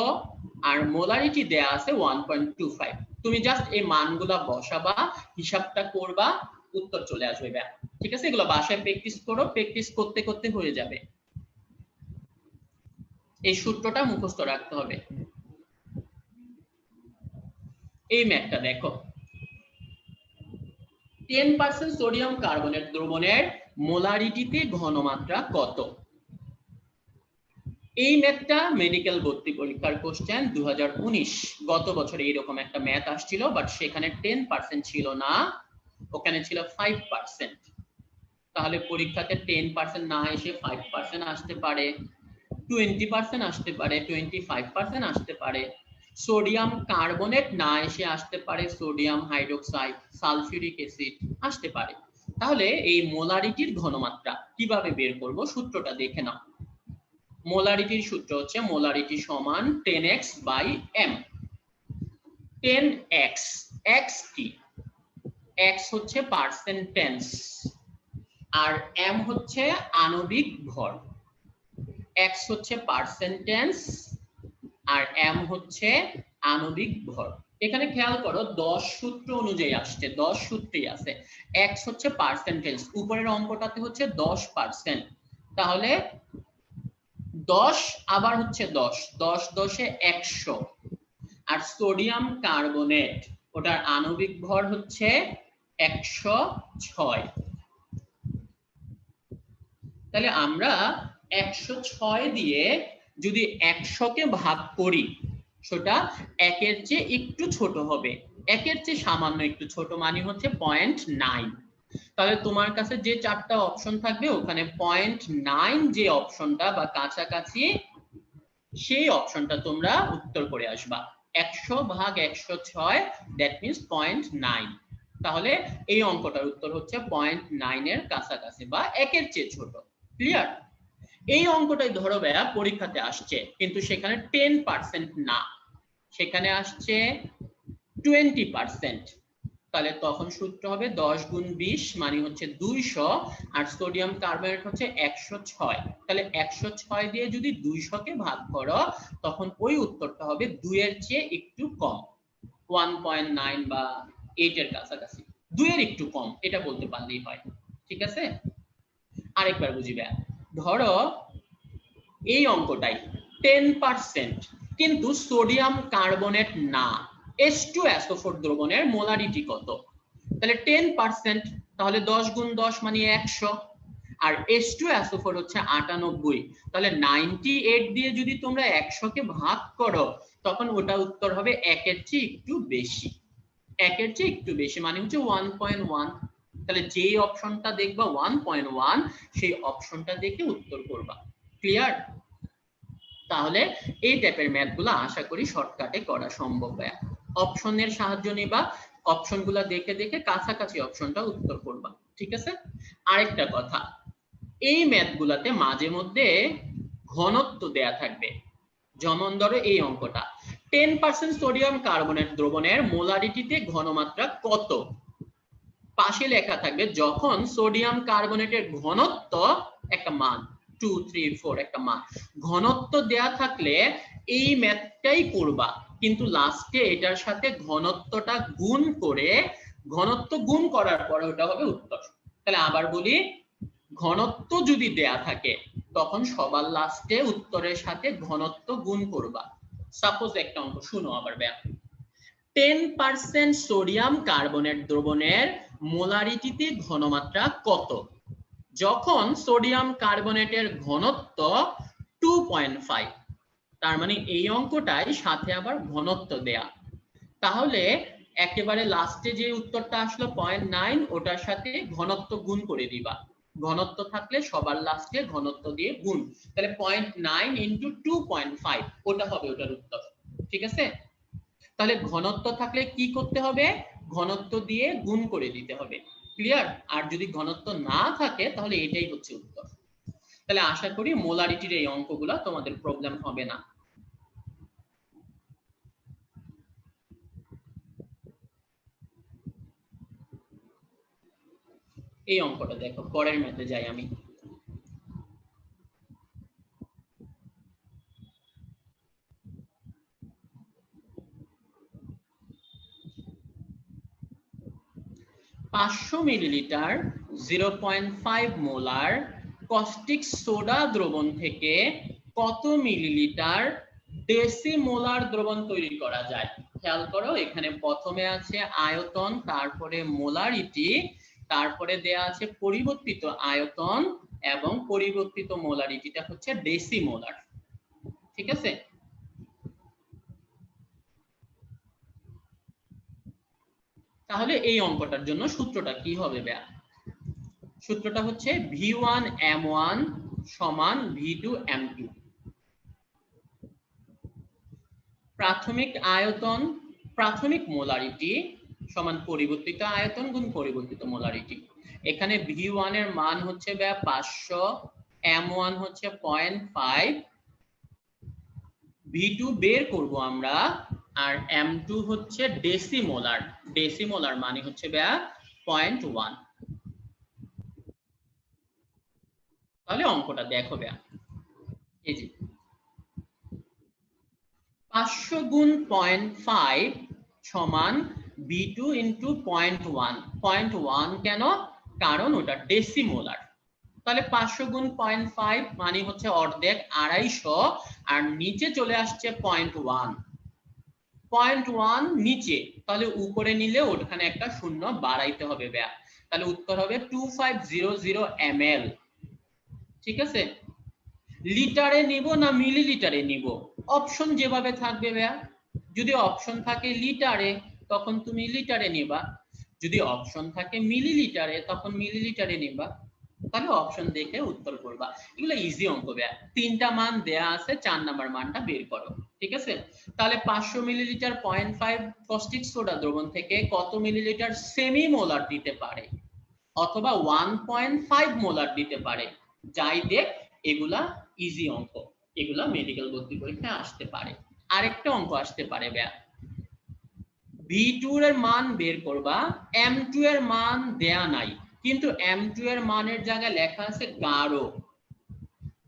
আর মোলারিটি দেয়া আছে 1.25। তুমি জাস্ট এই মানগুলা বসাবা, হিসাবটা করবা, উত্তর চলে আসবে, ঠিক আছে? এগুলো বাসায় প্র্যাকটিস করো, প্র্যাকটিস করতে করতে হয়ে যাবে। এই সূত্রটা মুখস্থ রাখতে হবে। এই ম্যাথটা দেখো 10% সোডিয়াম কার্বনেট দ্রবণের মোলারিটিতে ঘনমাত্রা কত? এই ম্যাথটা মেডিকেল ভর্তি পরীক্ষার কোশ্চেন 2019, গত বছর এইরকম একটা ম্যাথ আসছিল, বাট সেখানে 10% ছিল না, ওখানে ছিল 5%। তাহলে পরীক্ষাতে 10% না এসে 5% আসতে পারে, 20% আসতে পারে, 25% আসতে পারে। সোডিয়াম কার্বনেট না এসে আসতে পারে সোডিয়াম হাইড্রোক্সাইড, সালফিউরিক অ্যাসিড আসতে পারে। তাহলে এই মোলারিটির ঘনমাত্রা কিভাবে বের করব, সূত্রটা দেখে নাও। মোলারিটির সূত্র হচ্ছে মোলারিটি সমান 10x by m। 10x, x কি? x হচ্ছে পার্সেন্টেজ, আর m হচ্ছে আণবিক ভর, x হচ্ছে পার্সেন্টেজ আর m হচ্ছে আণবিক ভর। এখানে খেয়াল করো 10 সূত্র অনুযায়ী আসছে, 10 সূত্রই আছে। x হচ্ছে পার্সেন্টেজ, উপরের অঙ্কটাতে হচ্ছে 10%, তাহলে 10 আবার হচ্ছে 10, 10 10 এ 100। আর সোডিয়াম কার্বনেট ওটার আণবিক ভর হচ্ছে 106। তাহলে আমরা 106 দিয়ে যদি 100 কে ভাগ করি, সেটা 1 এর চেয়ে একটু ছোট হবে, 1 এর চেয়ে সামান্য একটু ছোট, মানে হচ্ছে 0.9। তাহলে তোমার কাছে যে 4টা অপশন থাকবে ওখানে 0.9 যে অপশনটা বা কাছাকাছি, সেই অপশনটা তোমরা উত্তর করে আসবা। 100 ভাগ 106 দ্যাট মিন্স 0.9। তাহলে এই অঙ্কটার উত্তর হচ্ছে 0.9 এর কাছাকাছি বা 1 এর চেয়ে ছোট। ক্লিয়ার? এই অঙ্কটাই ধরো ভাইয়া পরীক্ষাতে আসছে, কিন্তু সেখানে 10% না, সেখানে আসছে 20%। তাহলে তখন সূত্র হবে 10 গুণ 20 মানে হচ্ছে 200, আর সোডিয়াম কার্বনেট হচ্ছে 106। তাহলে 106 দিয়ে যদি 200 কে ভাগ করো তখন ওই উত্তরটা হবে 2 এর চেয়ে একটু কম, 1.9 বা 8 এর কাছাকাছি, 2 এর একটু কম, এটা বলতে পারলেই হয়। ঠিক আছে? আরেকবার বুঝিবে, ধরো এই অঙ্কটাই 10%, কিন্তু সোডিয়াম কার্বনেট না, H2SO4 দ্রবণের মোলারিটি কত? তাহলে 10%, তাহলে 10 গুণ 10 মানে 100, আর H2SO4 হচ্ছে 98, তাহলে 98 দিয়ে যদি তোমরা 100 কে ভাগ করো তখন ওটা উত্তর হবে 1 এর চেয়ে একটু বেশি, 1 এর চেয়ে একটু বেশি মানে হচ্ছে 1.1। তাহলে যেই অপশনটা দেখবা 1.1 সেই অপশনটা দেখে উত্তর করবা। ক্লিয়ার? তাহলে এই টাইপের ম্যাথগুলো আশা করি শর্টকাটে করা সম্ভব। অপশনের সাহায্য নিবা, অপশনগুলো দেখে দেখে কাছাকাছি অপশনটা উত্তর করবা। ঠিক আছে? আরেকটা কথা, এই ম্যাথগুলোতে মাঝে মধ্যে ঘনত্ব দেয়া থাকবে। যেমন ধরো এই অঙ্কটা 10% সোডিয়াম কার্বনেট দ্রবণের মোলারিটিতে ঘনমাত্রা কত? পাশে লেখা থাকবে যখন সোডিয়াম কার্বনেটের ঘনত্ব একটা মান 2 3 4 একটা মান, ঘনত্ব দেয়া থাকলে এই ম্যাথটাই করবা, কিন্তু লাস্টে এটার সাথে ঘনত্বটা গুণ করে, ঘনত্ব গুণ করার পরে ওটা হবে উত্তর। তাহলে আবার বলি, ঘনত্ব যদি দেয়া থাকে তখন সবার লাস্টে উত্তরের সাথে ঘনত্ব গুণ করবা। সাপোজ একটা অঙ্ক শুনো আবার ব্যাখ্যা, 10% সোডিয়াম কার্বনেট দ্রবণের মোলারিটিতে ঘনমাত্রা কত যখন সোডিয়াম কার্বনেটের ঘনত্ব 2.5? তার মানে এই অঙ্কটাই সাথে আবার ঘনত্ব দেয়া, তাহলে একেবারে লাস্টে যে উত্তরটা আসলো 0.9 ওটার সাথে ঘনত্ব গুণ করে দিবা, ঘনত্ব থাকলে সবার লাস্টে ঘনত্ব দিয়ে গুণ, তাহলে 0.9 ইনটু 2.5 ওটা হবে ওটার উত্তর। ঠিক আছে? তাহলে ঘনত্ব থাকলে কি করতে হবে? ঘনত্ব দিয়ে গুণ করে দিতে হবে। ক্লিয়ার? আর যদি ঘনত্ব না থাকে তাহলে এটাই হচ্ছে উত্তর। তাহলে আশা করি মোলারিটির এই অঙ্কগুলো তোমাদের প্রবলেম হবে না। এই অঙ্কটা দেখো, পরের ম্যাথে যাই আমি। পাঁচশো মিলিলিটার 0.5 মোলার কস্টিক সোডা দ্রবণ থেকে কত মিলিলিটার ডেসিমোলার দ্রবণ তৈরি করা যায়? খেয়াল করো, এখানে প্রথমে আছে আয়তন, তারপরে মোলারিটি, তারপরে দেয়া আছে পরিবর্তিত আয়তন, এবং পরিবর্তিত মোলারিটিটা হচ্ছে ডেসিমোলার। ঠিক আছে? তাহলে এই অঙ্কটার জন্য সূত্রটা কি হবে ভাইয়া? সূত্রটা হচ্ছে V1M1 সমান V2M2। প্রাথমিক আয়তন, প্রাথমিক মোলারিটি সমান পরিবর্তিত আয়তন গুণ পরিবর্তিত মোলারিটি। এখানে V1 এর মান হচ্ছে 500, M1 হচ্ছে 0.5, V2 বের করব আমরা, আর M2 হচ্ছে ডেসিমোলার, ডেসিমোলার মানে হচ্ছে 0.1। তাহলে অঙ্কটা দেখো ভাইয়া, এই যে 500 গুণ 0.5 সমান B2 ইন্টু 0.1। 0.1 কেন? কারণ ওটা ডেসিমোলার। তাহলে 500 গুণ 0.5 মানে হচ্ছে অর্ধেক, 250, আর নিচে চলে আসছে 0.1। 0.1 নিচে, তাহলে উপরে নিলে ওখানে একটা শূন্য বাড়াইতে হবে ভাইয়া। তাহলে উত্তর হবে 2500 ml। ঠিক আছে, লিটারে নিব না মিলিলিটারে নিব, অপশন যেভাবে থাকবে ভাইয়া। যদি অপশন থাকে লিটারে তখন তুমি লিটারে নিবা, যদি অপশন থাকে মিলিলিটারে তখন মিলিলিটারে নিবা। তাহলে অপশন দেখে উত্তর করবা। এগুলো ইজি অঙ্ক ভাইয়া। তিনটা মান দেয়া আছে, 4 নাম্বার মানটা বের করো। ঠিক আছে, তাহলে 500 মিলিলিটার 0.5 কস্টিক সোডা দ্রবণ থেকে কত মিলিলিটার সেমি মোলার দিতে পারে, অথবা 1.5 মোলার দিতে পারে। যাই দেখ, এগুলা ইজি অঙ্ক, এগুলা মেডিকেল ভর্তি পরীক্ষায় আসতে পারে। আরেকটা অঙ্ক আসতে পারে ভাইয়া, B2 এর মান বের করবা, M2 এর মান দেয়া নাই, কিন্তু M2 এর মানের জায়গায় লেখা আছে 11।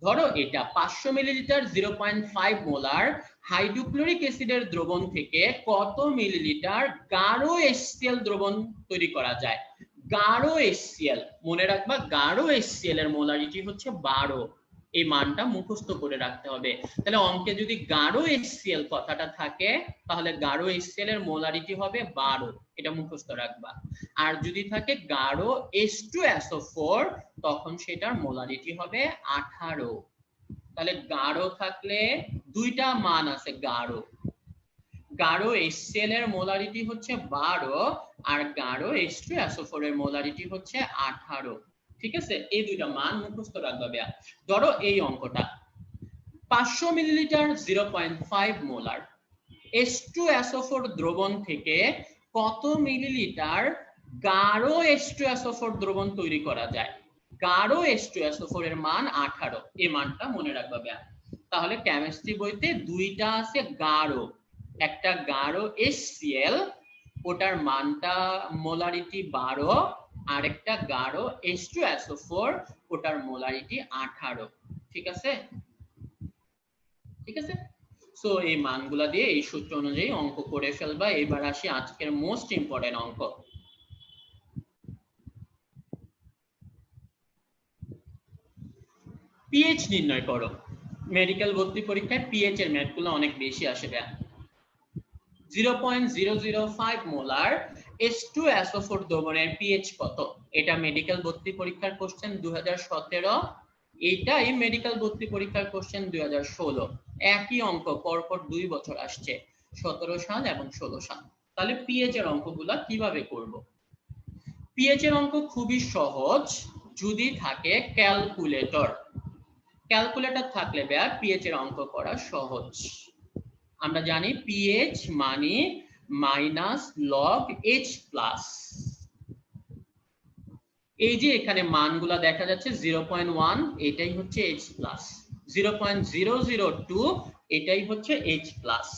ধরো এটা 500 মিলিলিটার 0.5 মোলার হাইড্রোক্লোরিক অ্যাসিডের দ্রবণ থেকে কত মিলিলিটার 11 HCl দ্রবণ তৈরি করা যায়। 11 HCl মনে রাখবা, 11 HCl এর মোলারিটি হচ্ছে 12। এই মানটা মুখস্থ করে রাখতে হবে। তাহলে অঙ্কে যদি 11 HCl কথাটা থাকে, তাহলে 11 HCl এর মোলারিটি হবে 12, এটা মুখস্থ রাখবা। আর যদি থাকে 11 H2SO4, তখন সেটার মোলারিটি হবে 18। তাহলে 11 থাকলে দুইটা মান আছে, 11 HCl এর মোলারিটি হচ্ছে 12, আর 11 H2SO4 এর মোলারিটি হচ্ছে 18। ঠিক আছে, এই দুইটা মান মুখস্থ রাখবা ভাইয়া। ধরো এই অঙ্কটা 500 মিলিলিটার 0.5 মোলার H2SO4 দ্রবণ থেকে কত মিলিলিটার 11 H2SO4 দ্রবণ তৈরি করা যায়। 11 H2SO4 এর মান 18, এই মানটা মনে রাখবা ভাইয়া। তাহলে কেমিস্ট্রি বইতে দুইটা আছে 11, একটা 11 HCl, ওটার মানটা মোলারিটি 12, আর একটা 11 H2SO4, ওটার মোলারিটি 18। ঠিক আছে, ঠিক আছে। সো এই মানগুলা দিয়ে এই সূত্র অনুযায়ী অঙ্ক করে ফেলবা। এবার আসি আজকের মোস্ট ইম্পর্টেন্ট অঙ্ক। পিএইচ নির্ণয় করো। মেডিকেল ভর্তি পরীক্ষায় পিএইচ এর ম্যাথগুলো অনেক বেশি আসে ভাইয়া। 0.005 মোলার H2SO4 দ্রবণের পিএইচ কত? এটা মেডিকেল ভর্তি পরীক্ষার কোশ্চেন 2017, এটাই মেডিকেল ভর্তি পরীক্ষার কোশ্চেন 2016। একই অঙ্ক পরপর 2 বছর আসছে, 17 সাল এবং 16 সাল। তাহলে পিএইচ এর অঙ্কগুলা কিভাবে করব? পিএইচ এর অঙ্ক খুবই সহজ, যদি থাকে ক্যালকুলেটর। ক্যালকুলেটর থাকলে ভাইয়া পিএইচ এর অঙ্ক করা সহজ। আমরা জানি পিএইচ মানে মাইনাস লগ এইচ প্লাস। এই যে এখানে মানগুলা দেখা যাচ্ছে 0.1, এটাই হচ্ছে এইচ প্লাস। 0.002 এটাই হচ্ছে এইচ প্লাস।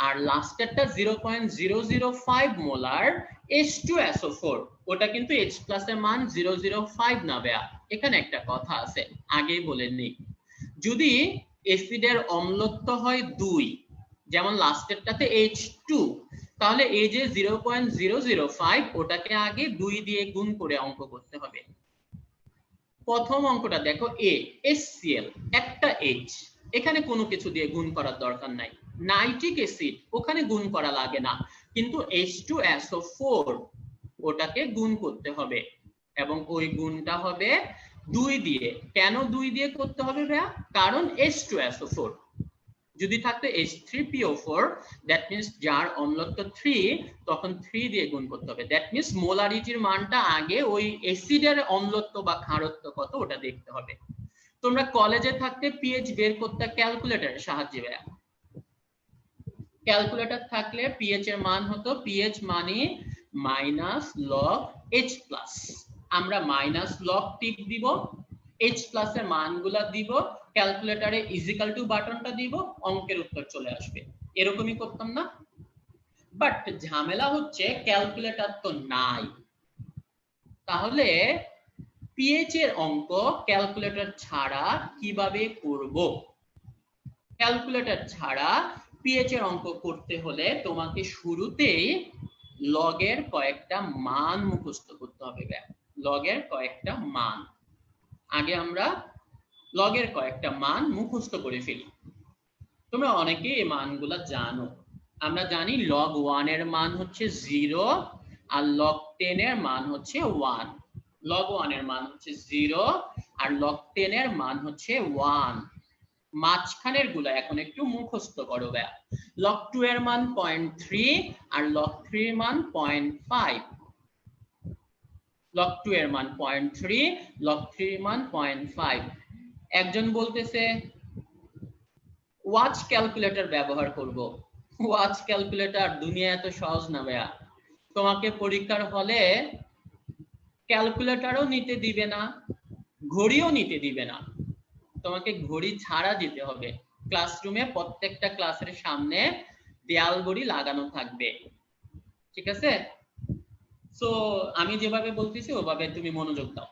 আর লাস্টেরটা 0.005 মোলার H2SO4, ওটা কিন্তু এইচ প্লাস এর মান 005 না ভাইয়া। এখানে একটা কথা আছে, আগেই বলে নেই, যদি অ্যাসিডের অম্লত্ব হয় 2, যেমন লাস্টেরটাতে H2, তাহলে এই যে 0.005 ওটাকে আগে 2 দিয়ে গুণ করে অঙ্ক করতে হবে। প্রথম অঙ্কটা দেখো A HCl, একটা H, এখানে কোনো কিছু দিয়ে গুণ করার দরকার নাই। নাইট্রিক অ্যাসিড, ওখানে গুণ করা লাগে না, কিন্তু H2SO4 ওটাকে গুণ করতে হবে, এবং ওই গুণটা হবে 2 দিয়ে। কেন 2 দিয়ে করতে হবে ভাইয়া? কারণ H2SO4 যদি থাকতো H3PO4, দ্যাট মিন্স যার অম্লত্ব 3, তখন 3 দিয়ে গুণ করতে হবে। দ্যাট মিন্স মোলারিটির মানটা আগে ওই অ্যাসিডের অম্লত্ব বা ক্ষারত্ব কত ওটা দেখতে হবে। তোমরা কলেজে থাকতে পিএইচ বের করতে ক্যালকুলেটরের সাহায্যে ভাইয়া। ক্যালকুলেটর থাকলে পিএইচ এর মান হতো, পিএইচ মানে মাইনাস লগ এইচ প্লাস। আমরা মাইনাস লগ টিক দিব, এইচ প্লাস এর মানগুলা দিব, ক্যালকুলেটরে ইজিক্যাল টু বাটনটা দিব, অঙ্কের উত্তর চলে আসবে। এরকমই করতাম না? বাট ঝামেলা হচ্ছে ক্যালকুলেটর তো নাই, তাহলে পিএইচ এর অঙ্ক ক্যালকুলেটর ছাড়া কিভাবে করব? ক্যালকুলেটর ছাড়া পিএইচ এর অঙ্ক করতে হলে তোমাকে শুরুতেই লগের কয়েকটা মান মুখস্থ করতে হবে। লগের কয়েকটা মান আগে আমরা লগের কয়েকটা মান মুখস্থ করে ফেলি। তোমরা অনেকে এই মানগুলা জানো। আমরা জানি log 1 এর মান হচ্ছে 0 আর log 10 এর মান হচ্ছে 1। log 1 এর মান হচ্ছে 0 আর log 10 এর মান হচ্ছে 1। মাঝখানের গুলা এখন একটু মুখস্থ করো ভাইয়া। log 2 এর মান 0.3 আর log 3 এর মান 0.5। log 2 এর মান 0.3, log 3 এর মান 0.5। একজন বলতেছে ওয়াচ ক্যালকুলেটর ব্যবহার করব। ওয়াচ ক্যালকুলেটর দুনিয়া এত সহজ না ভাইয়া। তোমাকে পরীক্ষার হলে ক্যালকুলেটরও নিতে দিবে না, ঘড়িও নিতে দিবে না। তোমাকে ঘড়ি ছাড়া দিতে হবে। ক্লাসরুমে প্রত্যেকটা ক্লাসের সামনে দেয়াল ঘড়ি লাগানো থাকবে, ঠিক আছে? সো আমি যেভাবে বলতেছি ওভাবে তুমি মনোযোগ দাও।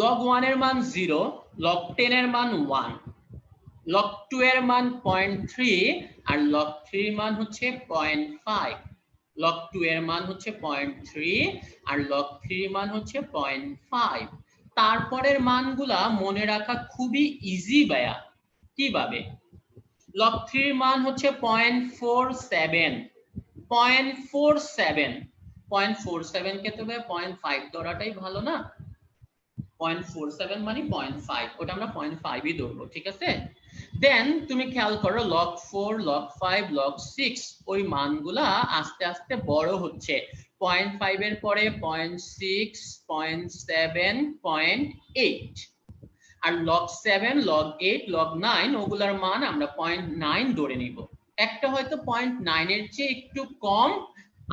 log 1 এর মান 0, log 10 এর মান 1, log 2 এর মান 0.3 আর log 3 এর মান হচ্ছে 0.5। log 2 এর মান হচ্ছে 0.3 আর log 3 এর মান হচ্ছে 0.5। তারপরের মানগুলা মনে রাখা খুবই ইজি ভাইয়া। কিভাবে? log 3 এর মান হচ্ছে 0.47। 0.47 কে তো ভাই 0.5 ধরাটাই ভালো না? 0.47 মানে 0.5, ওটা আমরা 0.5ই ধরবো, ঠিক আছে? দেন তুমি খেয়াল করো log 4, log 5, log 6 ওই মানগুলা আস্তে আস্তে বড় হচ্ছে। 0.5 এর পরে 0.6, 0.7, 0.8 আর log 7, log 8, log 9 ওগুলার মান আমরা 0.9 ধরে নিব। একটা হয়তো 0.9 এর চেয়ে একটু কম,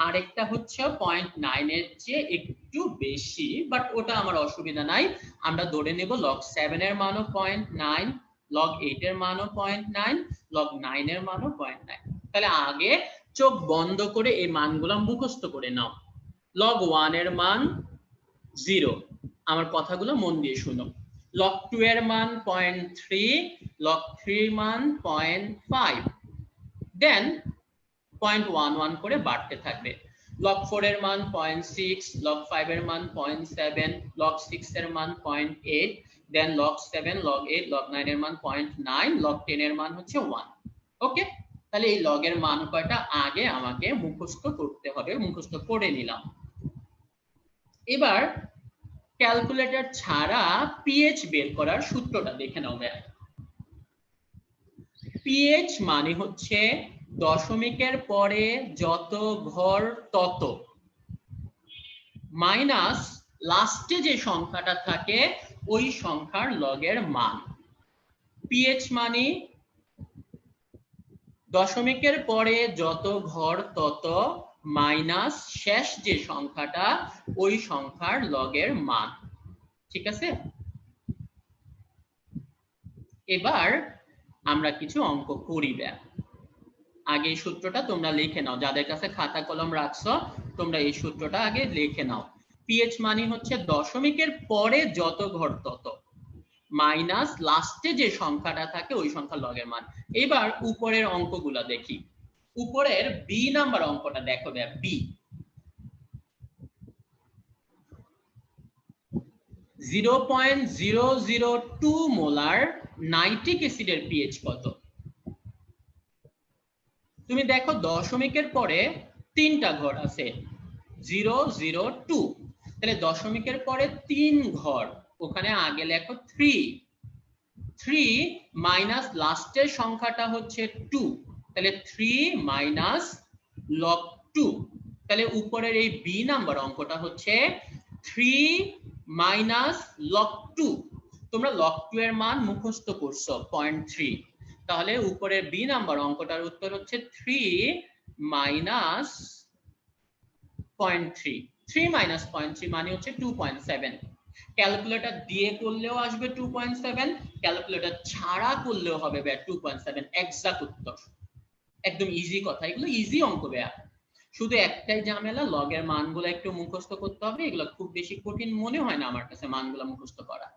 আরেকটা হচ্ছে 0.9 এর চেয়ে একটু বেশি, বাট ওটা আমার অসুবিধা নাই। আমরা ধরে নেব log 7 এর মানও 0.9, log 8 এর মানও 0.9, log 9 এর মানও 0.9। তাহলে আগে চোখ বন্ধ করে এই মানগুলো মুখস্থ করে নাও। log 1 এর মান 0, আমার কথাগুলো মন দিয়ে শুনো। log 2 এর মান 0.3, log 3 এর মান 0.5, দেন 0.11 করে বাড়তে থাকবে। log 4 এর মান 0.6, log 5 এর মান 0.7, log 6 এর মান 0.8, দেন log 7, log 8, log 9 এর মান 0.9, log 10 এর মান হচ্ছে 1। ওকে, তাহলে এই log এর মান কয়টা আগে আমাকে মুখস্থ করতে হবে, মুখস্থ করে নিলাম। এবার ক্যালকুলেটর ছাড়া পিএইচ বের করার সূত্রটা দেখে নাও ভাইয়া। পিএইচ মানে হচ্ছে দশমিকের পরে যত ঘর তত মাইনাস লাস্টে যে সংখ্যাটা থাকে ওই সংখ্যার লগের মান। পিএইচ মানে দশমিকের পরে যত ঘর তত মাইনাস শেষ যে সংখ্যাটা ওই সংখ্যার লগের মান, ঠিক আছে? এবার আমরা কিছু অঙ্ক করি। আগে এই সূত্রটা তোমরা লিখে নাও, যাদের কাছে খাতা কলম রাখছো তোমরা এই সূত্রটা আগে লিখে নাও। পিএইচ মানে হচ্ছে দশমিকের পরে যত ঘর তত মাইনাস লাস্টে যে সংখ্যাটা থাকে ওই সংখ্যার লগের মান। এবার উপরের অঙ্কগুলা দেখি। উপরের বি নাম্বার অঙ্কটা দেখো বি। 0.002 মোলার নাইট্রিক অ্যাসিডের পিএইচ কত? তুমি দেখো দশমিকের পরে তিনটা ঘর আছে 002, তাহলে দশমিকের পরে 3 ঘর, ওখানে আগে লেখো 3 মাইনাস লাস্টের সংখ্যাটা হচ্ছে 2, তাহলে 3 মাইনাস log 2। তাহলে উপরের এই বি নাম্বার অঙ্কটা হচ্ছে 3 মাইনাস log 2। তোমরা log 2 এর মান মুখস্থ করছো 0.3, তাহলে উপরের বি নাম্বার অঙ্কটার উত্তর হচ্ছে 3 মাইনাস 0.3। 3 মাইনাস 0.3 মানে হচ্ছে 2.7। ক্যালকুলেটর দিয়ে করলেও আসবে 2.7, ক্যালকুলেটর ছাড়া করলেও হবে 2.7 এক্সাক্ট উত্তর। একদম ইজি কথা, এগুলো ইজি অঙ্ক ভাইয়া। শুধু একটাই ঝামেলা, লগের মানগুলো একটু মুখস্থ করতে হবে। এগুলো খুব বেশি কঠিন মনে হয় না আমার কাছে মানগুলো মুখস্থ করা।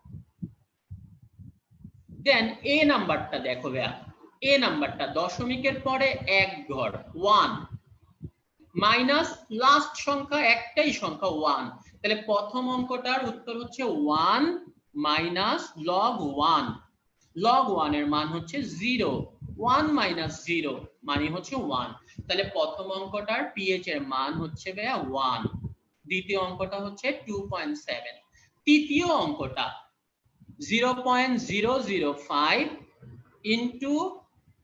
দেন এ নাম্বারটা দেখো ভাইয়া, এ নাম্বারটা দশমিকের পরে এক ঘর 1 মাইনাস লাস্ট সংখ্যা একটাই সংখ্যা 1, তাহলে প্রথম অঙ্কটার উত্তর হচ্ছে 1 মাইনাস লগ 1। লগ 1 এর মান হচ্ছে 0, 1 মাইনাস 0 মানে হচ্ছে 1, তাহলে প্রথম অঙ্কটার পিএইচ এর মান হচ্ছে ভাইয়া 1। দ্বিতীয় অঙ্কটা হচ্ছে 2.7। তৃতীয় অঙ্কটা 0.005 ইনটু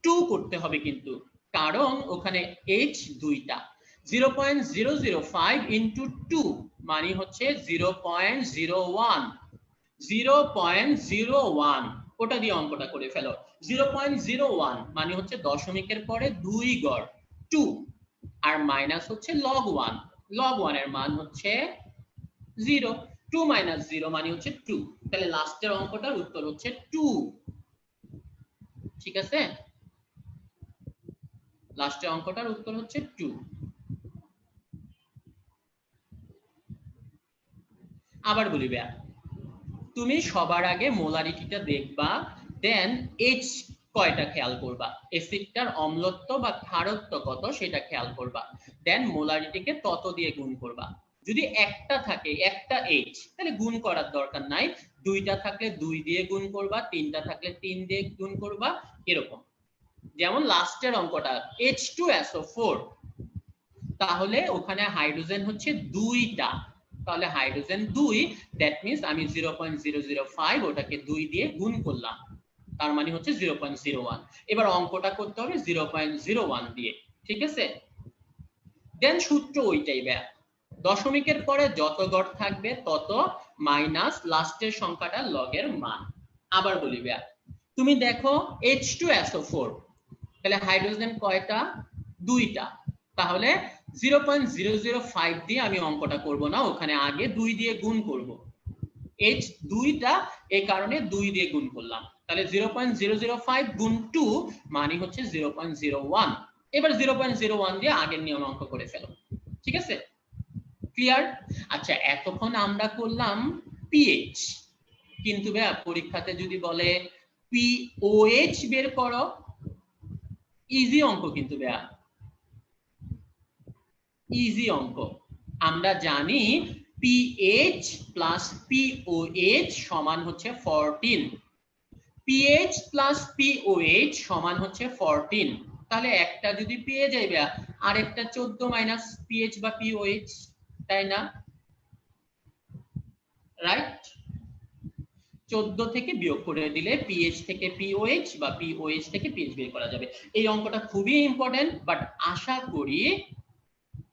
2 করতে হবে কিন্তু, কারণ ওখানে h দুইটা। 0.005 ইনটু 2 মানে হচ্ছে 0.01, 0.01 ওটা দিয়ে অঙ্কটা করে ফেলো। 0.01 মানে হচ্ছে দশমিকের পরে 2 গড় 2, আর মাইনাস হচ্ছে log 1, log 1 এর মান হচ্ছে 0, 2 মাইনাস 0 মানে হচ্ছে 2, তাহলে লাস্টের অঙ্কটার উত্তর হচ্ছে 2। ঠিক আছে, লাস্টের অঙ্কটার উত্তর হচ্ছে 2। আবার বলি ভাইয়া, তুমি সবার আগে মোলারিটিটা দেখবা, দেন এইচ কয়টা খেয়াল করবা, অ্যাসিডটার অম্লত্ব বা ক্ষারত্ব কত সেটা খেয়াল করবা, দেন মোলারিটিকে তত দিয়ে গুণ করবা। যদি একটা থাকে একটা এইচ, তাহলে গুণ করার দরকার নাই, দুইটা থাকলে 2 দিয়ে গুণ করবা, তিনটা থাকলে 3 দিয়ে গুণ করবা, এরকম। যেমন লাস্টের অঙ্কটা H2SO4, তাহলে ওখানে হাইড্রোজেন হচ্ছে 2টা, তাহলে হাইড্রোজেন 2, দ্যাট মিন্স আমি 0.005 ওটাকে 2 দিয়ে গুণ করলাম, তার মানে হচ্ছে 0.01। এবার অঙ্কটা করতে হবে 0.01 দিয়ে। ঠিক আছে, দেন সূত্র ওইটাই ভাইয়া, দশমিকের পরে যত গড় থাকবে তত মাইনাস লাস্টের সংখ্যাটা লগের মান। আবার বলি ভাইয়া, তুমি দেখো H2SO4, তাহলে হাইড্রোজেন কয়টা, 2টা, তাহলে 0.005 দিয়ে আমি অঙ্কটা করব না, ওখানে আগে 2 দিয়ে গুণ করব। H 2টা, এই কারণে 2 দিয়ে গুণ করলাম, তাহলে 0.005 গুণ 2 মানে হচ্ছে 0.01। এবার 0.01 দিয়ে আগের নিয়ম অঙ্ক করে ফেলো। ঠিক আছে, ক্লিয়ার? আচ্ছা, এতক্ষণ আমরা করলাম পিএইচ, কিন্তু ভাইয়া পরীক্ষাতে যদি বলে পিওএইচ বের করো, ইজি অঙ্ক কিন্তু ভাইয়া, ইজি অঙ্ক। আমরা জানি পিএইচ প্লাস পিওএইচ সমান হচ্ছে 14, পিএইচ প্লাস পিওএইচ সমান হচ্ছে 14, তাহলে একটা যদি পেয়ে যাইবে আর একটা 14 মাইনাস পিএইচ বা পিওএইচ, তাই না? রাইট, 14 থেকে বিয়োগ করে দিলে পিএইচ থেকে পিওএইচ বা পিওএইচ থেকে পিএইচ বের করা যাবে। এই অঙ্কটা খুবই ইম্পর্টেন্ট, বাট আশা করি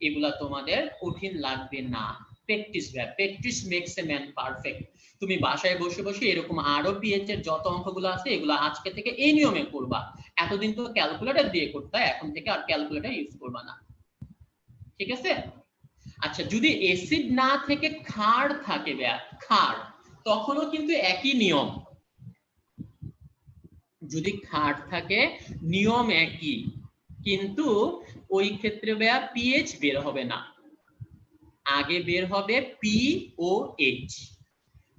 এগুলা তোমাদের কঠিন লাগবে না। প্র্যাকটিস ভাই, practice makes a man perfect. তুমি বাসায় বসে বসে এরকম আরো পিএইচ এর যত অঙ্কগুলো আছে এগুলো আজকে থেকে এই নিয়মে করবা। এতদিন তো ক্যালকুলেটর দিয়ে করতে, এখন থেকে আর ক্যালকুলেটর ইউজ করবা না। ঠিক আছে? আচ্ছা, যদি অ্যাসিড না থেকে ক্ষার থাকে ভাই, ক্ষার, তখনও কিন্তু একই নিয়ম। যদি ক্ষার থাকে নিয়ম একই, কিন্তু ওই ক্ষেত্রে ভাইয়া পিএইচ বের হবে না, আগে বের হবে পিওএইচ।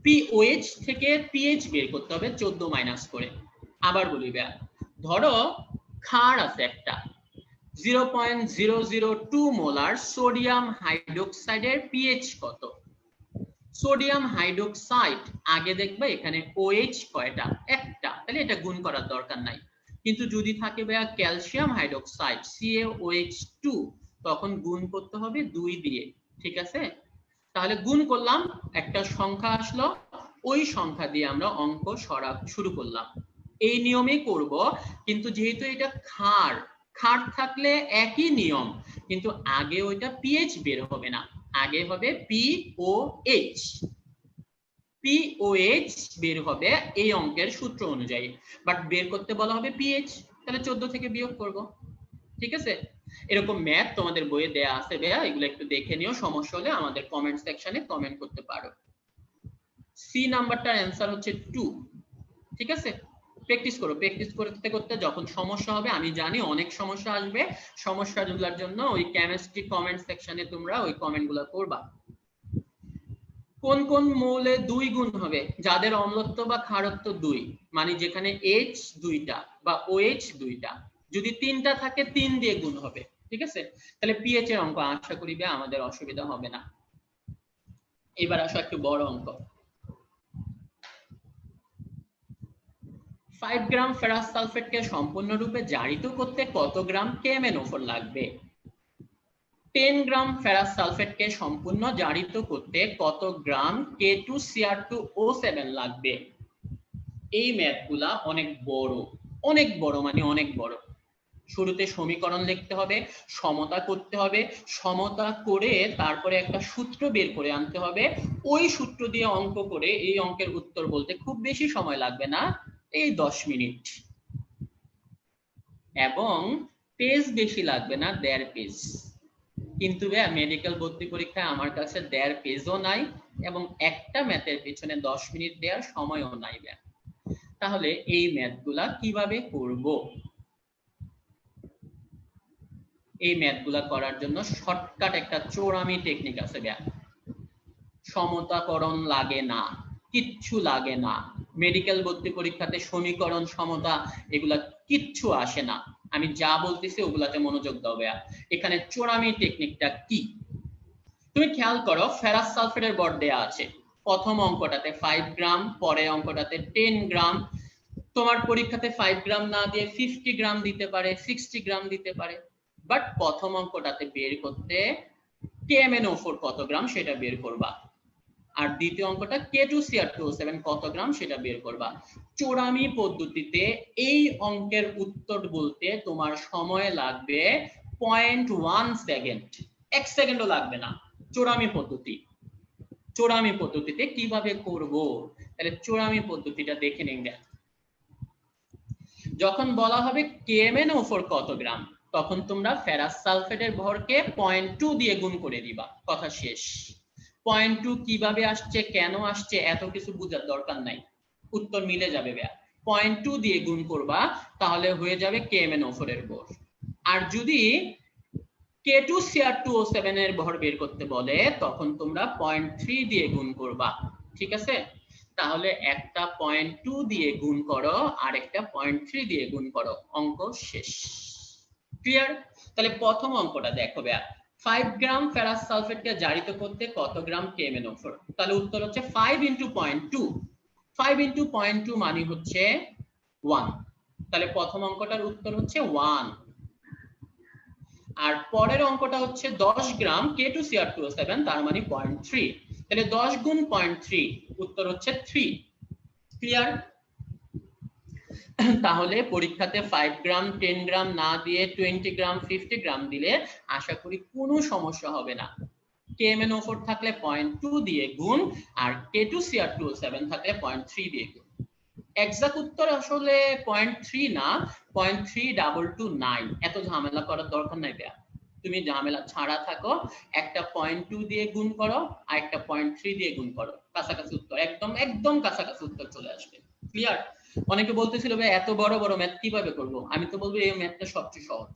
পিওএইচ থেকে পিএইচ বের করতে হবে 14 মাইনাস করে। আবার বলি ভাইয়া, ধরো ক্ষার আছে একটা 0.002 মোলার সোডিয়াম হাইড্রোক্সাইডের পিএইচ কত? সোডিয়াম হাইড্রোক্সাইড, আগে দেখবে এখানে OH কয়টা, একটা, তাহলে এটা গুণ করার দরকার নাই। কিন্তু যদি থাকে ভাইয়া ক্যালসিয়াম হাইড্রোক্সাইড CaOH2, তখন গুণ করতে হবে 2 দিয়ে। ঠিক আছে, তাহলে গুণ করলাম, একটা সংখ্যা আসলো, ওই সংখ্যা দিয়ে আমরা অঙ্ক শুরু করলাম। এই নিয়মে করব, কিন্তু যেহেতু এটা ক্ষার, ক্ষার থাকলে একই নিয়ম, কিন্তু আগে ওইটা পিএইচ বের হবে না, আগে হবে পিওএইচ। পিওএইচ বের হবে এই অঙ্কের সূত্র অনুযায়ী, বাট বের করতে বলা হবে পিএইচ, তাহলে 14 থেকে বিয়োগ করব। ঠিক আছে, এরকম ম্যাথ তোমাদের বইয়ে দেয়া আছে ভাইয়া, এগুলো একটু দেখে নিও, সমস্যা হলে আমাদের কমেন্ট সেকশনে কমেন্ট করতে পারো। সি নাম্বারটার অ্যানসার হচ্ছে 2। ঠিক আছে, প্র্যাকটিস করো, প্র্যাকটিস করতে করতে যখন সমস্যা হবে, আমি জানি অনেক সমস্যা আসবে, সমস্যাগুলোর জন্য ওই কেমিস্ট্রি কমেন্ট সেকশনে তোমরা ওই কমেন্টগুলো করবা। কোন কোন মৌলে 2 গুণ হবে? যাদের অম্লত্ব বা ক্ষারত্ব 2, মানে যেখানে H 2টা বা OH 2টা, যদি 3টা থাকে 3 দিয়ে গুণ হবে। ঠিক আছে, তাহলে পিএইচ এর অঙ্ক আশা করি আমাদের অসুবিধা হবে না। এবার আসো একটু বড় অঙ্ক। 5 গ্রাম ফেরাস সালফেটকে সম্পূর্ণরূপে জারিত করতে কত গ্রাম KMnO4 লাগবে? 10 গ্রাম ফেরাস সালফেটকে সম্পূর্ণ জারিত করতে কত গ্রাম K2Cr2O7 লাগবে? এই ম্যাথগুলা অনেক বড় মানে অনেক বড়। শুরুতে সমীকরণ লিখতে হবে, সমতা করতে হবে, সমতা করে তারপরে একটা সূত্র বের করে আনতে হবে, ওই সূত্র দিয়ে অঙ্ক করে এই অঙ্কের উত্তর বলতে খুব বেশি সময় লাগবে না, এই 10 মিনিট, এবং পেজ বেশি লাগবে না, 1.5 পেজ। কিন্তু মেডিকেল ভর্তি পরীক্ষায় আমার কাছে 1.5 পেজও নাই এবং একটা ম্যাথের পিছনে 10 মিনিট দেওয়ার সময়ও নাই। তাহলে এই ম্যাথগুলা কিভাবে করব? এই ম্যাথগুলা করার জন্য শর্টকাট একটা চোরামি টেকনিক আছে। সমতাকরণ লাগে না, কিচ্ছু লাগে না। মেডিকেল ভর্তি পরীক্ষাতে সমীকরণ, সমতা এগুলা কিচ্ছু আসে না। আমি যা বলতেছি ওগুলাতে মনোযোগ দাও। এখানে চোরামি টেকনিকটা কি তুমি খেয়াল করো। ফেরাস সালফেটের ভর দেয়া আছে, প্রথম অঙ্কটাতে 5 গ্রাম, পরের অঙ্কটাতে 10 গ্রাম। তোমার পরীক্ষাতে 5 গ্রাম না দিয়ে 50 গ্রাম দিতে পারে, 60 গ্রাম দিতে পারে, বাট প্রথম অঙ্কটাতে বের করতে KMnO4 কত গ্রাম সেটা বের করবা, আর দ্বিতীয় অঙ্কটা K2Cr2O7 কত গ্রাম সেটা বের করবা। চোরামি পদ্ধতিতে এই অঙ্কের উত্তর বলতে তোমার সময় লাগবে 0.1 সেকেন্ড, 1 সেকেন্ডও লাগবে না। চোরামি পদ্ধতি। চোরামি পদ্ধতিতে কিভাবে করব? তাহলে চোরামি পদ্ধতিটা দেখে নিন। যখন বলা হবে KMnO4 কত গ্রাম, তখন তোমরা ফেরাস সালফেটের ভরকে 0.2 দিয়ে গুণ করে দিবা, কথা শেষ। 0.2 কিভাবে আসছে, কেন আসছে, এত কিছু বোঝার দরকার নাই, উত্তর মিলে যাবে। 0.2 দিয়ে গুণ করবা, তাহলে হয়ে যাবে KMnO4 এর ভর। আর যদি K2Cr2O7 এর ভর বের করতে বলে, তখন তোমরা 0.3 দিয়ে গুণ করবা। ঠিক আছে, তাহলে একটা 0.2 দিয়ে গুণ করো আর একটা 0.3 দিয়ে গুণ করো, অঙ্ক শেষ। ক্লিয়ার? তাহলে প্রথম অঙ্কটা দেখো 5 গ্রাম ফেরাস সালফেটকে জারিত করতে কত গ্রাম KMnO4? তাহলে উত্তর হচ্ছে 5 × 0.2। 5 × 0.2 মানে হচ্ছে 1। তাহলে প্রথম অঙ্কটার উত্তর হচ্ছে 1। আর পরের অঙ্কটা হচ্ছে 10 গ্রাম K2Cr2O7, তার মানে 0.3। তাহলে 10 গুণ 0.3, উত্তর হচ্ছে 3। ক্লিয়ার? তাহলে পরীক্ষাতে 5 গ্রাম 10 গ্রাম না দিয়ে 20 গ্রাম 50 গ্রাম দিলে আশা করি কোনো সমস্যা হবে না। KMnO4 থাকলে 0.2 দিয়ে গুণ, আর K2Cr2O7 থাকলে 0.3 দিয়ে গুণ। এক্সাক্ট উত্তর আসলে 0.3 না, 0.32229। এত ঝামেলা করার দরকার নাই। তুমি ঝামেলা ছাড়া থাকো, একটা 0.2 দিয়ে গুণ করো আর একটা 0.3 দিয়ে গুণ করো, কাছাকাছি উত্তর, একদম একদম কাছাকাছি উত্তর চলে আসবে। ক্লিয়ার? অনেকে বলতেছিল ভাই এত বড় বড় ম্যাথ কিভাবে করব? আমি তো বলবো এই ম্যাথটা সবচেয়ে সহজ,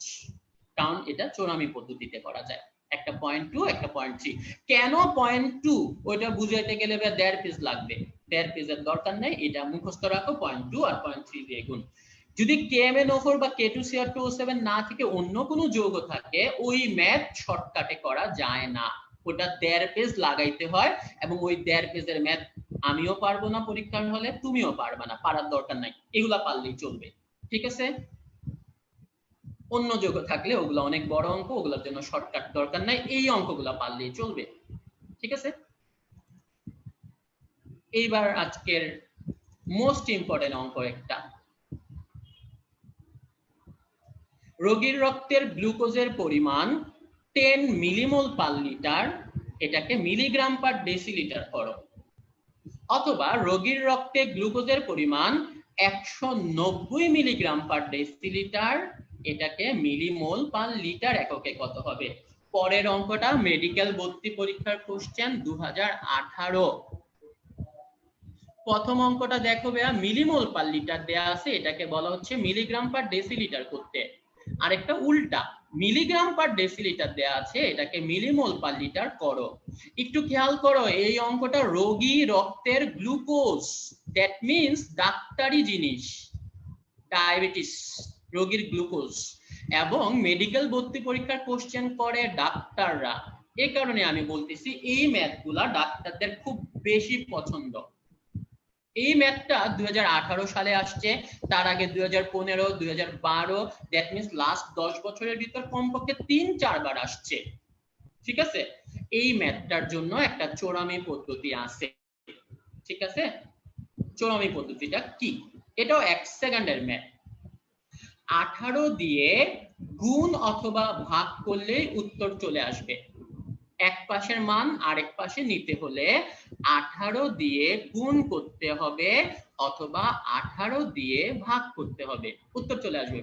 কারণ এটা চোরামি পদ্ধতিতে করা যায়। একটা 0.2 একটা 0.3। কেন 0.2 ওইটা বুঝাইতে গেলে 1.5 পেজ লাগবে, 1.5 পেজের দরকার নেই, এটা মুখস্থ রাখো, 0.2 আর 0.3 দিয়ে গুণ। যদি KMnO4 বা K2Cr2O7 না থেকে অন্য কোনো যৌগ থাকে, ওই ম্যাথ শর্টকাটে করা যায় না, ওটা 1.5 পেজ লাগাইতে হয়, এবং ওই 1.5 পেজের ম্যাথ আমিও পারবো না পরীক্ষার হলে, তুমিও পারবা না, পারার দরকার নাই, এগুলা পারলেই চলবে। ঠিক আছে? অন্য যৌগ থাকলে ওগুলা অনেক বড় অঙ্ক, ওগুলোর জন্য শর্টকাট দরকার নাই, এই অঙ্কগুলা পারলেই চলবে। ঠিক আছে? এইবার আজকের মোস্ট ইম্পর্টেন্ট অঙ্ক একটা। রোগীর রক্তের গ্লুকোজের পরিমাণ 10 মিলিমোল পার লিটার, এটাকে মিলিগ্রাম পার ডেসিলিটার করো। অথবা রোগীর রক্তে গ্লুকোজের পরিমাণ 190 মিলিগ্রাম পার ডেসিলিটার, এটাকে মিলিমোল পার লিটার এককে কত হবে? পরের অঙ্কটা মেডিকেল ভর্তি পরীক্ষার কোশ্চেন 2018। প্রথম অঙ্কটা দেখো ভাইয়া, মিলিমোল পার লিটার দেয়া আছে, এটাকে বলা হচ্ছে মিলিগ্রাম পার ডেসিলিটার করতে। আরেকটা উল্টা, মিলিগ্রাম পার ডেসিলিটার দেয়া আছে, এটাকে মিলিমোল পার লিটার করো। একটু খেয়াল করো, এই অঙ্কটা রোগী রক্তের গ্লুকোজ, দ্যাট মিন্স ডাক্তারি জিনিস, ডায়াবেটিস, রোগীর গ্লুকোজ, এবং মেডিকেল ভর্তি পরীক্ষার কোশ্চেন করে ডাক্তাররা। এই কারণে আমি বলতেছি এই ম্যাথগুলা ডাক্তারদের খুব বেশি পছন্দ। এই ম্যাথটা 2018 সালে আসছে, তার আগে 2015, 2012, দ্যাট মিন্স লাস্ট 10 বছরের ভিতর কমপক্ষে 3-4 বার আসছে। ঠিক আছে, এই ম্যাথটার জন্য একটা চোরামি পদ্ধতি আছে। ঠিক আছে, চোরামি পদ্ধতিটা কি? এটাও 1 সেকেন্ডের ম্যাথ। 18 দিয়ে গুণ অথবা ভাগ করলেই উত্তর চলে আসবে। এক পাশের মান আরেক পাশে নিতে হলে 18 দিয়ে গুণ করতে হবে অথবা 18 দিয়ে ভাগ করতে হবে, উত্তর চলে আসবে।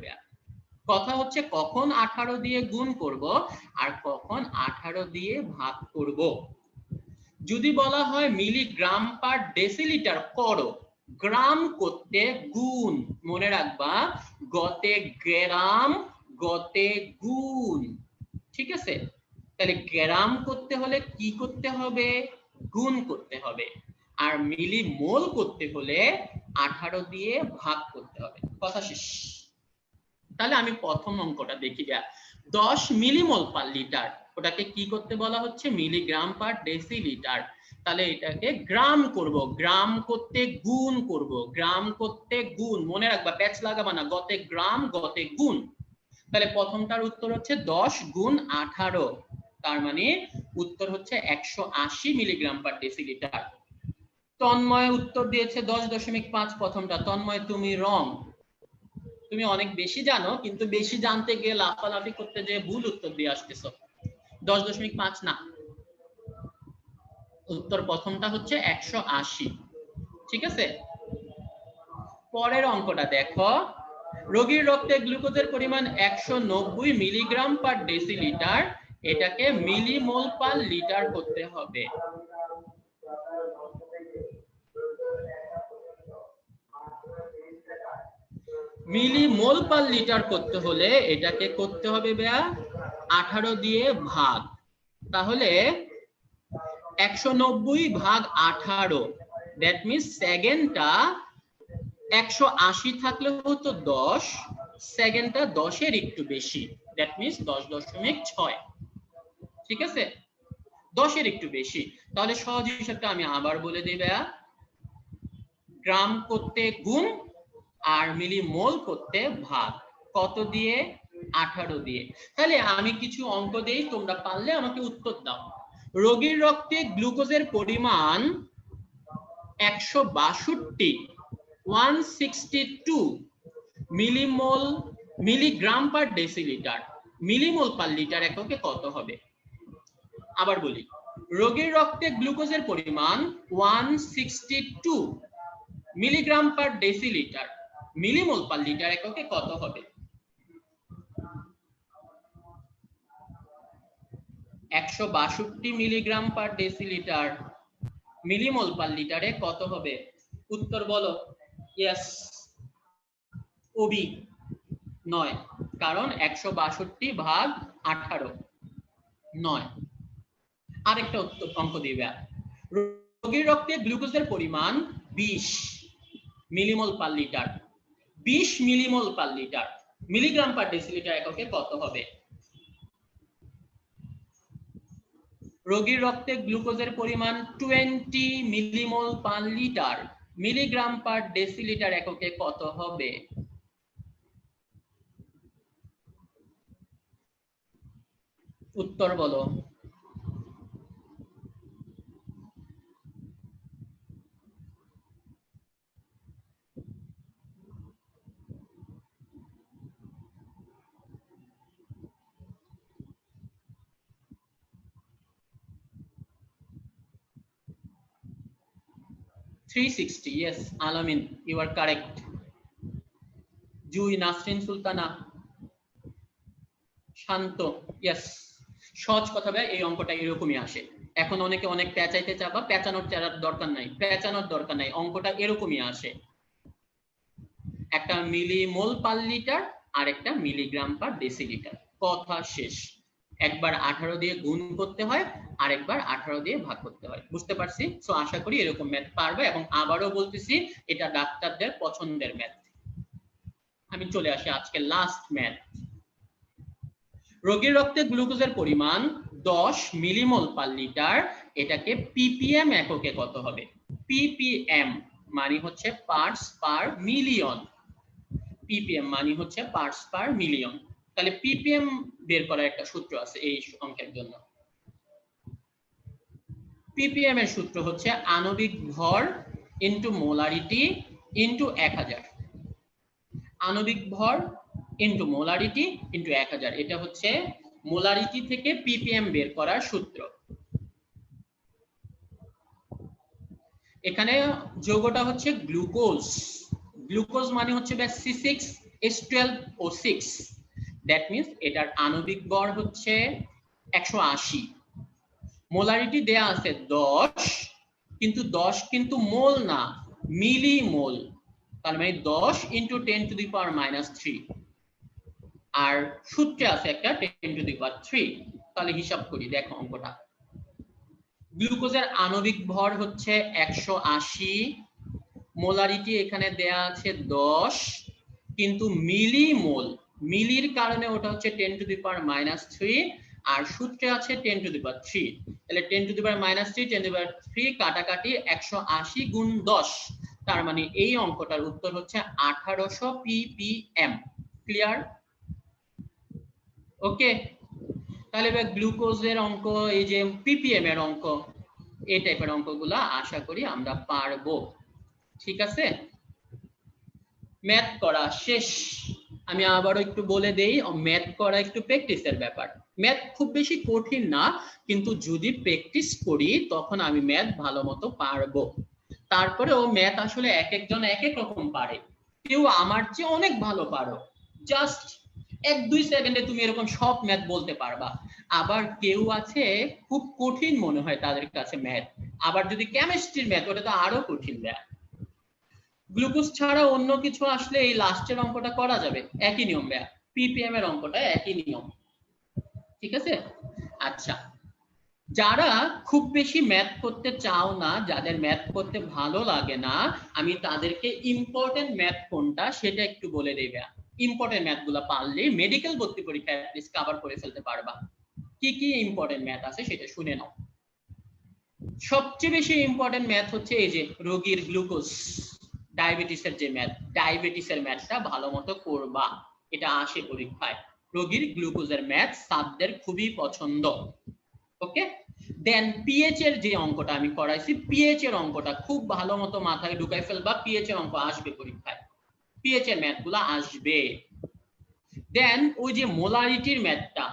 কথা হচ্ছে কখন 18 দিয়ে গুণ করব আর কখন 18 দিয়ে ভাগ করব। যদি বলা হয় মিলিগ্রাম পার ডেসিলিটার করো, গ্রাম করতে গুণ, মনে রাখবা গতে গ্রাম, গতে গুণ। ঠিক আছে, তাহলে গ্রাম করতে হলে কি করতে হবে? গুণ করতে হবে। আর মিলি মোল করতে হলে 18 দিয়ে ভাগ করতে হবে। কথা শেষ। তাহলে আমি প্রথম অঙ্কটা দেখি, 10 মিলিমোল পার লিটার, ওটাকে কি করতে বলা হচ্ছে? Milligram per decilitre. তাহলে এটাকে গ্রাম করব, গ্রাম করতে গুণ করব, গ্রাম করতে গুণ, মনে রাখবা প্যাচ লাগাবা না, গতে গ্রাম গতে গুণ। তাহলে প্রথমটার উত্তর হচ্ছে 10 গুণ 18, তার মানে উত্তর হচ্ছে 180 মিলিগ্রাম পার ডেসিলিটার। তন্ময় উত্তর দিয়েছে 10.5, প্রথমটা। তন্ময় তুমি রং, তুমি অনেক বেশি জানো, কিন্তু বেশি জানতে গিয়ে লাফালাফি করতে যে ভুল উত্তর দিয়ে আসতেছো। 10.5 না, উত্তর প্রথমটা হচ্ছে 180। ঠিক আছে, পরের অঙ্কটা দেখো, রোগীর রক্তে গ্লুকোজের পরিমাণ 190 মিলিগ্রাম পার ডেসিলিটার, এটাকে মিলিমোল পার লিটার করতে হবে। মিলিমোল পার লিটার করতে হলে এটাকে করতে হবে 18 দিয়ে ভাগ। তাহলে 190 ভাগ 18, দ্যাট মিন্স সেকেন্ডটা 180 থাকলে হতো 10, সেকেন্ডটা 10 এর একটু বেশি, দ্যাট মিন্স 10.6। ঠিক আছে, 10 এর একটু বেশি। তাহলে সহজ হিসাবটা আমি আবার বলে দিই, গ্রাম করতে গুণ আর মিলিমোল করতে ভাগ। কত দিয়ে? 18 দিয়ে। তাহলে আমি কিছু অঙ্ক দেই, তোমরা পারলে আমাকে উত্তর দাও। রোগীর রক্তে গ্লুকোজের পরিমাণ 162 milligram per decilitre, millimole per litre এককে কত হবে? আবার বলি, রোগীর রক্তে গ্লুকোজের পরিমাণ 162 milligram per decilitre, millimole per litre এককে কত হবে? 162 মিলিগ্রাম পার ডেসিলিটার, মিলিমোল পার লিটারে কত হবে? উত্তর বলো। ইয়েস, ওবি 9, কারণ 162 ভাগ 18 9। আরেকটা অঙ্ক দিবে, রোগীর রক্তে গ্লুকোজের পরিমাণ 20 millimole per litre, 20 millimole per litre, milligram per decilitre এককে কত হবে? রোগীর রক্তে গ্লুকোজের পরিমাণ 20 millimole per litre, milligram per decilitre এককে কত হবে? উত্তর বলো। Yes, Alamin, you are correct. Jui, Nasrin Sultana, Shanto, yes, সহজ কথা ভাই, এই অঙ্কটা এরকমই আসে। এখন অনেকে অনেক পেঁচাইতে চাবা, পেঁচানোর দরকার নাই, অঙ্কটা এরকমই আসে, একটা মিলিমোল পার লিটার আর একটা মিলিগ্রাম পার ডেসিলিটার, কথা শেষ। একবার 18 দিয়ে গুণ করতে হয় আর একবার 18 দিয়ে ভাগ করতে হয়, বুঝতে পারছি? সো আশা করি এরকম ম্যাথ পারবে, এবং আবারও বলতেছি এটা ডাক্তারদের পছন্দের ম্যাথ। আমি চলে আসি আজকে লাস্ট ম্যাথ। রোগীর রক্তে গ্লুকোজের পরিমাণ 10 মিলিমোল পার লিটার, এটাকে পিপিএম এককে কত হবে? পিপিএম মানে হচ্ছে পার্টস পার মিলিয়ন, পিপিএম মানে হচ্ছে পার্টস পার মিলিয়ন। তাহলে পিপিএম বের করার একটা সূত্র আছে এই অঙ্কের জন্য। পিপিএম এর সূত্র হচ্ছে আণবিক ভর ইনটু মোলারিটি ইনটু 1000, আণবিক ভর ইনটু মোলারিটি ইনটু 1000, এটা হচ্ছে মোলারিটি থেকে পিপিএম বের করার সূত্র। এখানে যৌগটা হচ্ছে গ্লুকোজ, গ্লুকোজ মানে হচ্ছে C6H12O6, দ্যাট মিন্স এটার আণবিক ভর হচ্ছে 180, মোলারিটি দেয়া আছে 10, কিন্তু 10 কিন্তু মোল না, মিলিমোল, তার মানে 10 ইনটু 10 টু দি পাওয়ার -3, আর সূত্রে আছে একটা 10 টু দি পাওয়ার 3। তাহলে হিসাব করি, দেখো অঙ্কটা। গ্লুকোজের আণবিক ভর হচ্ছে 180, মোলারিটি এখানে দেয়া আছে 10, কিন্তু মিলিমোল, মিলির কারণে ওটা হচ্ছে 10 টু দি পাওয়ার -3, আর সূত্রে আছে 10 টু দি পাওয়ার 3। তাহলে 10 to the power -3 10 to the পাওয়ার 3 কাটাকাটি 180 গুণ 10, তার মানে এই অঙ্কটার উত্তর হচ্ছে 1800 ppm। ক্লিয়ার? ওকে, তাহলে এবার গ্লুকোজের অঙ্ক, এই যে পিপিএম এর অঙ্ক, এই টাইপের অঙ্কগুলো আশা করি আমরা পারবো। ঠিক আছে, ম্যাথ করা শেষ। আমি আবারও একটু বলে দেই, ম্যাথ করা একটু প্র্যাকটিসের ব্যাপার। ম্যাথ খুব বেশি কঠিন না, কিন্তু যদি প্র্যাকটিস করি তখন আমি ম্যাথ ভালো মতো পারবো। তারপরেও ম্যাথ আসলে এক একজন এক এক রকম পারে, কেউ আমার চেয়ে অনেক ভালো পারো, জাস্ট 1-2 সেকেন্ডে তুমি এরকম সব ম্যাথ বলতে পারবা। আবার কেউ আছে খুব কঠিন মনে হয় তাদের কাছে ম্যাথ, আবার যদি কেমিস্ট্রির ম্যাথ, ওটা তো আরো কঠিন ম্যাথ। গ্লুকোজ ছাড়া অন্য কিছু আসলে এই লাস্টের অঙ্কটা করা যাবে, একই নিয়ম ভাইয়া, পিপিএম এর অঙ্কটা একই নিয়ম। ঠিক আছে, আচ্ছা, যারা খুব বেশি ম্যাথ করতে চাও না, যাদের ম্যাথ করতে ভালো লাগে না, আমি তাদেরকে ইম্পর্টেন্ট ম্যাথ কোনটা সেটা একটু বলে দেই ভাইয়া। ইম্পর্টেন্ট ম্যাথ গুলা পারলে মেডিকেল ভর্তি পরীক্ষায় অ্যাটলিস্ট কভার করে ফেলতে পারবা। কি কি ইম্পর্টেন্ট ম্যাথ আছে সেটা শুনে নাও। সবচেয়ে বেশি ইম্পর্টেন্ট ম্যাথ হচ্ছে এই যে রোগীর গ্লুকোজ, ডায়াবেটিসের যে ম্যাথ, ডায়াবেটিসের ম্যাথটা ভালো মতো করবা, এটা আসে পরীক্ষায়। রোগীর গ্লুকোজের ম্যাথ ছাত্রদের খুবই পছন্দ। ওকে, দেন পিএইচ এর যে অঙ্কটা আমি করাইছি, পিএইচ এর অঙ্কটা খুব ভালো মতো মাথায় ঢুকাই ফেলবা, পিএইচ এর অঙ্ক আসবে পরীক্ষায়, পিএইচ এর ম্যাথগুলো আসবে। দেন ওই যে মোলারিটির ম্যাথটা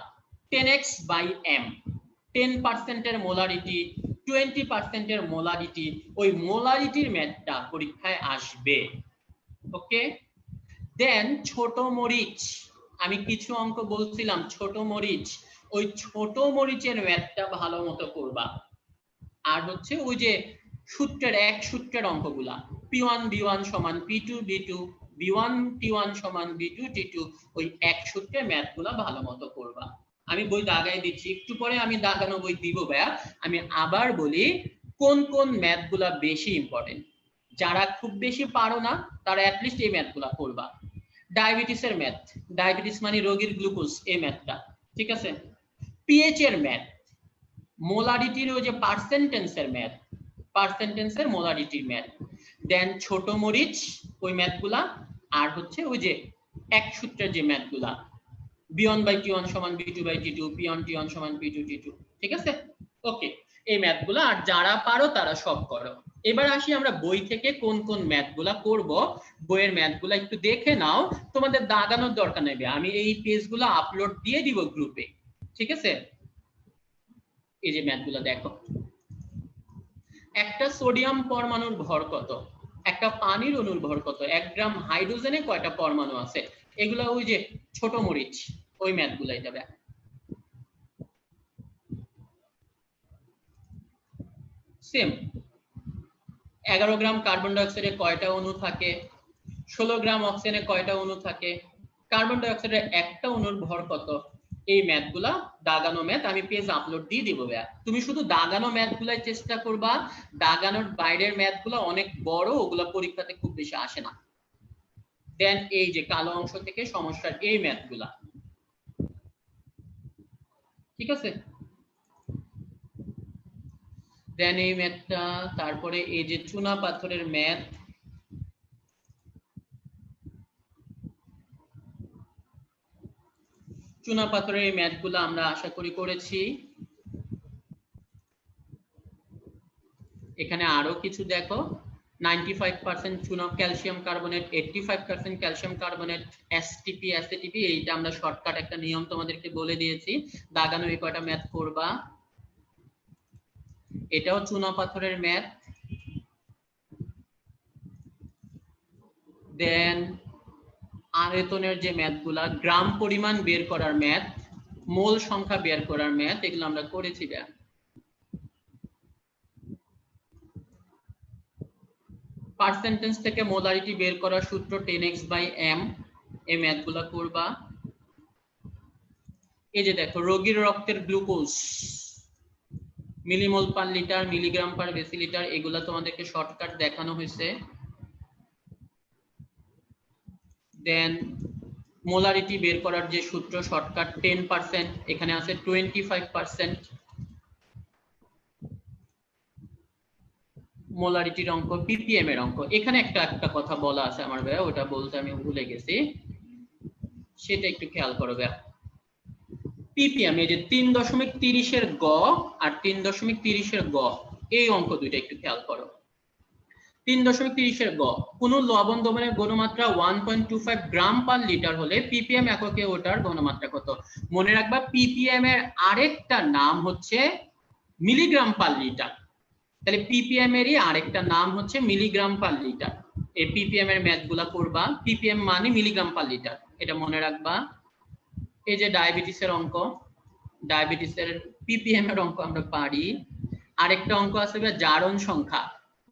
10x/m, 10% এর মোলারিটি, 20% এর মোলারিটি, ওই মোলারিটির ম্যাথটা পরীক্ষায় আসবে। ওকে, দেন ছোট মরিচ, আমি কিছু অঙ্ক বলছিলাম ছোট মরিচ, ওই ছোট মরিচের ম্যাথটা ভালো মতো করবা। আর হচ্ছে ওই যে সূত্রের এক সূত্রের অঙ্কগুলা, p1 b1 সমান p2 b2, b1 t1 সমান b2 t2, ওই এক সূত্রের ম্যাথগুলা ভালো মতো করবা। আমি বই দাগাই দিচ্ছি, একটু পরে আমি দাগানো বই দিব ভাইয়া। আমি আবার বলি কোন কোন ম্যাথগুলা বেশি ইম্পর্টেন্ট, যারা খুব বেশি পারো না তারা অ্যাটলিস্ট এই ম্যাথগুলা করবা। ডায়াবেটিসের ম্যাথ, ডায়াবেটিস মানে রোগীর গ্লুকোজ, এই ম্যাথটা, ঠিক আছে। পিএইচ এর ম্যাথ, মোলারিটির ওই যে পার্সেন্টেন্সের ম্যাথ, পার্সেন্টেন্সের মোলারিটির ম্যাথ, দেন ছোট মরিচ ওই ম্যাথগুলা, আর হচ্ছে ওই যে এক সূত্রের যে ম্যাথগুলা, b1/t1 সমান b2/t2, p1t1 সমান p2t2, ঠিক আছে। ওকে, এই ম্যাথগুলা, আর যারা পারো তারা সব করো। এবার আসি আমরা বই থেকে কোন কোন ম্যাথগুলা করব। বইয়ের ম্যাথগুলা একটু দেখে নাও, তোমাদের দাগানোর দরকার নেই, আমি এই পেজগুলো আপলোড দিয়ে দিব গ্রুপে, ঠিক আছে। এই যে ম্যাথগুলো দেখো, একটা সোডিয়াম পরমাণুর ভর কত, একটা পানির অণুর ভর কত, 1 গ্রাম হাইড্রোজেনে কয়টা পরমাণু আছে, এগুলো ওই যে ছোট মরিচ, ওই ম্যাথগুলাই যাবে। সেম 11 গ্রাম কার্বন ডাই অক্সাইডে কয়টা অণু থাকে, 16 গ্রাম অক্সিজেনে কয়টা অণু থাকে, কার্বন ডাই অক্সাইডের একটা অণুর ভর কত, এই ম্যাথগুলা দাগানো ম্যাথ আমি পেজ আপলোড দিয়ে দিব ভাইয়া। তুমি শুধু দাগানো ম্যাথগুলাই চেষ্টা করবা, দাগানোর বাইরের ম্যাথগুলো অনেক বড়, ওগুলা পরীক্ষাতে খুব বেশি আসে না। দেন এই যে কালো অংশ থেকে সমস্যার এই ম্যাথগুলা, ঠিক আছে। দেন এই ম্যাথটা, তারপরে এই যে চুনা পাথরের ম্যাথ, চুনা পাথরের এই ম্যাথগুলো আমরা আশা করি করেছি। এখানে আরো কিছু দেখো, 95% চুনা calcium carbonate, 85% calcium carbonate, STP এসএটিপি, এইটা আমরা শর্টকাট একটা নিয়ম তোমাদেরকে বলে দিয়েছি। দাগানো এই কয়টা ম্যাথ করবা। এটাও চুনা পাথরের ম্যাথ। দেন আয়তনের যে ম্যাথগুলা, গ্রাম পরিমাণ বের করার ম্যাথ, মোল সংখ্যা বের করার ম্যাথ, এগুলো আমরা করেছি। পার্সেন্টেজ থেকে মোলারিটি বের করার সূত্র 10x/m, এই ম্যাথগুলো করবা। এই যে দেখো রোগীর রক্তের glucose millimole per litre, milligram per decilitre, এগুলা তোমাদেরকে শর্টকাট দেখানো হয়েছে। দেন মোলারিটি বের করার যে সূত্র শর্টকাট 10%, এখানে আছে 25%। মোলারিটির অঙ্ক, পিপিএম এর অঙ্ক। এখানে একটা কথা বলা আছে আমার ভাইয়া, ওটা বলতে আমি ভুলে গেছি, সেটা একটু খেয়াল করো ভাইয়া। পিপিএম এই যে 3.30 এর গ আর 3.30 এর গ, এই অঙ্ক দুইটা একটু খেয়াল করো। 3.30 এর গ, কোন লবণ দ্রবণের ঘনমাত্রা 1.25 গ্রাম পার লিটার হলে পিপিএম এককে ওটার ঘনমাত্রা কত। মনে রাখবা পিপিএম এর আরেকটা নাম হচ্ছে মিলিগ্রাম পার লিটার, তাহলে পিপিএম এরই আরেকটা নাম হচ্ছে মিলিগ্রাম পার লিটার। এই পিপিএম এর ম্যাথগুলা করবা, পিপিএম মানে মিলিগ্রাম পার লিটার, এটা মনে রাখবা। এই যে ডায়াবেটিসের অঙ্ক, ডায়াবেটিসের পিপিএম এর অঙ্ক আমরা পারি। আরেকটা অঙ্ক আছে জারণ সংখ্যা,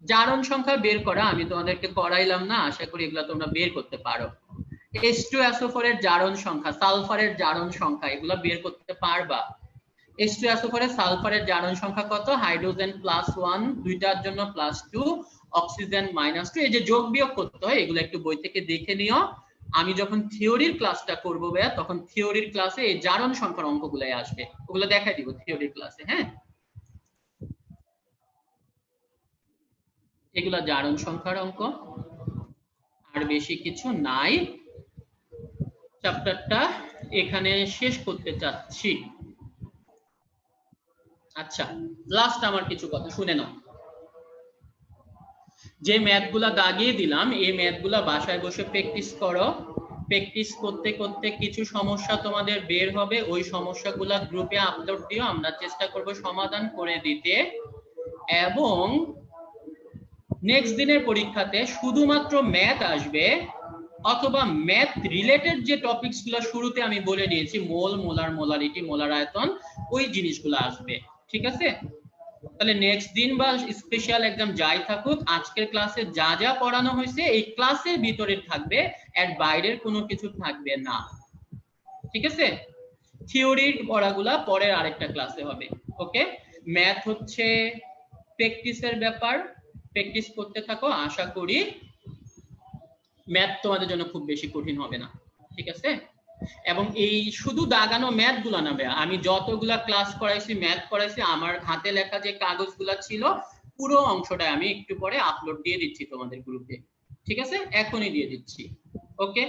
জারণ সংখ্যা বের করা আমি তোমাদেরকে করাইলাম না, আশা করি এগুলা তোমরা বের করতে পারো। H2SO4 এর জারণ সংখ্যা, সালফারের জারণ সংখ্যা, এগুলা বের করতে পারবা। H2SO4 এর সালফারের জারণ সংখ্যা কত, হাইড্রোজেন +1, দুইটার জন্য +2, অক্সিজেন -2। এই যে যোগ বিয়োগ করতে হয়, এগুলো একটু বই থেকে দেখে নিও। আমি যখন থিওরির ক্লাসটা করবো ভাইয়া, তখন থিওরির ক্লাসে এই জারণ সংখ্যার অঙ্কগুলাই আসবে, ওগুলো দেখাই দিব থিওরির ক্লাসে। হ্যাঁ, এগুলা জারণ সংখ্যার অঙ্ক, আর বেশি কিছু নাই। চ্যাপ্টারটা এখানে শেষ করতে চাচ্ছি। আচ্ছা, লাস্ট আমার কিছু কথা শুনে নাও। যে ম্যাথগুলা দাগিয়ে দিলাম, এই ম্যাথগুলা বাসায় বসে প্র্যাকটিস করো। প্র্যাকটিস করতে করতে কিছু সমস্যা তোমাদের বের হবে, ওই সমস্যাগুলা গ্রুপে আপলোড দিও, আমরা চেষ্টা করব সমাধান করে দিতে। এবং নেক্সট দিনের পরীক্ষাতে শুধুমাত্র ম্যাথ আসবে, অথবা ম্যাথ রিলেটেড যে টপিকস গুলো শুরুতে আমি বলে দিয়েছি, মোল, মোলার, মোলারিটি, মোলার আয়তন, ওই জিনিসগুলো আসবে। ঠিক আছে, তাহলে নেক্সট দিন বা স্পেশাল এক্সাম যাই থাকুক, আজকের ক্লাসে যা যা পড়ানো হয়েছে এই ক্লাসের ভিতরে থাকবে, এর বাইরের কোনো কিছু থাকবে না। ঠিক আছে, থিওরির পড়াগুলা পরের আরেকটা ক্লাসে হবে। ওকে, ম্যাথ হচ্ছে প্র্যাকটিসের ব্যাপার, প্র্যাকটিস করতে থাকো, আশা করি ম্যাথ তোমাদের জন্য খুব বেশি কঠিন হবে না। ঠিক আছে, এবং এই শুধু দাগানো ম্যাথ গুলা না ভাইয়া, আমি যতগুলা ক্লাস করাইছি, ম্যাথ করাইছি, আমার হাতে লেখা যে কাগজগুলা ছিল, পুরো অংশটা আমি একটু পরে আপলোড দিয়ে দিচ্ছি তোমাদের গ্রুপে। ঠিক আছে, এখনই দিয়ে দিচ্ছি। ওকে,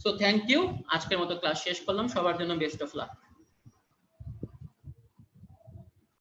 সো থ্যাংক ইউ, আজকের মতো ক্লাস শেষ করলাম, সবার জন্য বেস্ট অফ লাক।